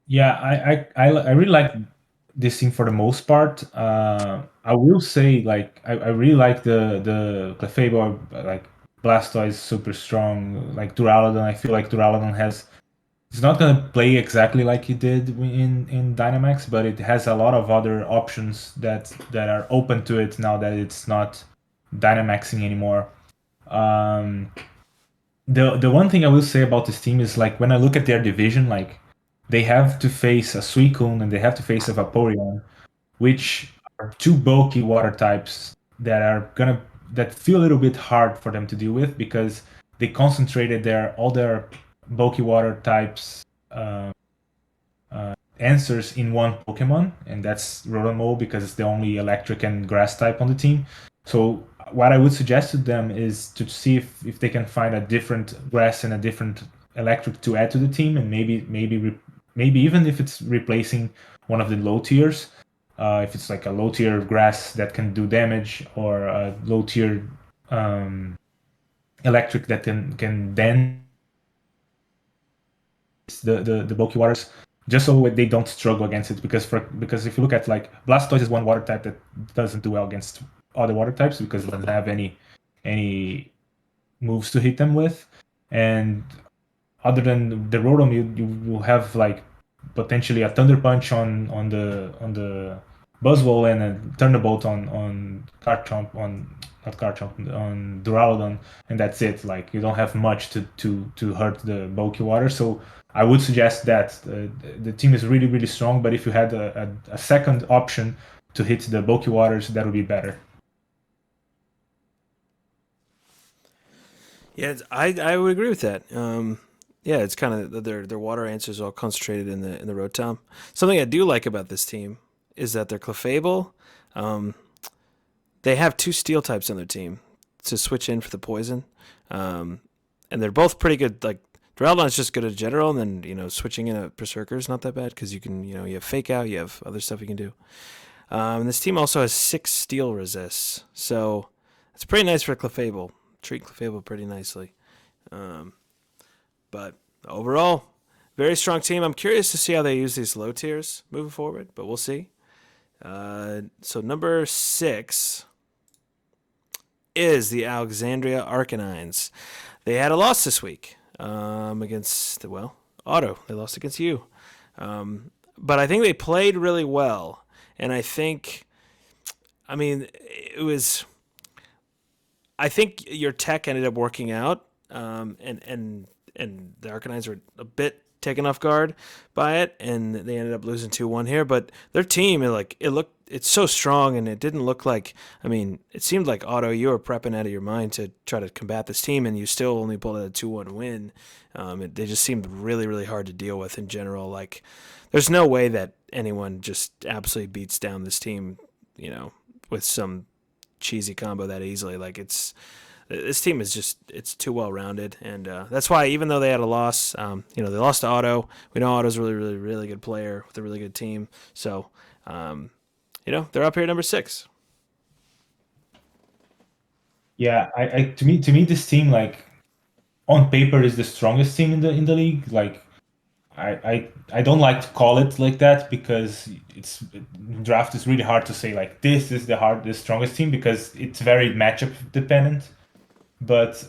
Yeah, I really like this team for the most part. I will say like I really like the Clefable, like Blastoise super strong. Like Duraludon, I feel like Duraludon has it's not gonna play exactly like it did in Dynamax, but it has a lot of other options that are open to it now that it's not Dynamaxing anymore. Um, the one thing I will say about this team is like when I look at their division, like they have to face a Suicune and they have to face a Vaporeon, which are two bulky water types that feel a little bit hard for them to deal with because they concentrated all their bulky water types answers in one Pokemon, and that's Rotom because it's the only electric and grass type on the team. So what I would suggest to them is to see if they can find a different grass and a different electric to add to the team, and maybe even if it's replacing one of the low tiers, if it's like a low tier grass that can do damage or a low tier electric that can then the bulky waters just so they don't struggle against it because if you look at like Blastoise is one water type that doesn't do well against other water types because it doesn't have any moves to hit them with, and other than the Rotom you will have like potentially a Thunder Punch on the Buzzwole and a Thunderbolt on Garchomp on not Garchomp on Duraludon, and that's it. Like you don't have much to hurt the bulky water. So I would suggest that the team is really strong. But if you had a second option to hit the bulky waters, that would be better. Yeah, I would agree with that. Yeah, it's kind of their water answers all concentrated in the Rotom. Something I do like about this team is that they're Clefable. Um, they have two steel types on their team to switch in for the poison, and they're both pretty good. Like Duraludon's just good in general, and then switching in a Berserker is not that bad because you can you have Fake Out, you have other stuff you can do. And this team also has 6 steel resists, so it's pretty nice for Clefable. Treat Clefable pretty nicely. But overall, very strong team. I'm curious to see how they use these low tiers moving forward, but we'll see. So number 6 is the Alexandria Arcanines. They had a loss this week against, Otto. They lost against you. But I think they played really well. And I think your tech ended up working out, and the Arcanines were a bit taken off guard by it, and they ended up losing 2-1 here. But their team, it's so strong, and it didn't look like. It seemed like Otto, you were prepping out of your mind to try to combat this team, and you still only pulled out a 2-1 win. They just seemed really, really hard to deal with in general. Like, there's no way that anyone just absolutely beats down this team, with some cheesy combo that easily. Like this team is just it's too well rounded, and that's why even though they had a loss, they lost to Otto. We know Otto's a really, really, really good player with a really good team. So, they're up here number 6. Yeah, to me, this team, like, on paper, is the strongest team in the league. Like, I don't like to call it like that because draft is really hard to say like this is the strongest team because it's very matchup dependent. But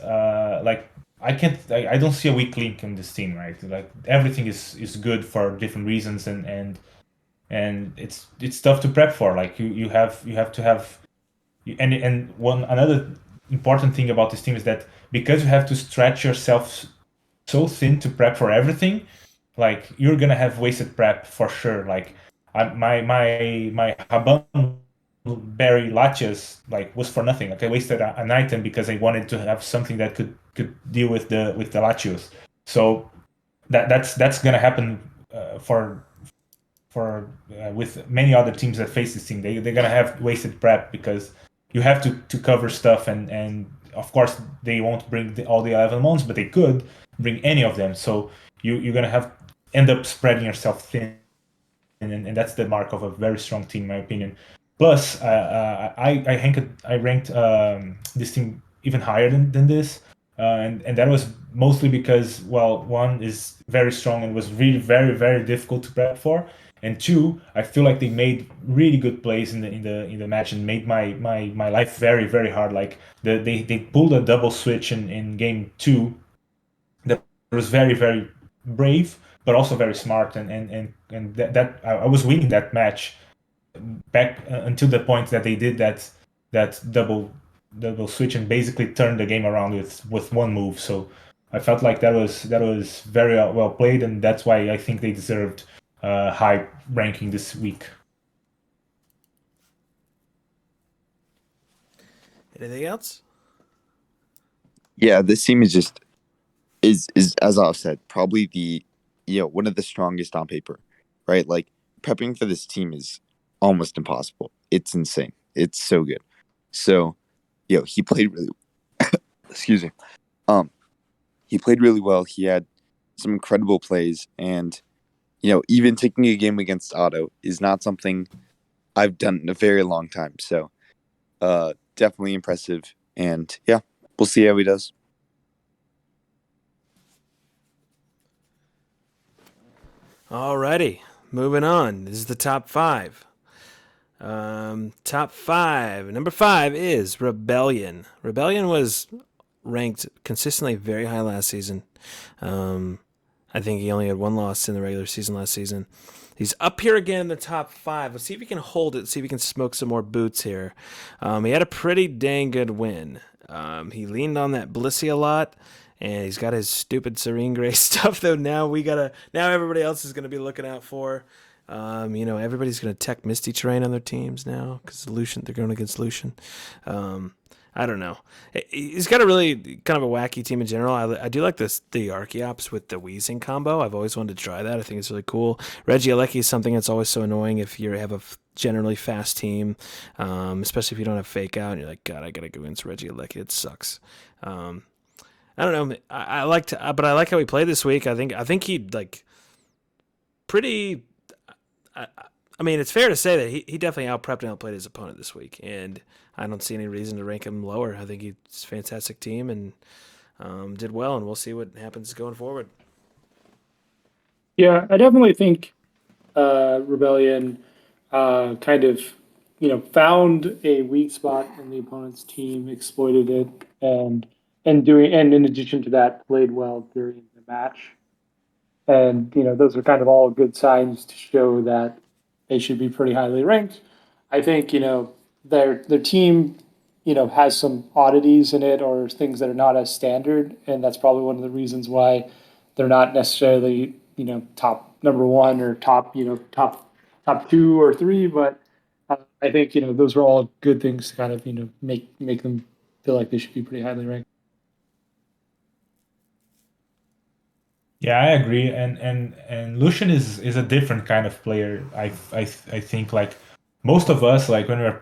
like, I don't see a weak link in this team, right? Like, everything is good for different reasons, and it's tough to prep for. Like, you have to have, and one another important thing about this team is that because you have to stretch yourself so thin to prep for everything, like, you're gonna have wasted prep for sure. Like, my Haban Berry Laches, like, was for nothing. Like, I wasted an item because I wanted to have something that could deal with the Latios. So that's gonna happen for with many other teams that face this team. They're gonna have wasted prep because you have to cover stuff, and of course they won't bring all the 11 mons, but they could bring any of them. So you're gonna have end up spreading yourself thin, and that's the mark of a very strong team, in my opinion. Plus, I ranked this team even higher than this, and that was mostly because, well, one is very strong and was really very, very difficult to prep for, and two, I feel like they made really good plays in the match and made my life very, very hard. Like, they pulled a double switch in game 2 that was very, very brave, but also very smart, and that I was winning that match back until the point that they did that double switch and basically turned the game around with one move. So I felt like that was very well played, and that's why I think they deserved high ranking this week. Anything else? Yeah, this team is as I've said, probably the one of the strongest on paper, right? Like, prepping for this team is almost impossible. It's insane. It's so good. So, he played really excuse me. He played really well. He had some incredible plays, and even taking a game against Otto is not something I've done in a very long time. So, definitely impressive, and yeah, we'll see how he does. Alrighty, moving on. This is the top 5. Top 5. Number 5 is Rebellion. Rebellion was ranked consistently very high last season. I think he only had one loss in the regular season last season. He's up here again in the top 5. Let's see if he can hold it. See if he can smoke some more boots here. He had a pretty dang good win. He leaned on that Blissey a lot, and he's got his stupid Serene Grace stuff. Though now everybody else is gonna be looking out for. Everybody's gonna tech Misty Terrain on their teams now because they're going against Lucian. I don't know. He's got a really kind of a wacky team in general. I do like the Archeops with the Wheezing combo. I've always wanted to try that. I think it's really cool. Regieleki is something that's always so annoying if you have a generally fast team, especially if you don't have fake out and you're like, God, I gotta go against Regieleki. It sucks. I don't know. But I like how he played this week. I think he like pretty. I mean, it's fair to say that he definitely out-prepped and outplayed his opponent this week, and I don't see any reason to rank him lower. I think he's a fantastic team and did well, and we'll see what happens going forward. Yeah, I definitely think Rebellion kind of, found a weak spot in the opponent's team, exploited it, and in addition to that, played well during the match. And those are kind of all good signs to show that they should be pretty highly ranked. I think their team has some oddities in it or things that are not as standard, and that's probably one of the reasons why they're not necessarily top number 1 or top top 2 or 3. But I think those are all good things to kind of make them feel like they should be pretty highly ranked. Yeah, I agree, and Lucian is a different kind of player. I think, like, most of us, like, when we're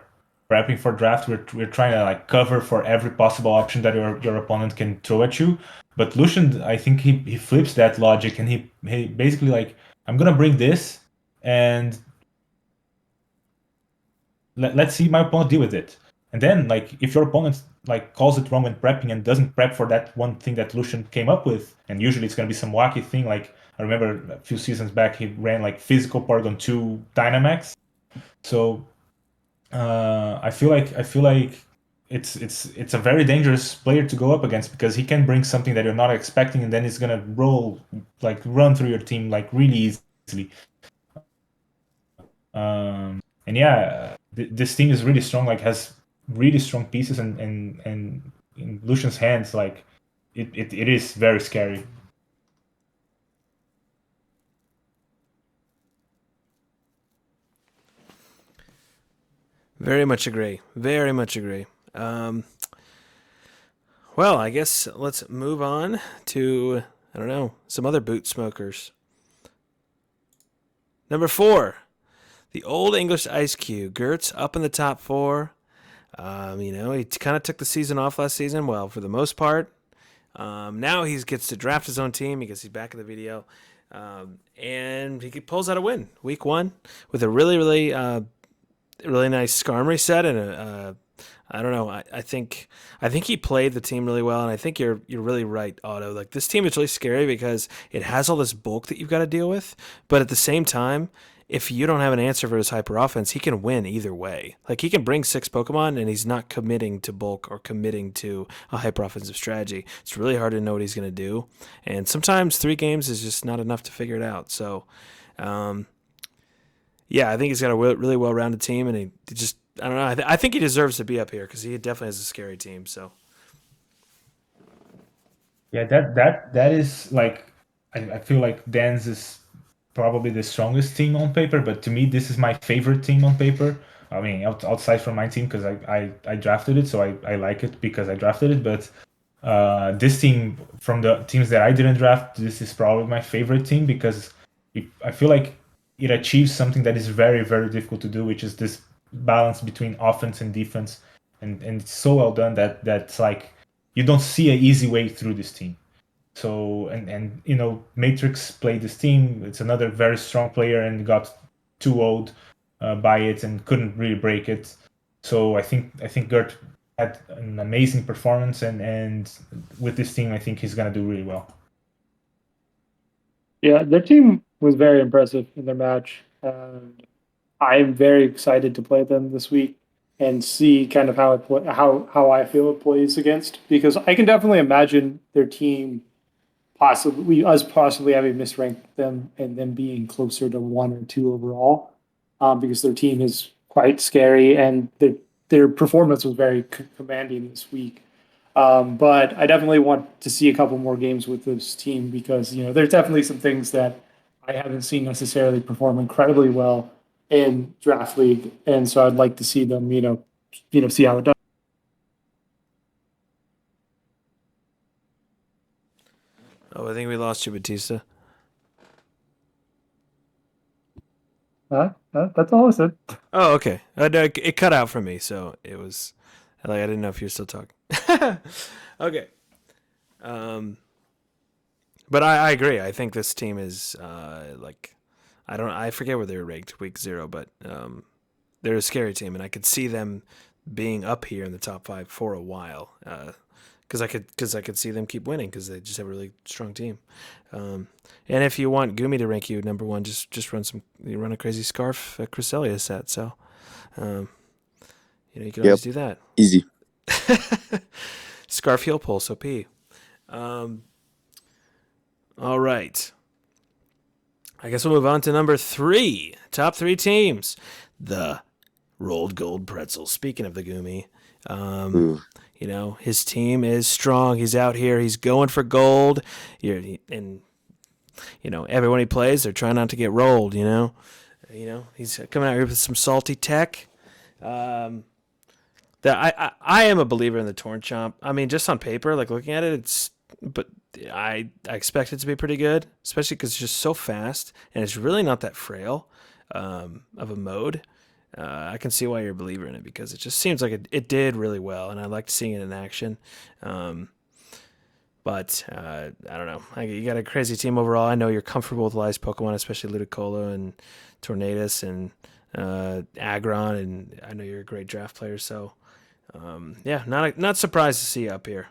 prepping for draft, we're trying to like cover for every possible option that your opponent can throw at you. But Lucian, I think he flips that logic, and he basically like, I'm gonna bring this, and let's see my opponent deal with it. And then like if your opponent like calls it wrong when prepping and doesn't prep for that one thing that Lucian came up with, and usually it's gonna be some wacky thing. Like I remember a few seasons back he ran like physical Porygon 2 Dynamax. So I feel like it's a very dangerous player to go up against, because he can bring something that you're not expecting, and then he's gonna run through your team like really easily. And yeah, this team is really strong. Like has really strong pieces, and in Lucian's hands, like it is very scary. Very much agree. Very much agree. Well, I guess let's move on to, I don't know, some other boot smokers. Number 4, the Old English Ice Cube. Gertz up in the top 4. He kind of took the season off last season. Well, for the most part. Now he gets to draft his own team because he's back in the VDL. And he pulls out a win week 1 with a really, really, really nice Skarm reset and I don't know. I think he played the team really well, and I think you're really right, Otto. Like this team is really scary because it has all this bulk that you've got to deal with, but at the same time, if you don't have an answer for his hyper offense, he can win either way. Like he can bring 6 Pokemon, and he's not committing to bulk or committing to a hyper offensive strategy. It's really hard to know what he's going to do, and sometimes 3 games is just not enough to figure it out. So, yeah, I think he's got a really well-rounded team, and he just, I don't know. I think he deserves to be up here because he definitely has a scary team. So, Yeah, that is like, I feel like Dan's is probably the strongest team on paper, but to me this is my favorite team on paper. I mean, outside from my team, because I drafted it, so I like it because I drafted it. But this team, from the teams that I didn't draft, this is probably my favorite team because I feel like it achieves something that is very, very difficult to do, which is this balance between offense and defense, and it's so well done that's like you don't see an easy way through this team. So and Matrix played this team. It's another very strong player and got too old by it and couldn't really break it. So I think Gert had an amazing performance, and with this team I think he's gonna do really well. Yeah, their team was very impressive in their match. I'm very excited to play them this week and see kind of how I feel it plays against, because I can definitely imagine their team possibly having misranked them and them being closer to 1 or 2 overall, because their team is quite scary and their performance was very commanding this week. But I definitely want to see a couple more games with this team because there's definitely some things that I haven't seen necessarily perform incredibly well in draft league, and so I'd like to see them see how it does. oh, I think we lost you, Beatista. That's all I said. Oh, okay. No, it cut out for me, so it was like I didn't know if you were still talking. Okay. But I agree. I think this team is I forget where they were ranked week 0, but they're a scary team, and I could see them being up here in the top 5 for a while. Because I could see them keep winning because they just have a really strong team. And if you want Goomy to rank you number 1, just run a crazy Scarf Cresselia set. So, you can always do that. Easy. Scarf Heal Pulse OP. All right. I guess we'll move on to number 3. Top 3 teams. The Rolled Gold Pretzels. Speaking of the Goomy. His team is strong. He's out here. He's going for gold. Everyone he plays, they're trying not to get rolled, He's coming out here with some salty tech. That I am a believer in the Torn Chomp. I mean, just on paper, like looking at it, but I expect it to be pretty good, especially because it's just so fast and it's really not that frail of a mode. I can see why you're a believer in it because it just seems like it did really well, and I liked seeing it in action. Um, but I don't know. You got a crazy team overall. I know you're comfortable with Eli's Pokemon, especially Ludicolo and Tornadus and Aggron, and I know you're a great draft player. So yeah, not surprised to see you up here.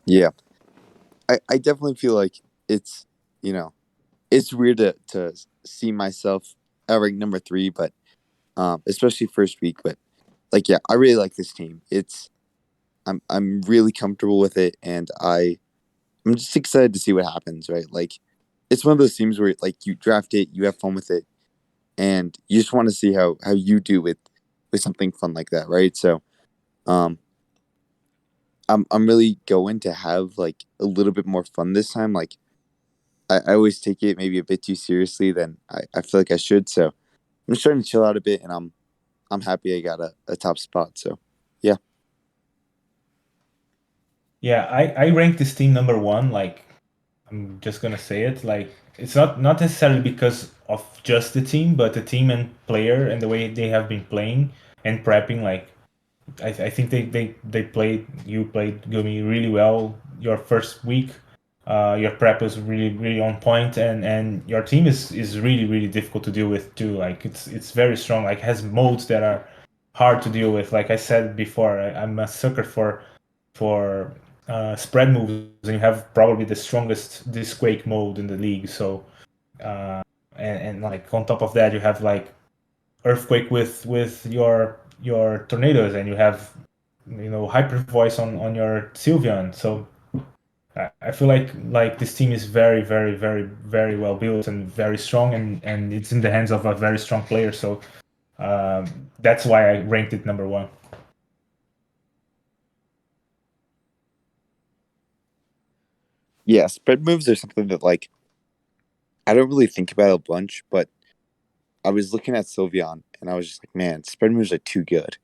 Yeah, I definitely feel like it's you know it's weird to see myself at rank number 3, but especially first week. But like, yeah, I really like this team. I'm really comfortable with it, and I'm just excited to see what happens. Right, like it's one of those teams where like you draft it, you have fun with it, and you just want to see how you do with something fun like that. Right, so um, I'm really going to have like a little bit more fun this time. Like I always take it maybe a bit too seriously than I feel like I should. So I'm starting to chill out a bit, and I'm happy I got a top spot. So yeah. Yeah, I ranked this team number 1. Like, I'm just gonna say it. Like, it's not necessarily because of just the team, but the team and player and the way they have been playing and prepping. Like, I think they played, you played Goomy really well your first week. Your prep was really on point, and your team is really difficult to deal with too. Like, it's very strong. Like, has modes that are hard to deal with. Like I said before, I'm a sucker for spread moves, and you have probably the strongest Disquake mode in the league. So uh, and like on top of that, you have like Earthquake with your tornadoes, and you have Hyper Voice on your Sylveon. So I feel like this team is very well built and very strong, and it's in the hands of a very strong player. So that's why I ranked it number 1. Yeah, spread moves are something that like I don't really think about a bunch, but I was looking at Sylveon and I was just like, man, spread moves are too good.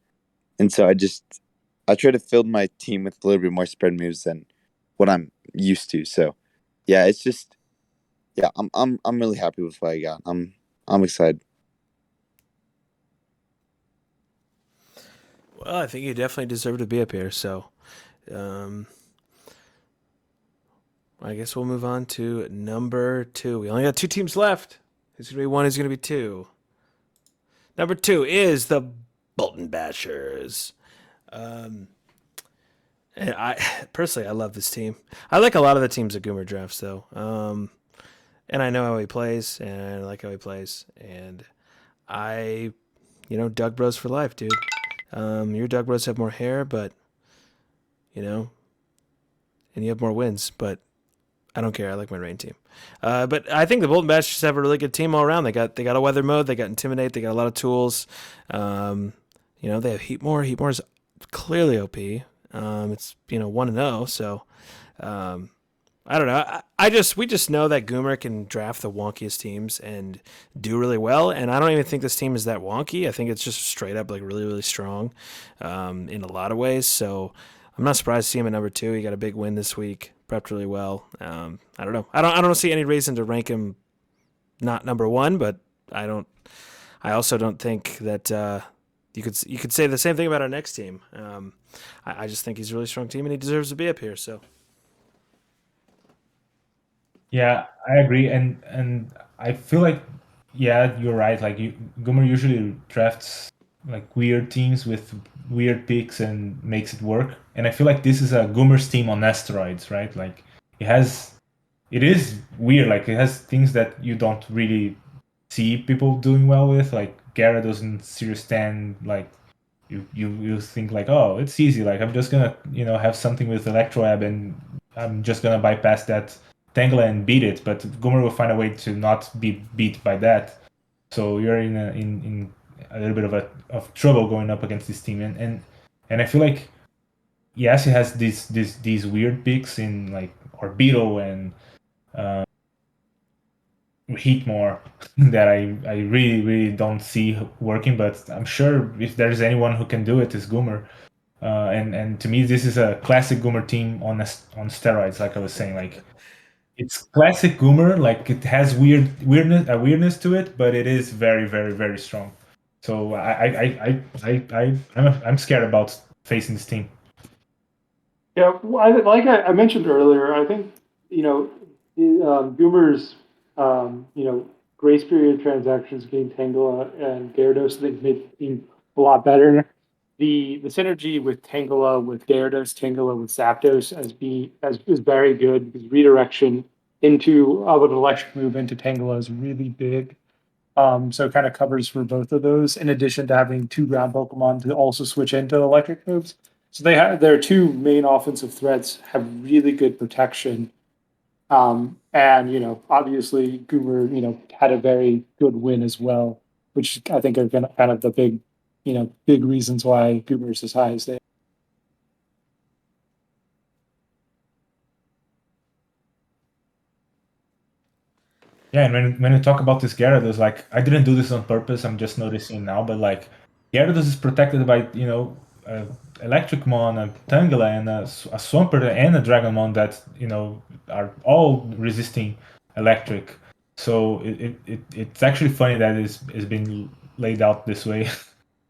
And so I try to fill my team with a little bit more spread moves than what I'm used to. So yeah, it's just yeah, I'm really happy with what I got. I'm excited. Well, I think you definitely deserve to be up here. So um, I guess we'll move on to number 2. We only got 2 teams left. Who's going to be 1? Who's going to be 2? Number 2 is the Bolton Bashers. And I personally, I love this team. I like a lot of the teams at Goomer drafts, though. And I know how he plays, and I like how he plays. And I, Doug Bros for life, dude. Your Doug Bros have more hair, but you know, and you have more wins, but I don't care. I like my rain team. But I think the Bolton Bashers have a really good team all around. They got a weather mode. They got intimidate. They got a lot of tools. They have heat more. Heat more is clearly OP. It's 1-0. So I don't know. We just know that Goomer can draft the wonkiest teams and do really well. And I don't even think this team is that wonky. I think it's just straight up like really strong in a lot of ways. So I'm not surprised to see him at number 2. He got a big win this week. Prepped really well. I don't know. I don't see any reason to rank him not number 1, but I don't. I also don't think that you could say the same thing about our next team. I just think he's a really strong team and he deserves to be up here. So Yeah, I agree, and I feel like, yeah, you're right. Like, Goomer usually drafts like weird teams with weird picks and makes it work. And I feel like this is a Goomer's team on asteroids, right? Like, it is weird. Like, it has things that you don't really see people doing well with. Like, Gyarados and Serious Stan. Like, you think like, oh, it's easy. Like, I'm just gonna have something with Electroweb, and I'm just gonna bypass that Tangela and beat it. But Goomer will find a way to not be beat by that. So you're in a little bit of trouble going up against this team, and I feel like, yes, he has these weird picks in like Orbital and Heatmore that I really don't see working. But I'm sure if there's anyone who can do it, it's Goomer. And to me, this is a classic Goomer team on steroids. Like I was saying, like, it's classic Goomer. Like, it has weirdness to it, but it is very strong. So I'm scared about facing this team. Yeah, like I mentioned earlier, I think Goomer's grace period transactions getting Tangela and Gyarados, I think made the team a lot better. The synergy with Tangela, with Gyarados, Tangela with Zapdos is very good because redirection into with an electric move into Tangela is really big. So it kind of covers for both of those, in addition to having two ground Pokemon to also switch into electric moves. So they have their two main offensive threats have really good protection. And obviously Goomer, had a very good win as well, which I think are gonna kind of the big reasons why Goomer's as high as they are. Yeah, and when you talk about this Gyarados, like I didn't do this on purpose. I'm just noticing now, but like Gyarados is protected by Electricmon, a Tangela, and a Swampert and a Dragonmon that are all resisting electric. So it's actually funny that it's been laid out this way.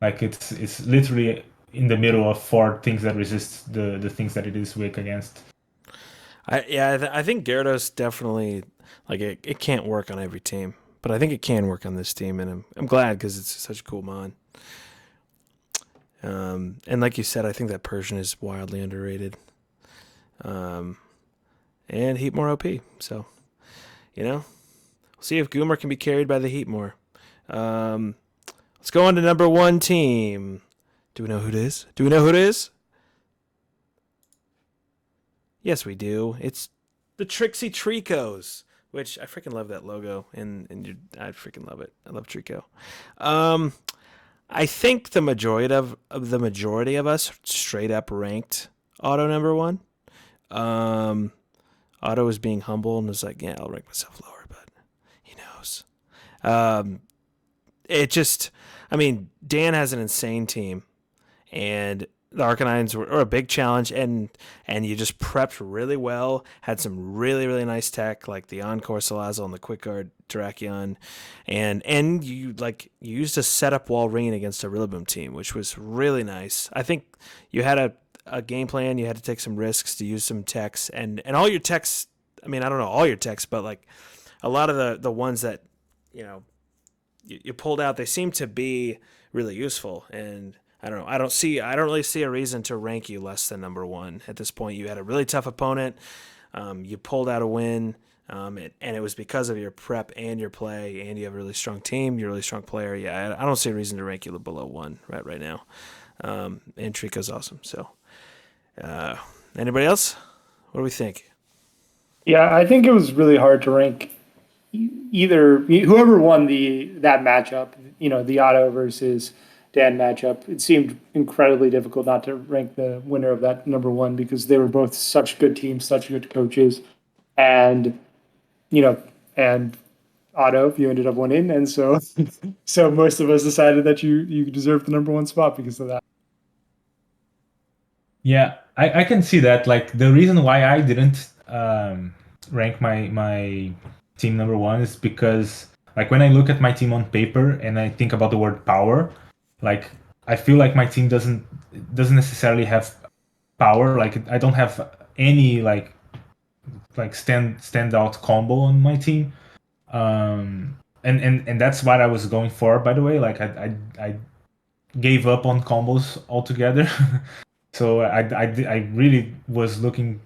Like it's literally in the middle of four things that resist the things that it is weak against. I think Gyarados definitely like it can't work on every team, but I think it can work on this team, and I'm glad because it's such a cool mon. And like you said, I think that Persian is wildly underrated. And Heat more OP, so we'll see if Goomer can be carried by the Heat more. Let's go on to number one team. Do we know who it is? Do we know who it is? Yes, we do. It's the Trixie Tricos, which I freaking love that logo, and I freaking love it. I love Trico. I think the majority of us straight up ranked Otto number one. Otto was being humble and was like, "Yeah, I'll rank myself lower," but he knows. Dan has an insane team, and the Arcanines were a big challenge, and you just prepped really well, had some really, really nice tech, like the Encore Salazzle and the Quick Guard Terrakion, and you used a setup wall ringing against a Rillaboom team, which was really nice. I think you had a game plan, you had to take some risks to use some techs, and all your techs, I mean, I don't know all your techs, but like a lot of the ones that, you pulled out, they seem to be really useful, and I don't know. I don't really see a reason to rank you less than number one at this point. You had a really tough opponent. You pulled out a win, and it was because of your prep and your play, and you have a really strong team. You're a really strong player. Yeah, I don't see a reason to rank you below one right now. And Trico's awesome. So, anybody else? What do we think? Yeah, I think it was really hard to rank either whoever won that matchup. The Otto versus Dan matchup. It seemed incredibly difficult not to rank the winner of that number one because they were both such good teams, such good coaches, and and Otto, you ended up winning, and so so most of us decided that you deserved the number one spot because of that. Yeah, I can see that. Like the reason why I didn't rank my team number one is because like when I look at my team on paper and I think about the word power, like I feel like my team doesn't necessarily have power. Like I don't have any like standout combo on my team. And that's what I was going for, by the way. Like I gave up on combos altogether. So I really was looking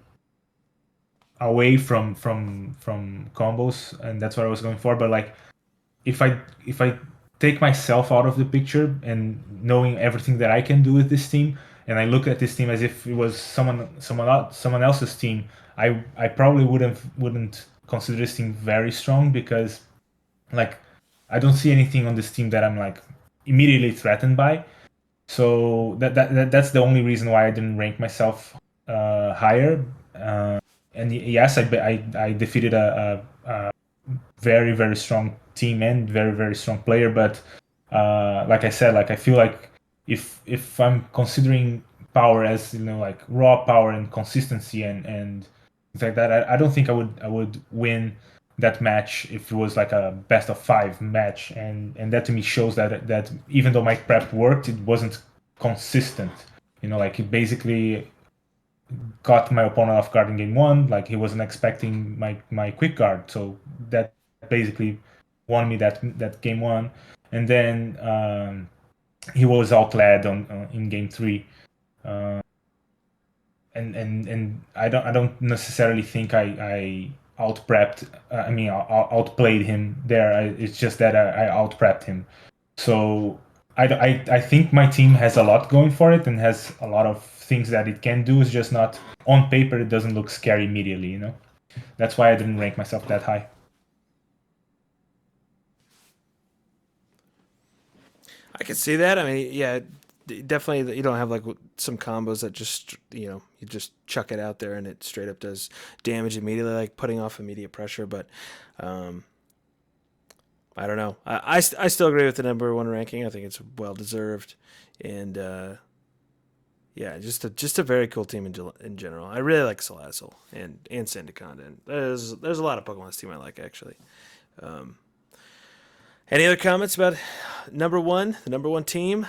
away from combos, and that's what I was going for. But like if I take myself out of the picture and knowing everything that I can do with this team, and I look at this team as if it was someone else's team, I probably wouldn't consider this team very strong because like I don't see anything on this team that I'm like immediately threatened by. So that's the only reason why I didn't rank myself higher. And yes, I defeated a very very strong team and very very strong player. But like I said, like I feel like if I'm considering power as like raw power and consistency and things like that, I don't think I would win that match if it was like a best of 5 match, and that to me shows that even though my prep worked, it wasn't consistent. Like it basically caught my opponent off guard in game 1. Like he wasn't expecting my quick guard, so that basically won me that game 1. And then he was outled in game 3. And I don't necessarily think I out prepped. I mean, outplayed him there. It's just that I out prepped him. So I think my team has a lot going for it and has a lot of things that it can do. It's just not on paper. It doesn't look scary immediately. That's why I didn't rank myself that high. I can see that. I mean, yeah, definitely you don't have like some combos that just you just chuck it out there and it straight up does damage immediately, like putting off immediate pressure. But I don't know. I still agree with the number 1 ranking. I think it's well deserved, and yeah, just a very cool team in general. I really like Salazzle and Sandaconda. And there's a lot of Pokemon's team I like actually. Any other comments about number 1, the number 1 team?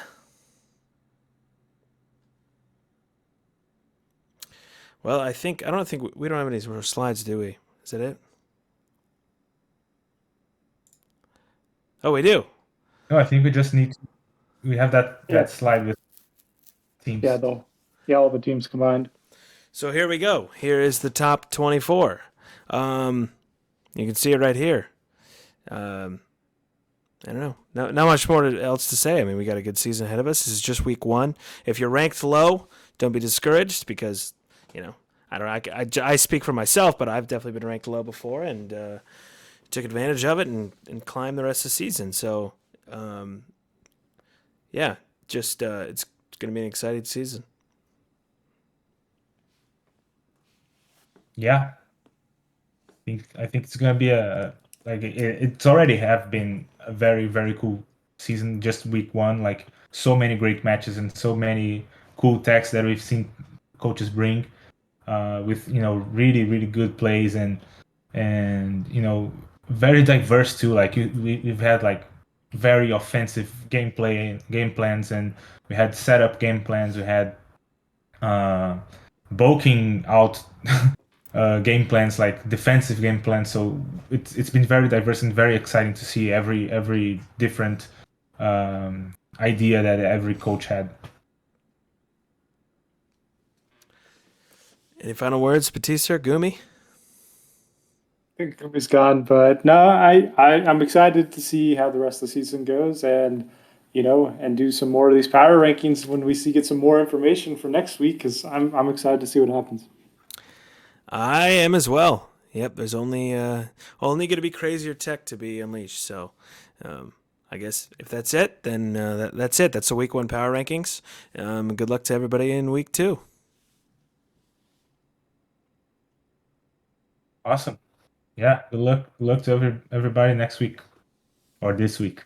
Well, I don't think we don't have any more slides, do we? Is that it? Oh, we do. No, I think we just we have that slide with teams. Yeah, all the teams combined. So here we go. Here is the top 24. You can see it right here. I don't know. Not much more else to say. I mean, we got a good season ahead of us. This is just week 1. If you're ranked low, don't be discouraged because, I don't know. I speak for myself, but I've definitely been ranked low before and took advantage of it and climbed the rest of the season. So, yeah, just it's going to be an exciting season. Yeah, I think it's gonna be it's already have been a very, very cool season. Just week 1, like so many great matches and so many cool techs that we've seen coaches bring with really, really good plays and very diverse too. Like we've had like very offensive game plans, and we had setup game plans. We had bulking out game plans, like defensive game plans. So it's been very diverse and very exciting to see every different idea that every coach had. Any final words, Beatista or Goomy? I think Goomy's gone, but no, I'm excited to see how the rest of the season goes, and and do some more of these power rankings when we get some more information for next week, because I'm excited to see what happens. I am as well. Yep, there's only going to be crazier tech to be unleashed. So, I guess if that's it, then that's it. That's the week 1 power rankings. Good luck to everybody in week 2. Awesome. Yeah, good luck to everybody next week or this week.